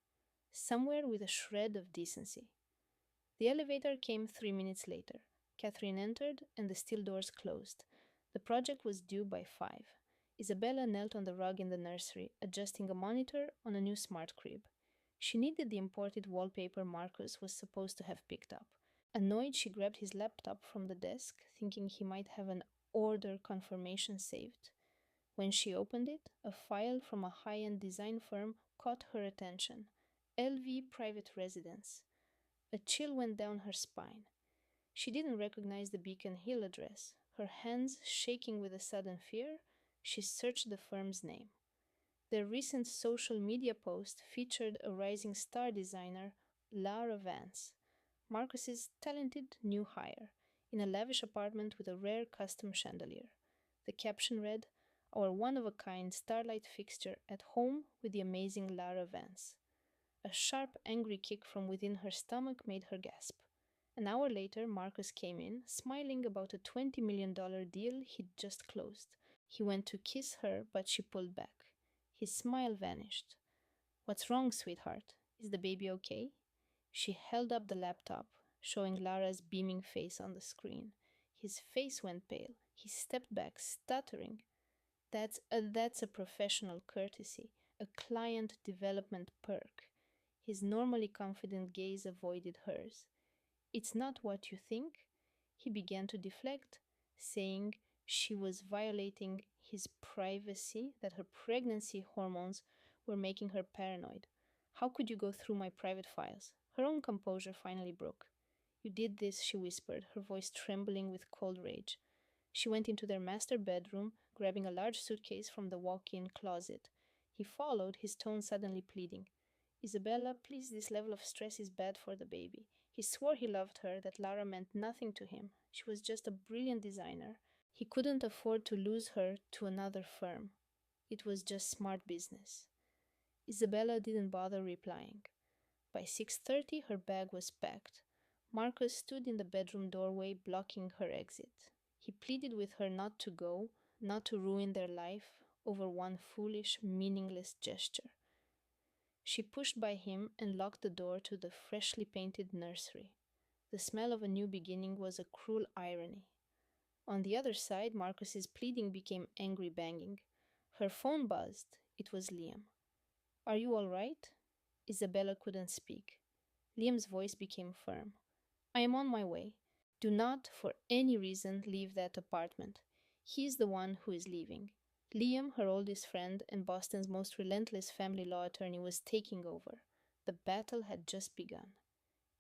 Somewhere with a shred of decency. The elevator came 3 minutes later. Catherine entered, and the steel doors closed. The project was due by 5. Isabella knelt on the rug in the nursery, adjusting a monitor on a new smart crib. She needed the imported wallpaper Marcus was supposed to have picked up. Annoyed, she grabbed his laptop from the desk, thinking he might have an order confirmation saved. When she opened it, a file from a high-end design firm caught her attention. LV Private Residence. A chill went down her spine. She didn't recognize the Beacon Hill address. Her hands shaking with a sudden fear, she searched the firm's name. Their recent social media post featured a rising star designer, Lara Vance, Marcus's talented new hire, in a lavish apartment with a rare custom chandelier. The caption read, "Our one-of-a-kind starlight fixture at home with the amazing Lara Vance." A sharp, angry kick from within her stomach made her gasp. An hour later, Marcus came in, smiling about a $20 million deal he'd just closed. He went to kiss her, but she pulled back. His smile vanished. "What's wrong, sweetheart? Is the baby okay?" She held up the laptop, showing Lara's beaming face on the screen. His face went pale. He stepped back, stuttering. That's a professional courtesy, a client development perk." His normally confident gaze avoided hers. "It's not what you think." He began to deflect, saying she was violating his privacy, that her pregnancy hormones were making her paranoid. "How could you go through my private files?" Her own composure finally broke. "You did this," she whispered, her voice trembling with cold rage. She went into their master bedroom, grabbing a large suitcase from the walk-in closet. He followed, his tone suddenly pleading. "Isabella, please, this level of stress is bad for the baby." He swore he loved her, that Lara meant nothing to him. She was just a brilliant designer. He couldn't afford to lose her to another firm. It was just smart business. Isabella didn't bother replying. By 6:30, her bag was packed. Marcus stood in the bedroom doorway, blocking her exit. He pleaded with her not to go, not to ruin their life over one foolish, meaningless gesture. She pushed by him and locked the door to the freshly painted nursery. The smell of a new beginning was a cruel irony. On the other side, Marcus's pleading became angry banging. Her phone buzzed. It was Liam. "Are you all right?" Isabella couldn't speak. Liam's voice became firm. "I am on my way. Do not, for any reason, leave that apartment. He is the one who is leaving." Liam, her oldest friend and Boston's most relentless family law attorney, was taking over. The battle had just begun.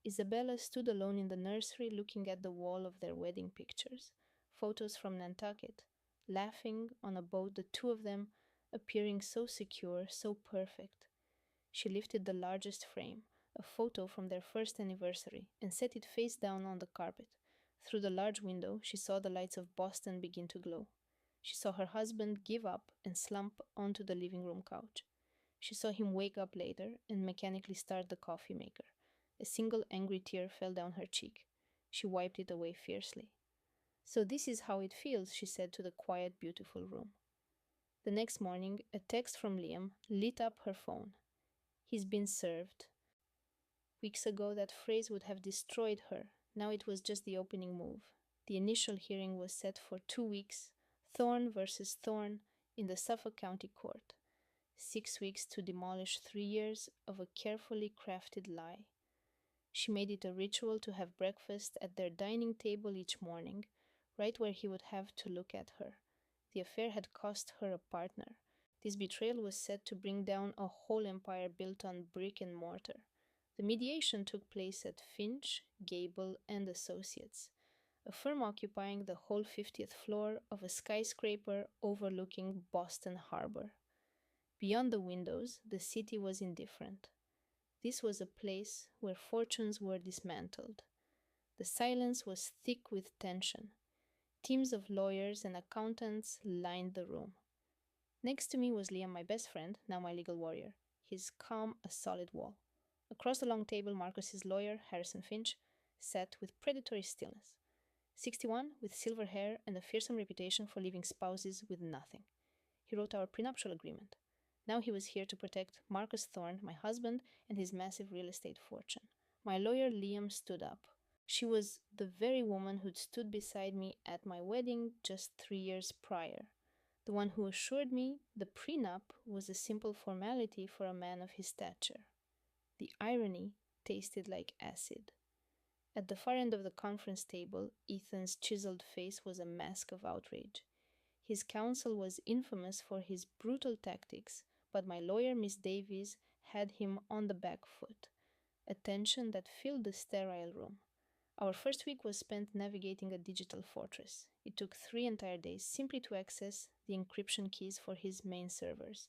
Isabella stood alone in the nursery, looking at the wall of their wedding pictures, photos from Nantucket, laughing on a boat, the two of them appearing so secure, so perfect. She lifted the largest frame, a photo from their first anniversary, and set it face down on the carpet. Through the large window, she saw the lights of Boston begin to glow. She saw her husband give up and slump onto the living room couch. She saw him wake up later and mechanically start the coffee maker. A single angry tear fell down her cheek. She wiped it away fiercely. "So this is how it feels," she said to the quiet, beautiful room. The next morning, a text from Liam lit up her phone. "He's been served." Weeks ago, that phrase would have destroyed her. Now it was just the opening move. The initial hearing was set for 2 weeks, Thorne versus Thorne, in the Suffolk County Court. 6 weeks to demolish 3 years of a carefully crafted lie. She made it a ritual to have breakfast at their dining table each morning, right where he would have to look at her. The affair had cost her a partner. This betrayal was set to bring down a whole empire built on brick and mortar. The mediation took place at Finch, Gable, and Associates, a firm occupying the whole 50th floor of a skyscraper overlooking Boston Harbor. Beyond the windows, the city was indifferent. This was a place where fortunes were dismantled. The silence was thick with tension. Teams of lawyers and accountants lined the room. Next to me was Liam, my best friend, now my legal warrior, his calm a solid wall. Across the long table, Marcus's lawyer, Harrison Finch, sat with predatory stillness. 61, with silver hair and a fearsome reputation for leaving spouses with nothing. He wrote our prenuptial agreement. Now he was here to protect Marcus Thorne, my husband, and his massive real estate fortune. My lawyer, Liam, stood up. She was the very woman who'd stood beside me at my wedding just 3 years prior. The one who assured me the prenup was a simple formality for a man of his stature. The irony tasted like acid. At the far end of the conference table, Ethan's chiseled face was a mask of outrage. His counsel was infamous for his brutal tactics, but my lawyer, Miss Davies, had him on the back foot, a tension that filled the sterile room. Our first week was spent navigating a digital fortress. It took 3 entire days simply to access the encryption keys for his main servers.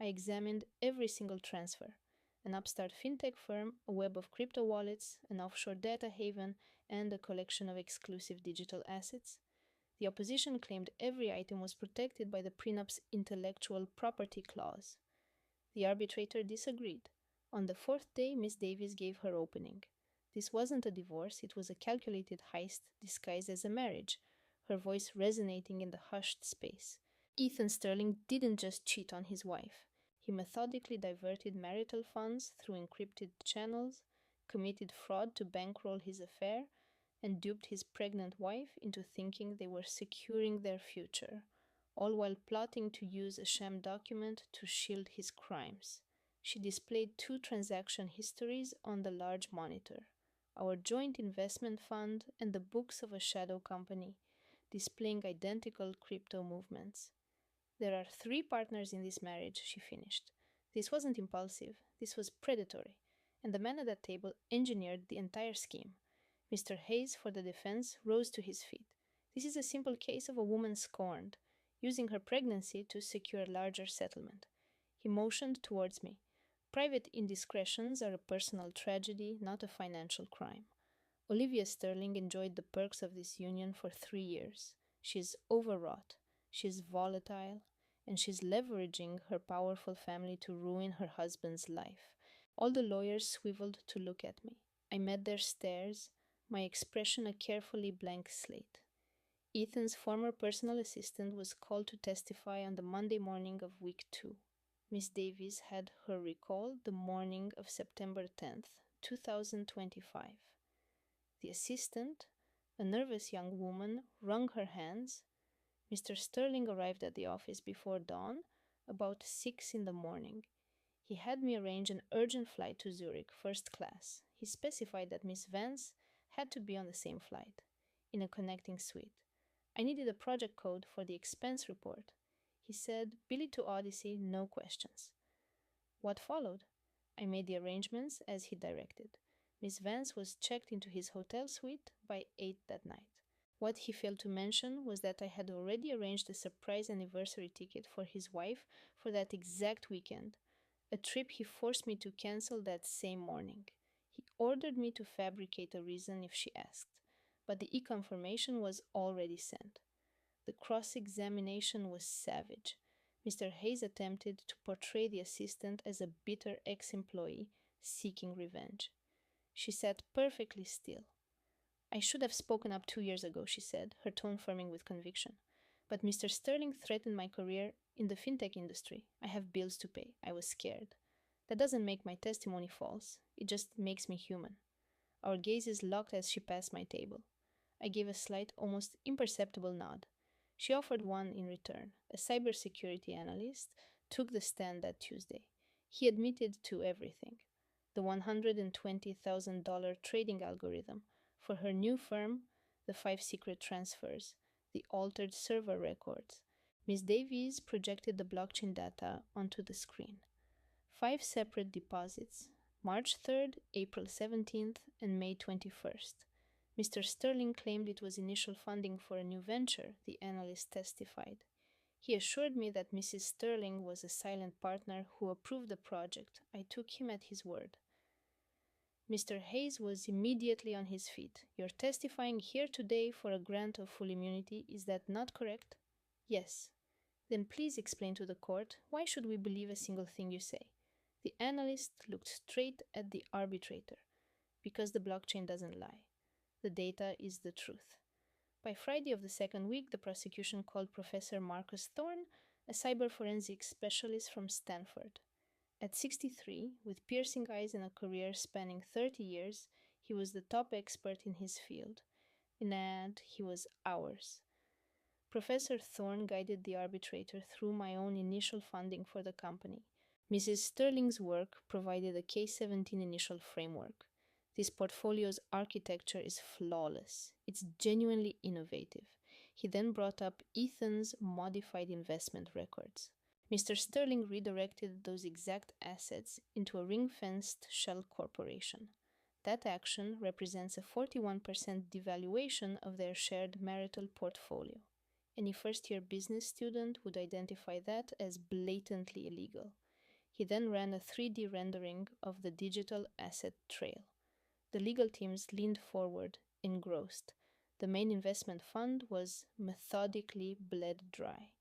I examined every single transfer: an upstart fintech firm, a web of crypto wallets, an offshore data haven, and a collection of exclusive digital assets. The opposition claimed every item was protected by the prenup's intellectual property clause. The arbitrator disagreed. On the fourth day, Miss Davies gave her opening. This wasn't a divorce, it was a calculated heist disguised as a marriage, her voice resonating in the hushed space. Ethan Sterling didn't just cheat on his wife. He methodically diverted marital funds through encrypted channels, committed fraud to bankroll his affair, and duped his pregnant wife into thinking they were securing their future, all while plotting to use a sham document to shield his crimes. She displayed 2 transaction histories on the large monitor: our joint investment fund and the books of a shadow company, displaying identical crypto movements. There are 3 partners in this marriage, she finished. This wasn't impulsive, this was predatory, and the man at that table engineered the entire scheme. Mr. Hayes, for the defense, rose to his feet. This is a simple case of a woman scorned, using her pregnancy to secure a larger settlement. He motioned towards me. Private indiscretions are a personal tragedy, not a financial crime. Olivia Sterling enjoyed the perks of this union for 3 years. She is overwrought, she is volatile, and she's leveraging her powerful family to ruin her husband's life. All the lawyers swiveled to look at me. I met their stares, my expression a carefully blank slate. Ethan's former personal assistant was called to testify on the Monday morning of week 2. Miss Davies had her recall the morning of September 10th, 2025. The assistant, a nervous young woman, wrung her hands. Mr. Sterling arrived at the office before dawn, about 6 in the morning. He had me arrange an urgent flight to Zurich, first class. He specified that Miss Vance had to be on the same flight, in a connecting suite. I needed a project code for the expense report. He said, "Bill it to Odyssey, no questions." What followed? I made the arrangements as he directed. Miss Vance was checked into his hotel suite by 8 that night. What he failed to mention was that I had already arranged a surprise anniversary ticket for his wife for that exact weekend, a trip he forced me to cancel that same morning. He ordered me to fabricate a reason if she asked, but the e-confirmation was already sent. The cross-examination was savage. Mr. Hayes attempted to portray the assistant as a bitter ex-employee seeking revenge. She sat perfectly still. "I should have spoken up 2 years ago," she said, her tone firming with conviction. "But Mr. Sterling threatened my career in the fintech industry. I have bills to pay. I was scared. That doesn't make my testimony false. It just makes me human." Our gazes locked as she passed my table. I gave a slight, almost imperceptible nod. She offered one in return. A cybersecurity analyst took the stand that Tuesday. He admitted to everything. the $120,000 trading algorithm for her new firm, the five secret transfers, the altered server records. Miss Davies projected the blockchain data onto the screen. Five separate deposits: March 3rd, April 17th, and May 21st. Mr. Sterling claimed it was initial funding for a new venture, the analyst testified. He assured me that Mrs. Sterling was a silent partner who approved the project. I took him at his word. Mr. Hayes was immediately on his feet. "You're testifying here today for a grant of full immunity, is that not correct?" "Yes." "Then please explain to the court, why should we believe a single thing you say?" The analyst looked straight at the arbitrator. "Because the blockchain doesn't lie. The data is the truth." By Friday of the second week, the prosecution called Professor Marcus Thorne, a cyber forensics specialist from Stanford. At 63, with piercing eyes and a career spanning 30 years, he was the top expert in his field. And he was ours. Professor Thorne guided the arbitrator through my own initial funding for the company. Mrs. Sterling's work provided a K-17 initial framework. This portfolio's architecture is flawless. It's genuinely innovative. He then brought up Ethan's modified investment records. Mr. Sterling redirected those exact assets into a ring-fenced shell corporation. That action represents a 41% devaluation of their shared marital portfolio. Any first-year business student would identify that as blatantly illegal. He then ran a 3D rendering of the digital asset trail. The legal teams leaned forward, engrossed. The main investment fund was methodically bled dry.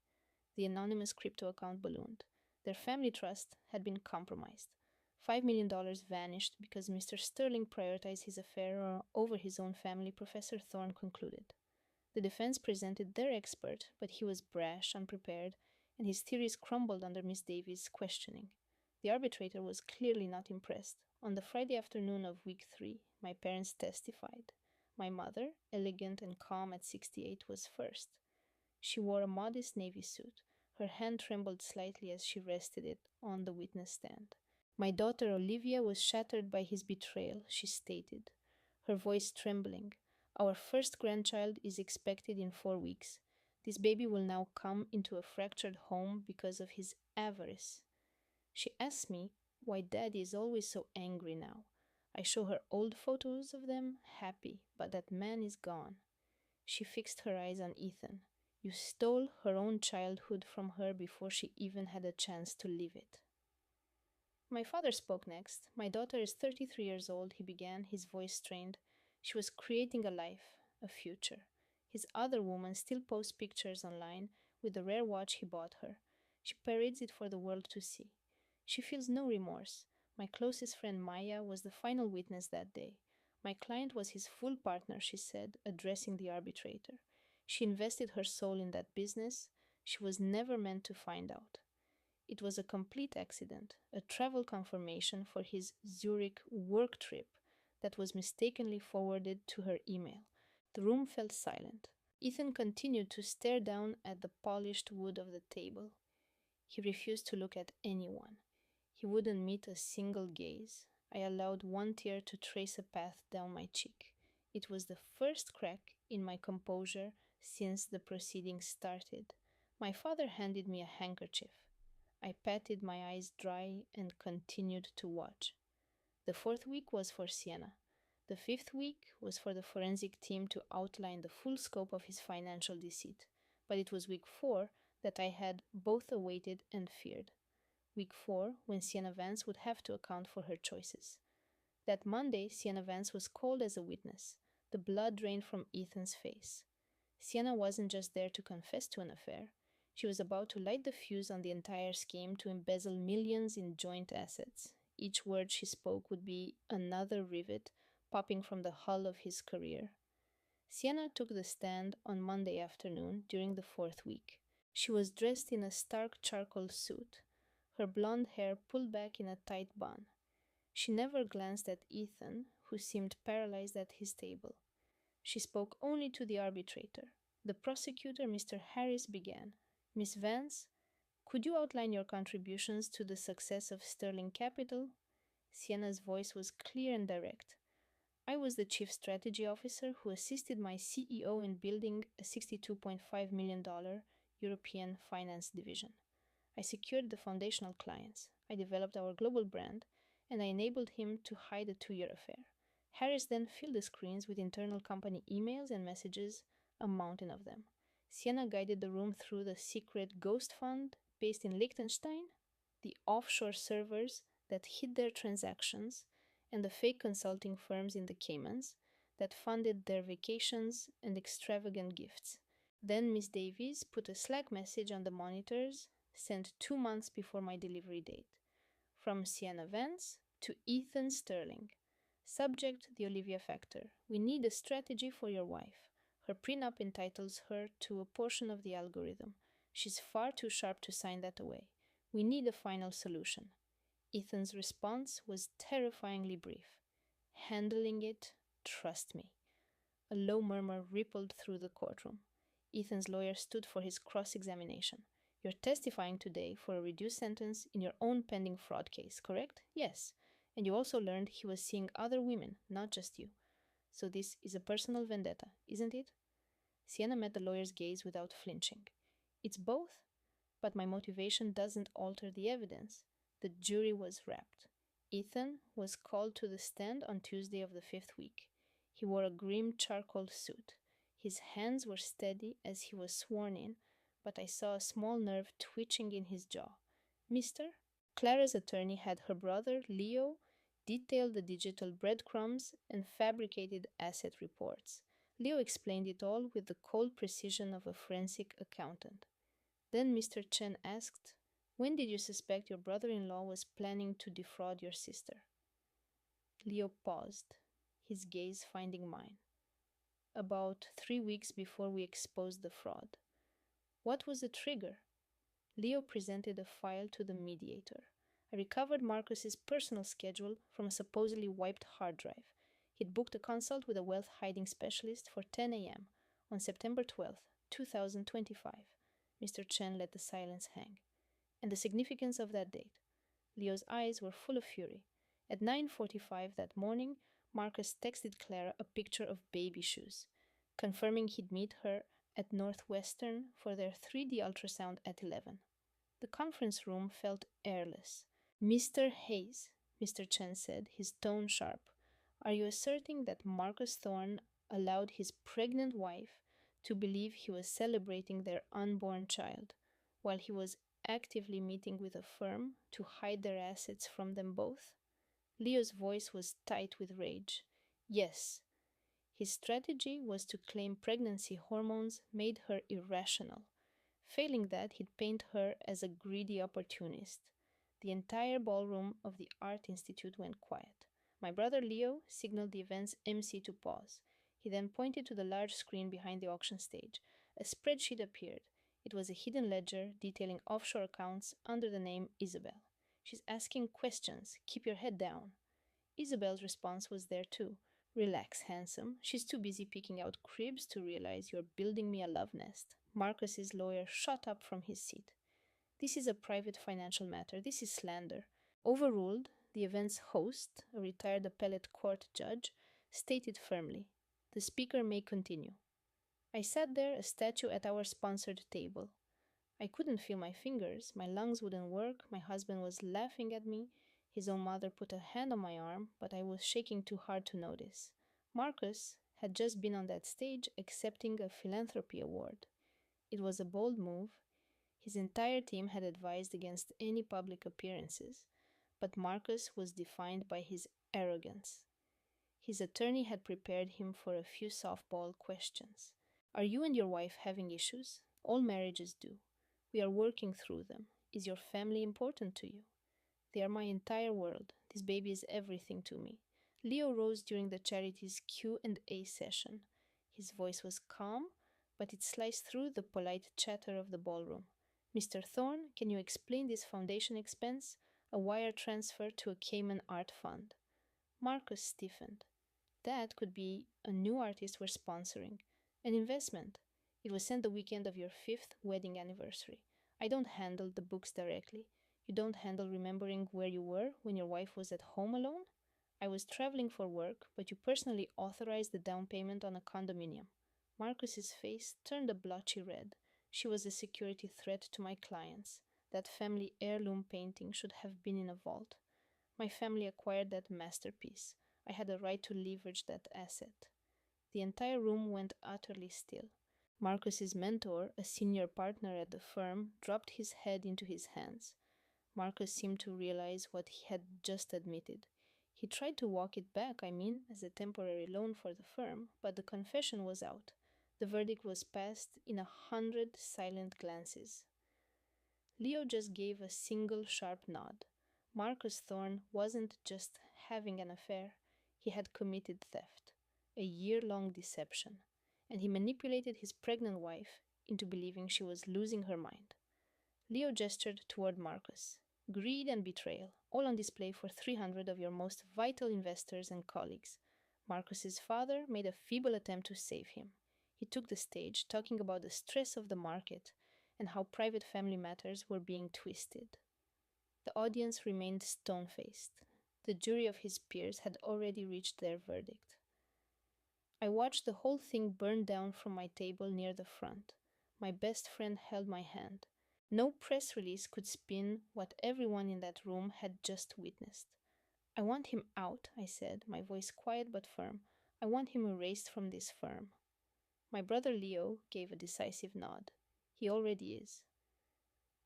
The anonymous crypto account ballooned. Their family trust had been compromised. $5 million vanished because Mr. Sterling prioritized his affair over his own family, Professor Thorne concluded. The defense presented their expert, but he was brash, unprepared, and his theories crumbled under Miss Davies' questioning. The arbitrator was clearly not impressed. On the Friday afternoon of week 3, my parents testified. My mother, elegant and calm at 68, was first. She wore a modest navy suit. Her hand trembled slightly as she rested it on the witness stand. My daughter Olivia was shattered by his betrayal, she stated, her voice trembling. Our first grandchild is expected in 4 weeks. This baby will now come into a fractured home because of his avarice. She asks me why Daddy is always so angry now. I show her old photos of them, happy, but that man is gone. She fixed her eyes on Ethan. You stole her own childhood from her before she even had a chance to live it. My father spoke next. My daughter is 33 years old, he began, his voice strained. She was creating a life, a future. His other woman still posts pictures online with the rare watch he bought her. She parades it for the world to see. She feels no remorse. My closest friend Maya was the final witness that day. My client was his full partner, she said, addressing the arbitrator. She invested her soul in that business. She was never meant to find out. It was a complete accident, a travel confirmation for his Zurich work trip that was mistakenly forwarded to her email. The room fell silent. Ethan continued to stare down at the polished wood of the table. He refused to look at anyone. He wouldn't meet a single gaze. I allowed one tear to trace a path down my cheek. It was the first crack in my composure since the proceedings started. My father handed me a handkerchief. I patted my eyes dry and continued to watch. The 4th week was for Sienna. The 5th week was for the forensic team to outline the full scope of his financial deceit. But it was week 4 that I had both awaited and feared. Week 4, when Sienna Vance would have to account for her choices. That Monday, Sienna Vance was called as a witness. The blood drained from Ethan's face. Sienna wasn't just there to confess to an affair. She was about to light the fuse on the entire scheme to embezzle millions in joint assets. Each word she spoke would be another rivet popping from the hull of his career. Sienna took the stand on Monday afternoon during the 4th week. She was dressed in a stark charcoal suit, her blonde hair pulled back in a tight bun. She never glanced at Ethan, who seemed paralyzed at his table. She spoke only to the arbitrator. The prosecutor, Mr. Harris, began. Miss Vance, could you outline your contributions to the success of Sterling Capital? Sienna's voice was clear and direct. I was the chief strategy officer who assisted my CEO in building a $62.5 million European finance division. I secured the foundational clients, I developed our global brand, and I enabled him to hide a 2 year affair. Harris then filled the screens with internal company emails and messages, a mountain of them. Sienna guided the room through the secret ghost fund based in Liechtenstein, the offshore servers that hid their transactions, and the fake consulting firms in the Caymans that funded their vacations and extravagant gifts. Then Miss Davies put a Slack message on the monitors sent 2 months before my delivery date. From Sienna Vance to Ethan Sterling. Subject the Olivia factor. We need a strategy for your wife. Her prenup entitles her to a portion of the algorithm. She's far too sharp to sign that away. We need a final solution. Ethan's response was terrifyingly brief. Handling it, trust me. A low murmur rippled through the courtroom. Ethan's lawyer stood for his cross examination. You're testifying today for a reduced sentence in your own pending fraud case, correct? Yes. And you also learned he was seeing other women, not just you. So this is a personal vendetta, isn't it? Sienna met the lawyer's gaze without flinching. It's both, but my motivation doesn't alter the evidence. The jury was wrapped. Ethan was called to the stand on Tuesday of the fifth week. He wore a grim charcoal suit. His hands were steady as he was sworn in, but I saw a small nerve twitching in his jaw. Mister? Clara's attorney had her brother, Leo, detail the digital breadcrumbs and fabricated asset reports. Leo explained it all with the cold precision of a forensic accountant. Then Mr. Chen asked, when did you suspect your brother-in-law was planning to defraud your sister? Leo paused, his gaze finding mine. About 3 weeks before we exposed the fraud. What was the trigger? Leo presented a file to the mediator. I recovered Marcus's personal schedule from a supposedly wiped hard drive. He'd booked a consult with a wealth hiding specialist for 10 a.m. on September 12th, 2025. Mr. Chen let the silence hang. And the significance of that date. Leo's eyes were full of fury. At 9:45 that morning, Marcus texted Clara a picture of baby shoes, confirming he'd meet her at Northwestern for their 3D ultrasound at 11. The conference room felt airless. Mr. Hayes, Mr. Chen said, his tone sharp, are you asserting that Marcus Thorne allowed his pregnant wife to believe he was celebrating their unborn child, while he was actively meeting with a firm to hide their assets from them both? Leo's voice was tight with rage. Yes. His strategy was to claim pregnancy hormones made her irrational. Failing that, he'd paint her as a greedy opportunist. The entire ballroom of the Art Institute went quiet. My brother Leo signaled the event's MC to pause. He then pointed to the large screen behind the auction stage. A spreadsheet appeared. It was a hidden ledger detailing offshore accounts under the name Isabel. She's asking questions. Keep your head down. Isabel's response was there too. Relax, handsome. She's too busy picking out cribs to realize you're building me a love nest. Marcus's lawyer shot up from his seat. This is a private financial matter. This is slander. Overruled, the event's host, a retired appellate court judge, stated firmly, the speaker may continue. I sat there, a statue at our sponsored table. I couldn't feel my fingers, my lungs wouldn't work, my husband was laughing at me, his own mother put a hand on my arm, but I was shaking too hard to notice. Marcus had just been on that stage accepting a philanthropy award. It was a bold move. His entire team had advised against any public appearances, but Marcus was defined by his arrogance. His attorney had prepared him for a few softball questions. Are you and your wife having issues? All marriages do. We are working through them. Is your family important to you? They are my entire world. This baby is everything to me. Leo rose during the charity's Q&A session. His voice was calm, but it sliced through the polite chatter of the ballroom. Mr. Thorne, can you explain this foundation expense? A wire transfer to a Cayman art fund. Marcus stiffened. That could be a new artist we're sponsoring. An investment. It was sent the weekend of your 5th wedding anniversary. I don't handle the books directly. You don't handle remembering where you were when your wife was at home alone? I was traveling for work, but you personally authorized the down payment on a condominium. Marcus's face turned a blotchy red. She was a security threat to my clients. That family heirloom painting should have been in a vault. My family acquired that masterpiece. I had a right to leverage that asset. The entire room went utterly still. Marcus's mentor, a senior partner at the firm, dropped his head into his hands. Marcus seemed to realize what he had just admitted. He tried to walk it back, as a temporary loan for the firm, but the confession was out. The verdict was passed in 100 silent glances. Leo just gave a single sharp nod. Marcus Thorne wasn't just having an affair, he had committed theft, a year-long deception, and he manipulated his pregnant wife into believing she was losing her mind. Leo gestured toward Marcus. Greed and betrayal, all on display for 300 of your most vital investors and colleagues. Marcus's father made a feeble attempt to save him. He took the stage, talking about the stress of the market and how private family matters were being twisted. The audience remained stone faced. The jury of his peers had already reached their verdict. I watched the whole thing burn down from my table near the front. My best friend held my hand. No press release could spin what everyone in that room had just witnessed. I want him out, I said, my voice quiet but firm. I want him erased from this firm. My brother Leo gave a decisive nod. He already is.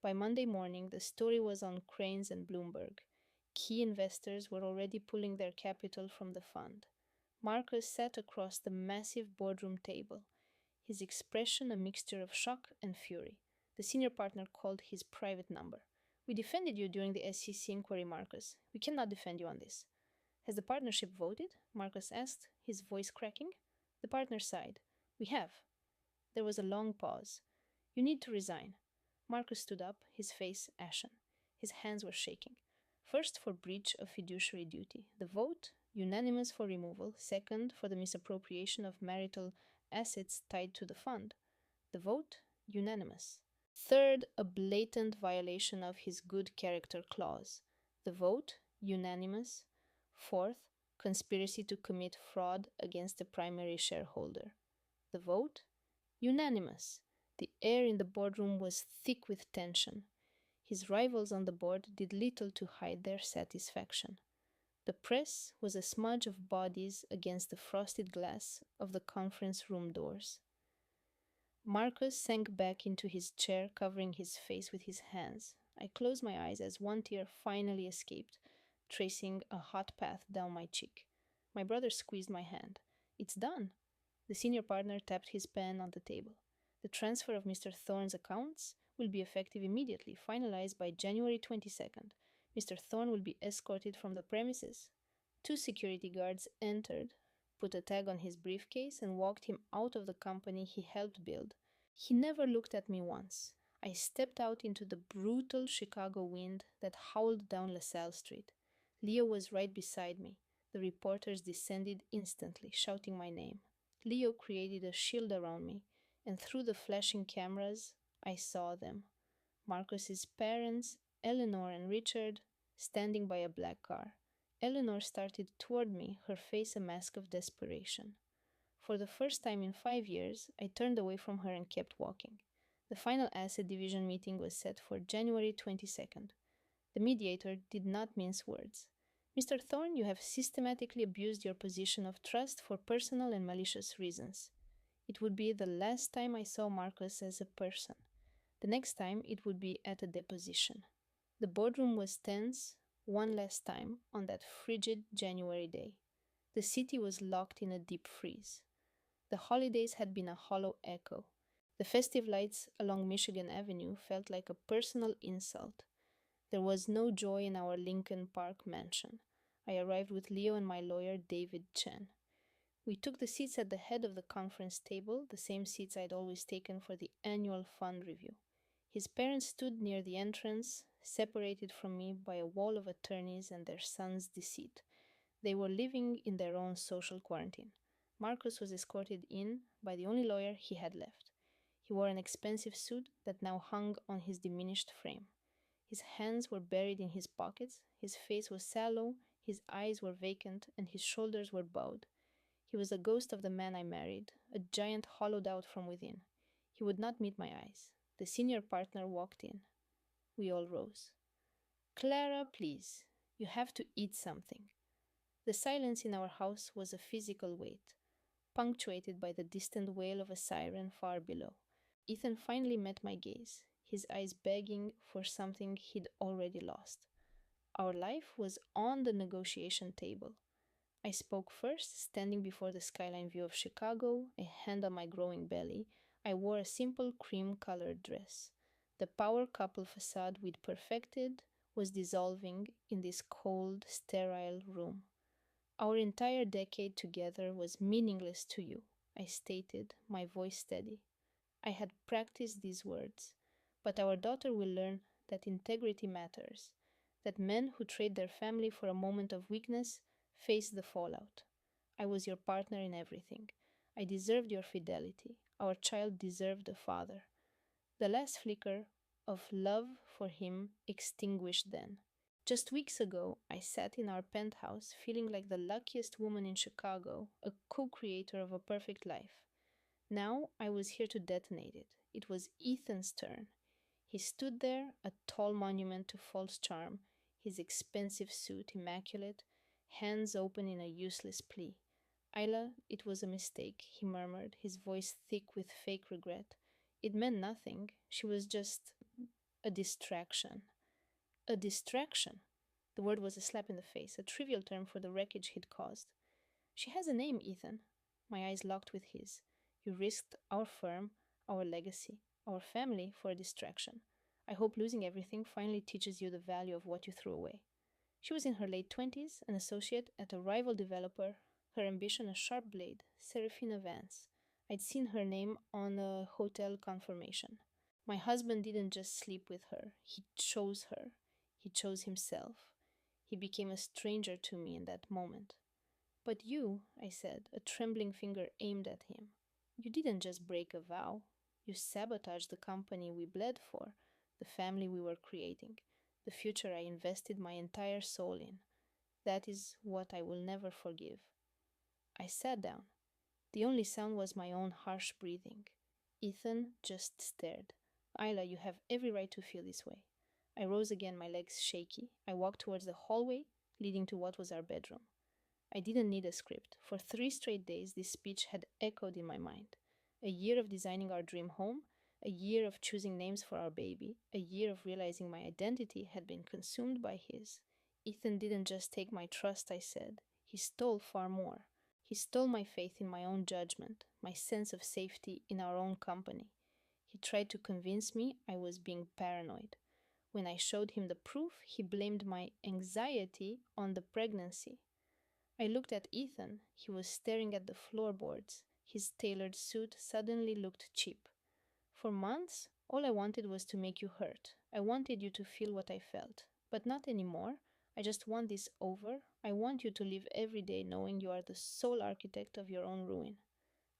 By Monday morning, the story was on Cranes and Bloomberg. Key investors were already pulling their capital from the fund. Marcus sat across the massive boardroom table, his expression a mixture of shock and fury. The senior partner called his private number. We defended you during the SEC inquiry, Marcus. We cannot defend you on this. Has the partnership voted? Marcus asked, his voice cracking. The partner sighed. We have. There was a long pause. You need to resign. Marcus stood up, his face ashen. His hands were shaking. First, for breach of fiduciary duty. The vote, unanimous for removal. Second, for the misappropriation of marital assets tied to the fund. The vote, unanimous. Third, a blatant violation of his good character clause. The vote, unanimous. Fourth, conspiracy to commit fraud against the primary shareholder. The vote, unanimous. The air in the boardroom was thick with tension. His rivals on the board did little to hide their satisfaction. The press was a smudge of bodies against the frosted glass of the conference room doors. Marcus sank back into his chair, covering his face with his hands. I closed my eyes as one tear finally escaped, tracing a hot path down my cheek. My brother squeezed my hand. It's done. The senior partner tapped his pen on the table. The transfer of Mr. Thorne's accounts will be effective immediately, finalized by January 22nd. Mr. Thorne will be escorted from the premises. 2 security guards entered, put a tag on his briefcase, and walked him out of the company he helped build. He never looked at me once. I stepped out into the brutal Chicago wind that howled down LaSalle Street. Leo was right beside me. The reporters descended instantly, shouting my name. Leo created a shield around me, and through the flashing cameras, I saw them. Marcus's parents, Eleanor and Richard, standing by a black car. Eleanor started toward me, her face a mask of desperation. For the first time in 5 years, I turned away from her and kept walking. The final asset division meeting was set for January 22nd. The mediator did not mince words. Mr. Thorne, you have systematically abused your position of trust for personal and malicious reasons. It would be the last time I saw Marcus as a person. The next time it would be at a deposition. The boardroom was tense one last time on that frigid January day. The city was locked in a deep freeze. The holidays had been a hollow echo. The festive lights along Michigan Avenue felt like a personal insult. There was no joy in our Lincoln Park mansion. I arrived with Leo and my lawyer, David Chen. We took the seats at the head of the conference table, the same seats I'd always taken for the annual fund review. His parents stood near the entrance, separated from me by a wall of attorneys and their son's deceit. They were living in their own social quarantine. Marcus was escorted in by the only lawyer he had left. He wore an expensive suit that now hung on his diminished frame. His hands were buried in his pockets, his face was sallow, his eyes were vacant, and his shoulders were bowed. He was a ghost of the man I married, a giant hollowed out from within. He would not meet my eyes. The senior partner walked in. We all rose. Clara, please, you have to eat something. The silence in our house was a physical weight, punctuated by the distant wail of a siren far below. Ethan finally met my gaze, his eyes begging for something he'd already lost. Our life was on the negotiation table. I spoke first, standing before the skyline view of Chicago, a hand on my growing belly. I wore a simple cream colored dress. The power couple facade we'd perfected was dissolving in this cold, sterile room. Our entire decade together was meaningless to you, I stated, my voice steady. I had practiced these words, but our daughter will learn that integrity matters, that men who trade their family for a moment of weakness face the fallout. I was your partner in everything. I deserved your fidelity. Our child deserved a father. The last flicker of love for him extinguished then. Just weeks ago, I sat in our penthouse feeling like the luckiest woman in Chicago, a co creator of a perfect life. Now I was here to detonate it. It was Ethan's turn. He stood there, a tall monument to false charm, his expensive suit immaculate, hands open in a useless plea. Isla, it was a mistake, he murmured, his voice thick with fake regret. It meant nothing. She was just a distraction. A distraction. The word was a slap in the face, a trivial term for the wreckage he'd caused. She has a name, Ethan. My eyes locked with his. You risked our firm, our legacy, our family for a distraction. I hope losing everything finally teaches you the value of what you threw away. She was in her late 20s, an associate at a rival developer, her ambition a sharp blade, Serafina Vance. I'd seen her name on a hotel confirmation. My husband didn't just sleep with her, he chose her. He chose himself. He became a stranger to me in that moment. But you, I said, a trembling finger aimed at him, you didn't just break a vow. You sabotaged the company we bled for, the family we were creating, the future I invested my entire soul in. That is what I will never forgive. I sat down. The only sound was my own harsh breathing. Ethan just stared. Isla, you have every right to feel this way. I rose again, my legs shaky. I walked towards the hallway leading to what was our bedroom. I didn't need a script. For 3 straight days, this speech had echoed in my mind. A year of designing our dream home, a year of choosing names for our baby, a year of realizing my identity had been consumed by his. Ethan didn't just take my trust, I said. He stole far more. He stole my faith in my own judgment, my sense of safety in our own company. He tried to convince me I was being paranoid. When I showed him the proof, he blamed my anxiety on the pregnancy. I looked at Ethan. He was staring at the floorboards. His tailored suit suddenly looked cheap. For months, all I wanted was to make you hurt. I wanted you to feel what I felt. But not anymore. I just want this over. I want you to live every day knowing you are the sole architect of your own ruin.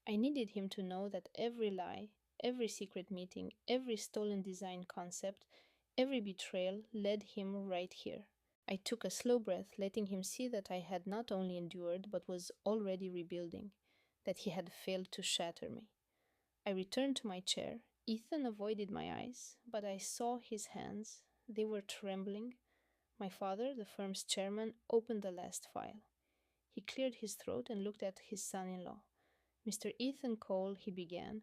I needed him to know that every lie, every secret meeting, every stolen design concept, every betrayal led him right here. I took a slow breath, letting him see that I had not only endured but was already rebuilding, that he had failed to shatter me. I returned to my chair. Ethan avoided my eyes, but I saw his hands. They were trembling. My father, the firm's chairman, opened the last file. He cleared his throat and looked at his son-in-law. Mr. Ethan Cole, he began,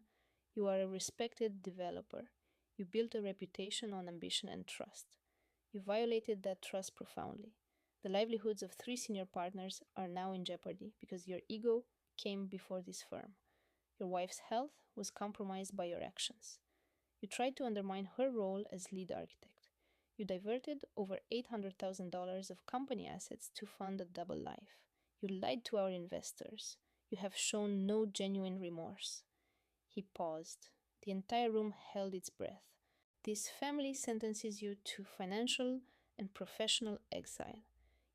you are a respected developer. You built a reputation on ambition and trust. You violated that trust profoundly. The livelihoods of 3 senior partners are now in jeopardy because your ego came before this firm. Your wife's health was compromised by your actions. You tried to undermine her role as lead architect. You diverted over $800,000 of company assets to fund a double life. You lied to our investors. You have shown no genuine remorse. He paused. The entire room held its breath. This family sentences you to financial and professional exile.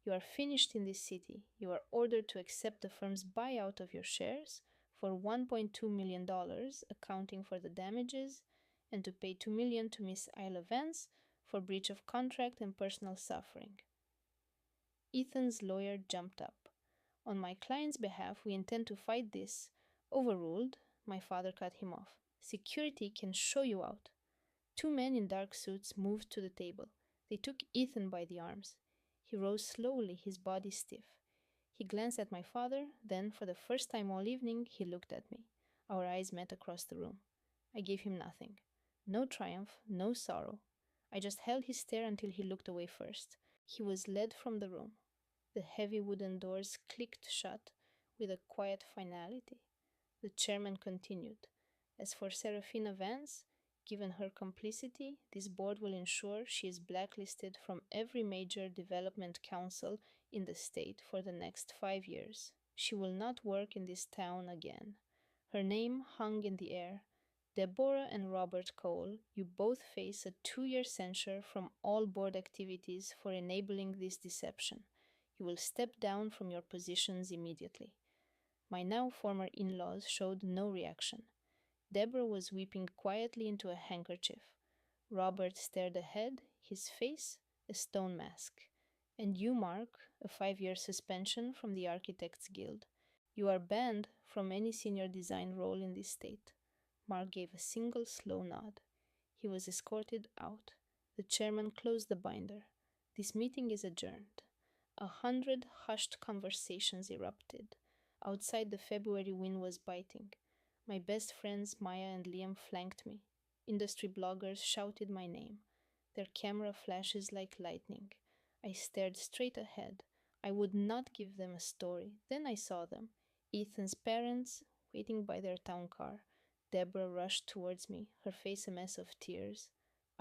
You are finished in this city. You are ordered to accept the firm's buyout of your shares for $1.2 million, accounting for the damages, and to pay $2 million to Miss Isla Vance for breach of contract and personal suffering. Ethan's lawyer jumped up. On my client's behalf, we intend to fight this. Overruled, my father cut him off. Security can show you out. Two men in dark suits moved to the table. They took Ethan by the arms. He rose slowly, his body stiff. He glanced at my father, then, for the first time all evening, he looked at me. Our eyes met across the room. I gave him nothing. No triumph, no sorrow. I just held his stare until he looked away first. He was led from the room. The heavy wooden doors clicked shut with a quiet finality. The chairman continued. As for Serafina Vance, given her complicity, this board will ensure she is blacklisted from every major development council in the state for the next 5 years. She will not work in this town again. Her name hung in the air. Deborah and Robert Cole, you both face a 2-year censure from all board activities for enabling this deception. You will step down from your positions immediately. My now former in-laws showed no reaction. Deborah was weeping quietly into a handkerchief. Robert stared ahead, his face a stone mask. And you, Mark, a 5-year suspension from the Architects Guild. You are banned from any senior design role in this state. Mark gave a single slow nod. He was escorted out. The chairman closed the binder. This meeting is adjourned. 100 hushed conversations erupted. Outside, the February wind was biting. My best friends Maya and Liam flanked me. Industry bloggers shouted my name, their camera flashes like lightning. I stared straight ahead. I would not give them a story. Then I saw them. Ethan's parents waiting by their town car. Deborah rushed towards me, her face a mess of tears.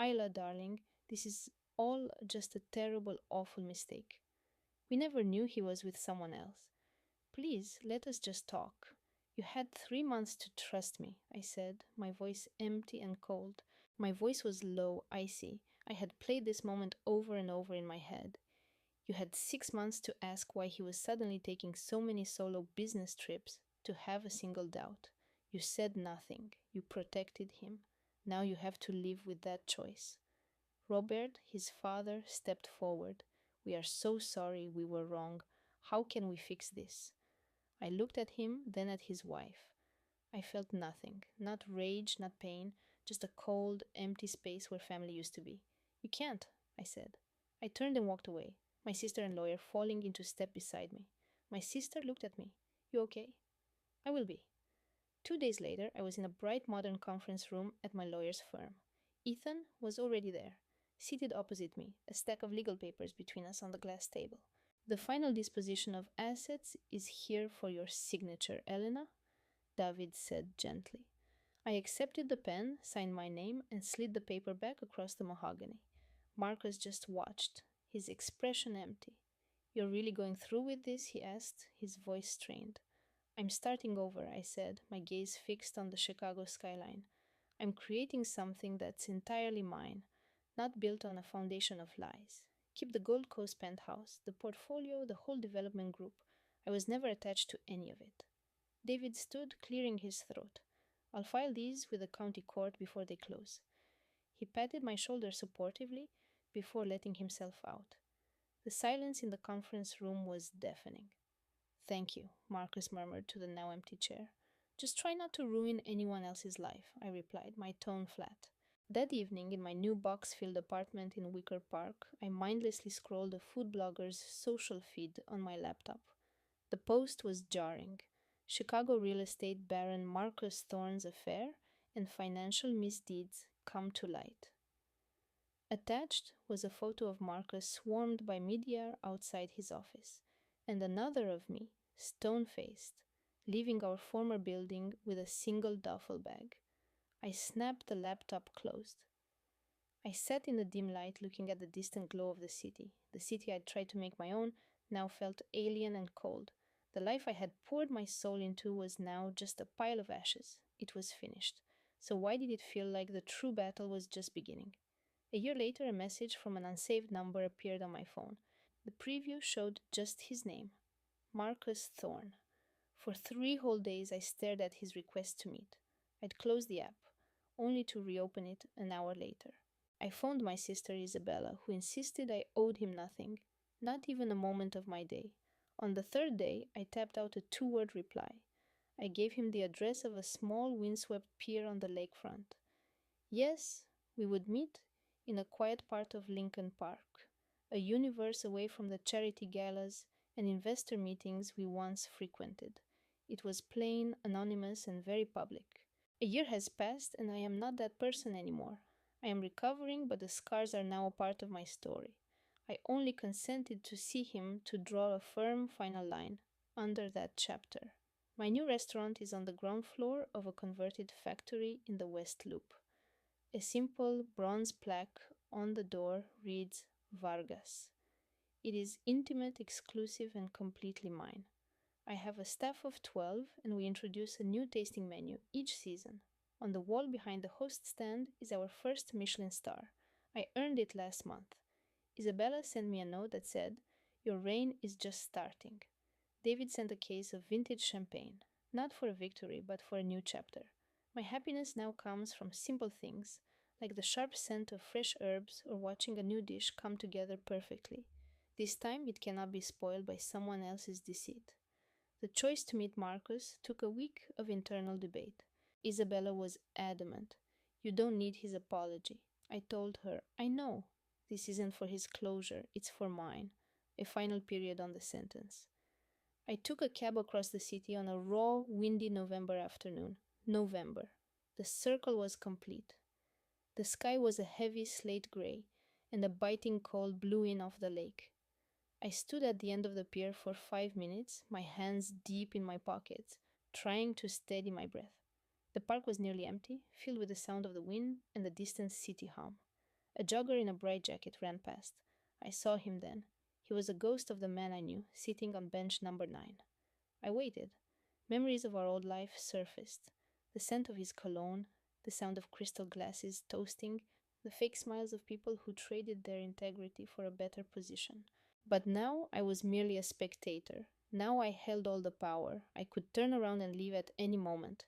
Isla, darling, this is all just a terrible, awful mistake. We never knew he was with someone else. Please, let us just talk. You had 3 months to trust me, I said, my voice empty and cold. My voice was low, icy. I had played this moment over and over in my head. You had 6 months to ask why he was suddenly taking so many solo business trips, to have a single doubt. You said nothing. You protected him. Now you have to live with that choice. Robert, his father, stepped forward. We are so sorry, we were wrong. How can we fix this? I looked at him, then at his wife. I felt nothing, not rage, not pain, just a cold, empty space where family used to be. You can't, I said. I turned and walked away, my sister and lawyer falling into step beside me. My sister looked at me. You okay? I will be. 2 days later, I was in a bright modern conference room at my lawyer's firm. Ethan was already there, seated opposite me, a stack of legal papers between us on the glass table. The final disposition of assets is here for your signature, Elena, David said gently. I accepted the pen, signed my name, and slid the paper back across the mahogany. Marcus just watched, his expression empty. You're really going through with this? He asked, his voice strained. I'm starting over, I said, my gaze fixed on the Chicago skyline. I'm creating something that's entirely mine, not built on a foundation of lies. Keep the Gold Coast penthouse, the portfolio, the whole development group. I was never attached to any of it. David stood, clearing his throat. I'll file these with the county court before they close. He patted my shoulder supportively before letting himself out. The silence in the conference room was deafening. Thank you, Marcus murmured to the now empty chair. Just try not to ruin anyone else's life, I replied, my tone flat. That evening, in my new box-filled apartment in Wicker Park, I mindlessly scrolled a food blogger's social feed on my laptop. The post was jarring. Chicago real estate baron Marcus Thorne's affair and financial misdeeds come to light. Attached was a photo of Marcus swarmed by media outside his office, and another of me, stone-faced, leaving our former building with a single duffel bag. I snapped the laptop closed. I sat in the dim light looking at the distant glow of the city. The city I'd tried to make my own now felt alien and cold. The life I had poured my soul into was now just a pile of ashes. It was finished. So why did it feel like the true battle was just beginning? A year later, a message from an unsaved number appeared on my phone. The preview showed just his name, Marcus Thorne. For 3 whole days, I stared at his request to meet. I'd closed the app, only to reopen it an hour later. I phoned my sister Isabella, who insisted I owed him nothing, not even a moment of my day. On the third day, I tapped out a two-word reply. I gave him the address of a small windswept pier on the lakefront. Yes, we would meet in a quiet part of Lincoln Park, a universe away from the charity galas and investor meetings we once frequented. It was plain, anonymous, and very public. A year has passed, and I am not that person anymore. I am recovering, but the scars are now a part of my story. I only consented to see him to draw a firm final line under that chapter. My new restaurant is on the ground floor of a converted factory in the West Loop. A simple bronze plaque on the door reads Vargas. It is intimate, exclusive, and completely mine. I have a staff of 12, and we introduce a new tasting menu each season. On the wall behind the host stand is our first Michelin star. I earned it last month. Isabella sent me a note that said, "Your reign is just starting." David sent a case of vintage champagne, not for a victory, but for a new chapter. My happiness now comes from simple things, like the sharp scent of fresh herbs or watching a new dish come together perfectly. This time it cannot be spoiled by someone else's deceit. The choice to meet Marcus took a week of internal debate. Isabella was adamant. "You don't need his apology." I told her, "I know. This isn't for his closure, it's for mine." A final period on the sentence. I took a cab across the city on a raw, windy November afternoon. November. The circle was complete. The sky was a heavy slate gray, and a biting cold blew in off the lake. I stood at the end of the pier for 5 minutes, my hands deep in my pockets, trying to steady my breath. The park was nearly empty, filled with the sound of the wind and the distant city hum. A jogger in a bright jacket ran past. I saw him then. He was a ghost of the man I knew, sitting on bench number 9. I waited. Memories of our old life surfaced. The scent of his cologne, the sound of crystal glasses toasting, the fake smiles of people who traded their integrity for a better position. But now I was merely a spectator. Now I held all the power. I could turn around and leave at any moment.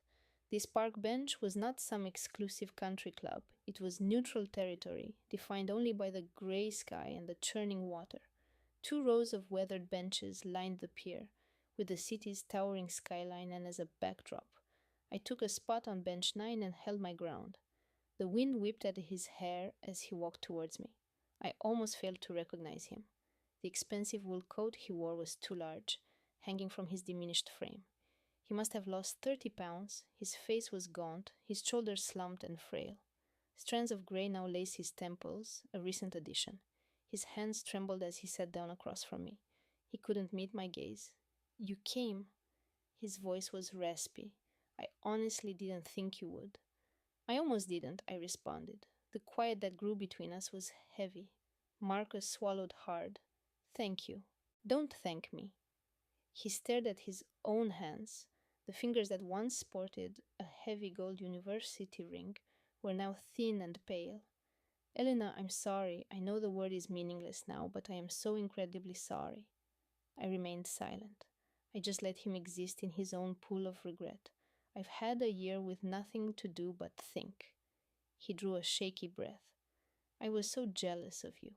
This park bench was not some exclusive country club. It was neutral territory, defined only by the gray sky and the churning water. 2 rows of weathered benches lined the pier, with the city's towering skyline and as a backdrop. I took a spot on bench 9 and held my ground. The wind whipped at his hair as he walked towards me. I almost failed to recognize him. The expensive wool coat he wore was too large, hanging from his diminished frame. He must have lost 30 pounds, his face was gaunt, his shoulders slumped and frail. Strands of grey now laced his temples, a recent addition. His hands trembled as he sat down across from me. He couldn't meet my gaze. "You came." His voice was raspy. "I honestly didn't think you would." "I almost didn't," I responded. The quiet that grew between us was heavy. Marcus swallowed hard. "Thank you." "Don't thank me." He stared at his own hands. The fingers that once sported a heavy gold university ring were now thin and pale. "Elena, I'm sorry. I know the word is meaningless now, but I am so incredibly sorry." I remained silent. I just let him exist in his own pool of regret. I've had a year with nothing to do but think. He drew a shaky breath. "I was so jealous of you.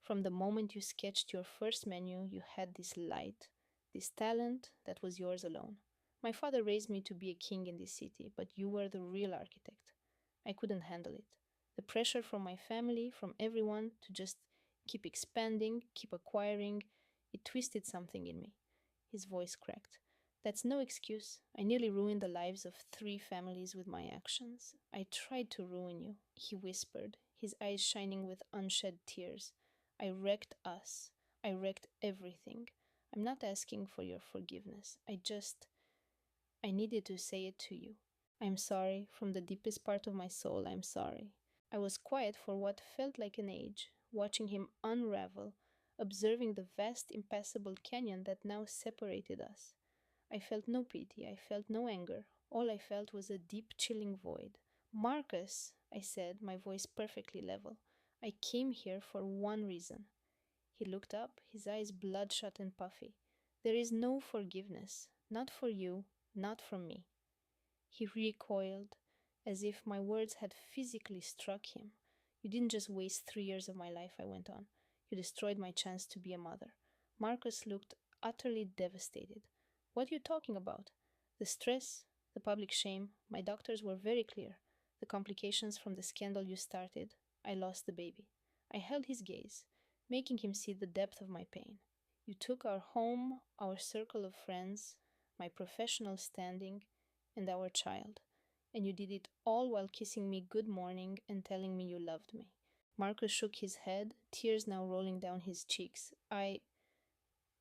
From the moment you sketched your first menu, you had this light, this talent that was yours alone. My father raised me to be a king in this city, but you were the real architect. I couldn't handle it. The pressure from my family, from everyone, to just keep expanding, keep acquiring, it twisted something in me." His voice cracked. "That's no excuse. I nearly ruined the lives of 3 families with my actions. I tried to ruin you," he whispered, his eyes shining with unshed tears. "I wrecked us. I wrecked everything. I'm not asking for your forgiveness. I needed to say it to you. I'm sorry. From the deepest part of my soul, I'm sorry." I was quiet for what felt like an age, watching him unravel, observing the vast, impassable canyon that now separated us. I felt no pity, I felt no anger. All I felt was a deep, chilling void. "Marcus," I said, my voice perfectly level, "I came here for one reason." He looked up, his eyes bloodshot and puffy. "There is no forgiveness. Not for you, not from me." He recoiled, as if my words had physically struck him. You didn't just waste 3 years of my life, I went on. You destroyed my chance to be a mother. Marcus looked utterly devastated. What are you talking about? The stress, the public shame, my doctors were very clear. The complications from the scandal you started. I lost the baby. I held his gaze, making him see the depth of my pain. You took our home, our circle of friends, my professional standing, and our child, and you did it all while kissing me good morning and telling me you loved me. Marcus shook his head, tears now rolling down his cheeks. I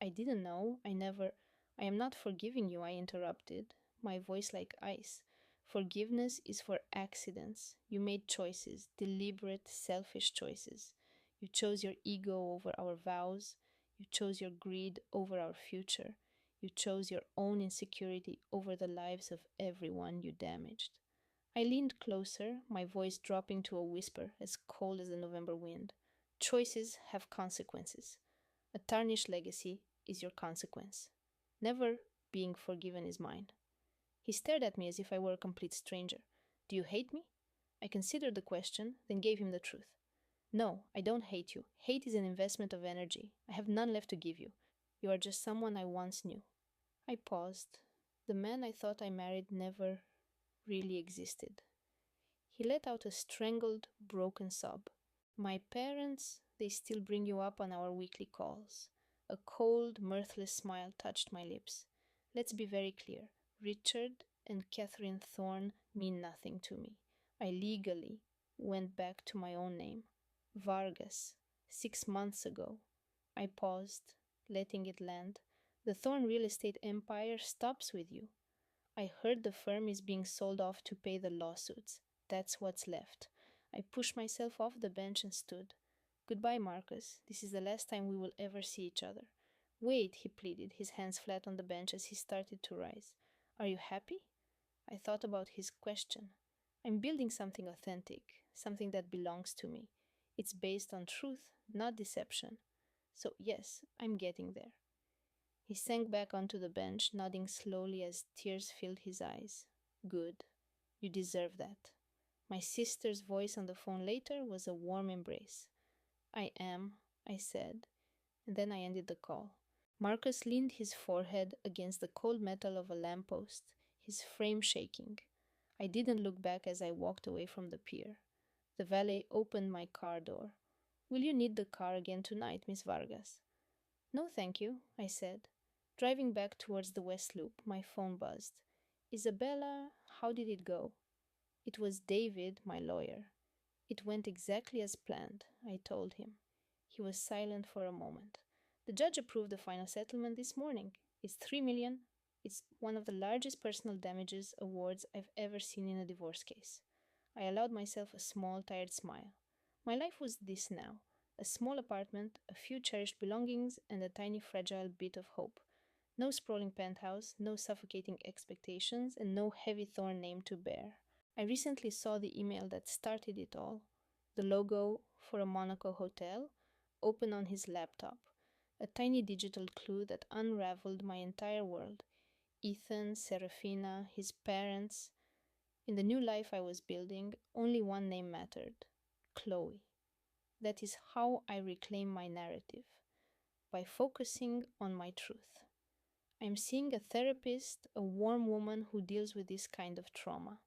didn't know. I am not forgiving you, I interrupted, my voice like ice. Forgiveness is for accidents. You made choices, deliberate, selfish choices. You chose your ego over our vows. You chose your greed over our future. You chose your own insecurity over the lives of everyone you damaged. I leaned closer, my voice dropping to a whisper as cold as the November wind. Choices have consequences. A tarnished legacy is your consequence. Never being forgiven is mine. He stared at me as if I were a complete stranger. Do you hate me? I considered the question, then gave him the truth. No, I don't hate you. Hate is an investment of energy. I have none left to give you. You are just someone I once knew. I paused. The man I thought I married never really existed. He let out a strangled, broken sob. My parents, they still bring you up on our weekly calls. A cold, mirthless smile touched my lips. Let's be very clear. Richard and Catherine Thorne mean nothing to me. I legally went back to my own name. Vargas. 6 months ago. I paused, letting it land. The Thorne real estate empire stops with you. I heard the firm is being sold off to pay the lawsuits. That's what's left. I pushed myself off the bench and stood. Goodbye, Marcus. This is the last time we will ever see each other. Wait, he pleaded, his hands flat on the bench as he started to rise. Are you happy? I thought about his question. I'm building something authentic, something that belongs to me. It's based on truth, not deception. So, yes, I'm getting there. He sank back onto the bench, nodding slowly as tears filled his eyes. Good. You deserve that. My sister's voice on the phone later was a warm embrace. I am, I said, and then I ended the call. Marcus leaned his forehead against the cold metal of a lamppost, his frame shaking. I didn't look back as I walked away from the pier. The valet opened my car door. Will you need the car again tonight, Miss Vargas? No, thank you, I said. Driving back towards the West Loop, my phone buzzed. Isabella, how did it go? It was David, my lawyer. It went exactly as planned, I told him. He was silent for a moment. The judge approved the final settlement this morning. It's 3 million. It's one of the largest personal damages awards I've ever seen in a divorce case. I allowed myself a small, tired smile. My life was this now. A small apartment, a few cherished belongings, and a tiny fragile bit of hope. No sprawling penthouse, no suffocating expectations, and no heavy thorn name to bear. I recently saw the email that started it all. The logo for a Monaco hotel, open on his laptop. A tiny digital clue that unraveled my entire world. Ethan, Serafina, his parents. In the new life I was building, only one name mattered. Chloe. That is how I reclaim my narrative. By focusing on my truth. I'm seeing a therapist, a warm woman who deals with this kind of trauma.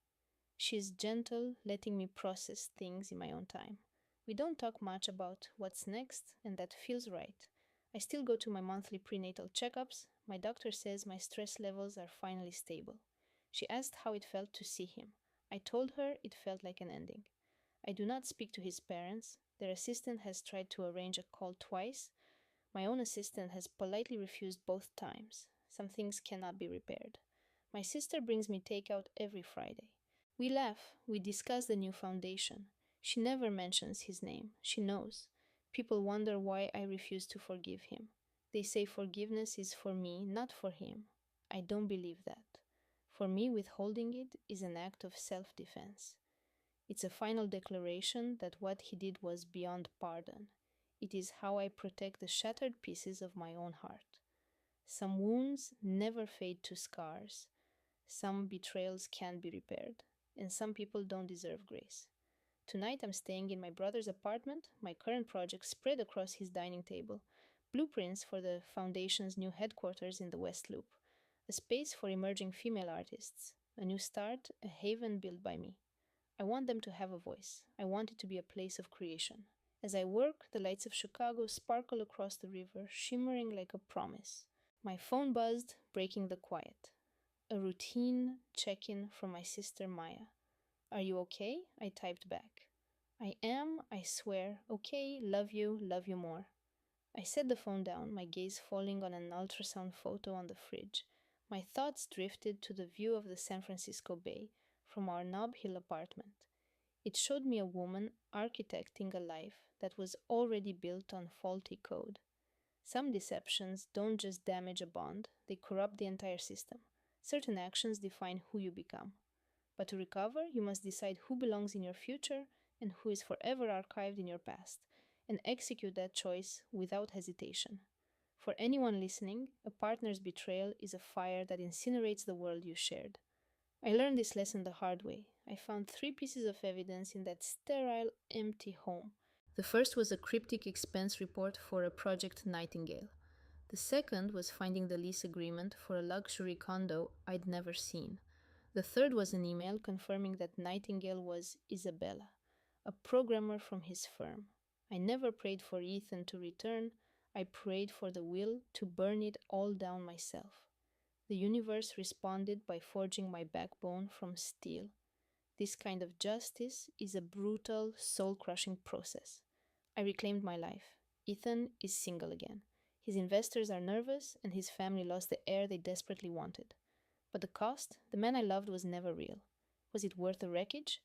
She is gentle, letting me process things in my own time. We don't talk much about what's next, and that feels right. I still go to my monthly prenatal checkups. My doctor says my stress levels are finally stable. She asked how it felt to see him. I told her it felt like an ending. I do not speak to his parents. Their assistant has tried to arrange a call twice. My own assistant has politely refused both times. Some things cannot be repaired. My sister brings me takeout every Friday. We laugh, we discuss the new foundation. She never mentions his name. She knows. People wonder why I refuse to forgive him. They say forgiveness is for me, not for him. I don't believe that. For me, withholding it is an act of self-defense. It's a final declaration that what he did was beyond pardon. It is how I protect the shattered pieces of my own heart. Some wounds never fade to scars. Some betrayals can't be repaired, and some people don't deserve grace. Tonight I'm staying in my brother's apartment, my current project spread across his dining table. Blueprints for the Foundation's new headquarters in the West Loop. A space for emerging female artists. A new start, a haven built by me. I want them to have a voice. I want it to be a place of creation. As I work, the lights of Chicago sparkle across the river, shimmering like a promise. My phone buzzed, breaking the quiet. A routine check in from my sister Maya. Are you okay? I typed back. I am, I swear. Okay, love you more. I set the phone down, my gaze falling on an ultrasound photo on the fridge. My thoughts drifted to the view of the San Francisco Bay from our Nob Hill apartment. It showed me a woman architecting a life that was already built on faulty code. Some deceptions don't just damage a bond, they corrupt the entire system. Certain actions define who you become. But to recover, you must decide who belongs in your future and who is forever archived in your past, and execute that choice without hesitation. For anyone listening, a partner's betrayal is a fire that incinerates the world you shared. I learned this lesson the hard way. I found three pieces of evidence in that sterile, empty home. The first was a cryptic expense report for a Project Nightingale. The second was finding the lease agreement for a luxury condo I'd never seen. The third was an email confirming that Nightingale was Isabella, a programmer from his firm. I never prayed for Ethan to return, I prayed for the will to burn it all down myself. The universe responded by forging my backbone from steel. This kind of justice is a brutal, soul crushing process. I reclaimed my life. Ethan is single again. His investors are nervous, and his family lost the heir they desperately wanted. But the cost? The man I loved was never real. Was it worth the wreckage?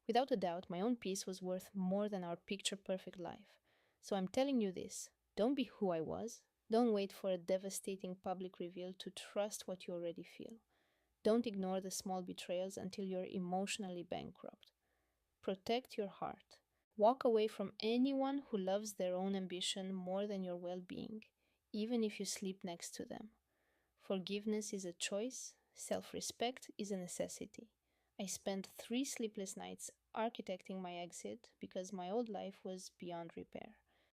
Without a doubt, my own peace was worth more than our picture perfect life. So I'm telling you this, don't be who I was. Don't wait for a devastating public reveal to trust what you already feel. Don't ignore the small betrayals until you're emotionally bankrupt. Protect your heart. Walk away from anyone who loves their own ambition more than your well being, even if you sleep next to them. Forgiveness is a choice, self respect is a necessity. I spent 3 sleepless nights architecting my exit because my old life was beyond repair.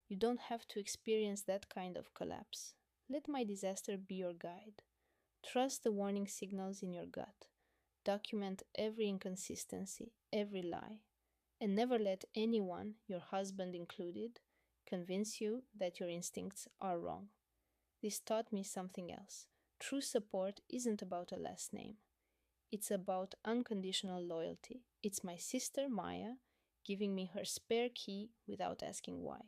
You don't have to experience that kind of collapse. Let my disaster be your guide. Trust the warning signals in your gut. Document every inconsistency, every lie, and never let anyone, your husband included, convince you that your instincts are wrong. This taught me something else. True support isn't about a last name. It's about unconditional loyalty. It's my sister Maya giving me her spare key without asking why.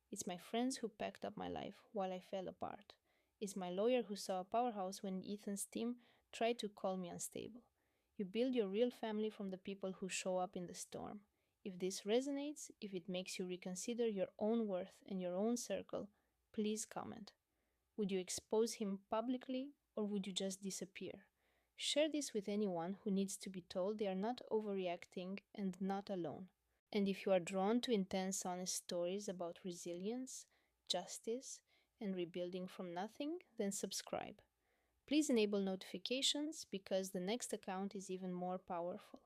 It's my friends who packed up my life while I fell apart. It's my lawyer who saw a powerhouse when Ethan's team tried to call me unstable. You build your real family from the people who show up in the storm. If this resonates, if it makes you reconsider your own worth and your own circle, please comment. Would you expose him publicly or would you just disappear? Share this with anyone who needs to be told they are not overreacting and not alone. And if you are drawn to intense, honest stories about resilience, justice, and rebuilding from nothing, then subscribe. Please enable notifications because the next account is even more powerful.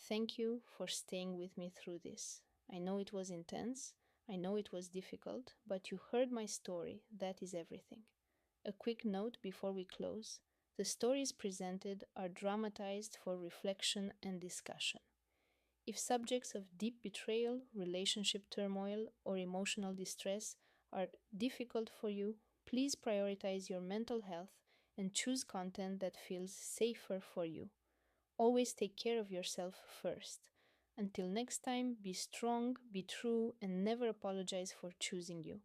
Thank you for staying with me through this. I know it was intense, I know it was difficult, but you heard my story. That is everything. A quick note before we close. The stories presented are dramatized for reflection and discussion. If subjects of deep betrayal, relationship turmoil, or emotional distress are difficult for you, please prioritize your mental health and choose content that feels safer for you. Always take care of yourself first. Until next time, be strong, be true, and never apologize for choosing you.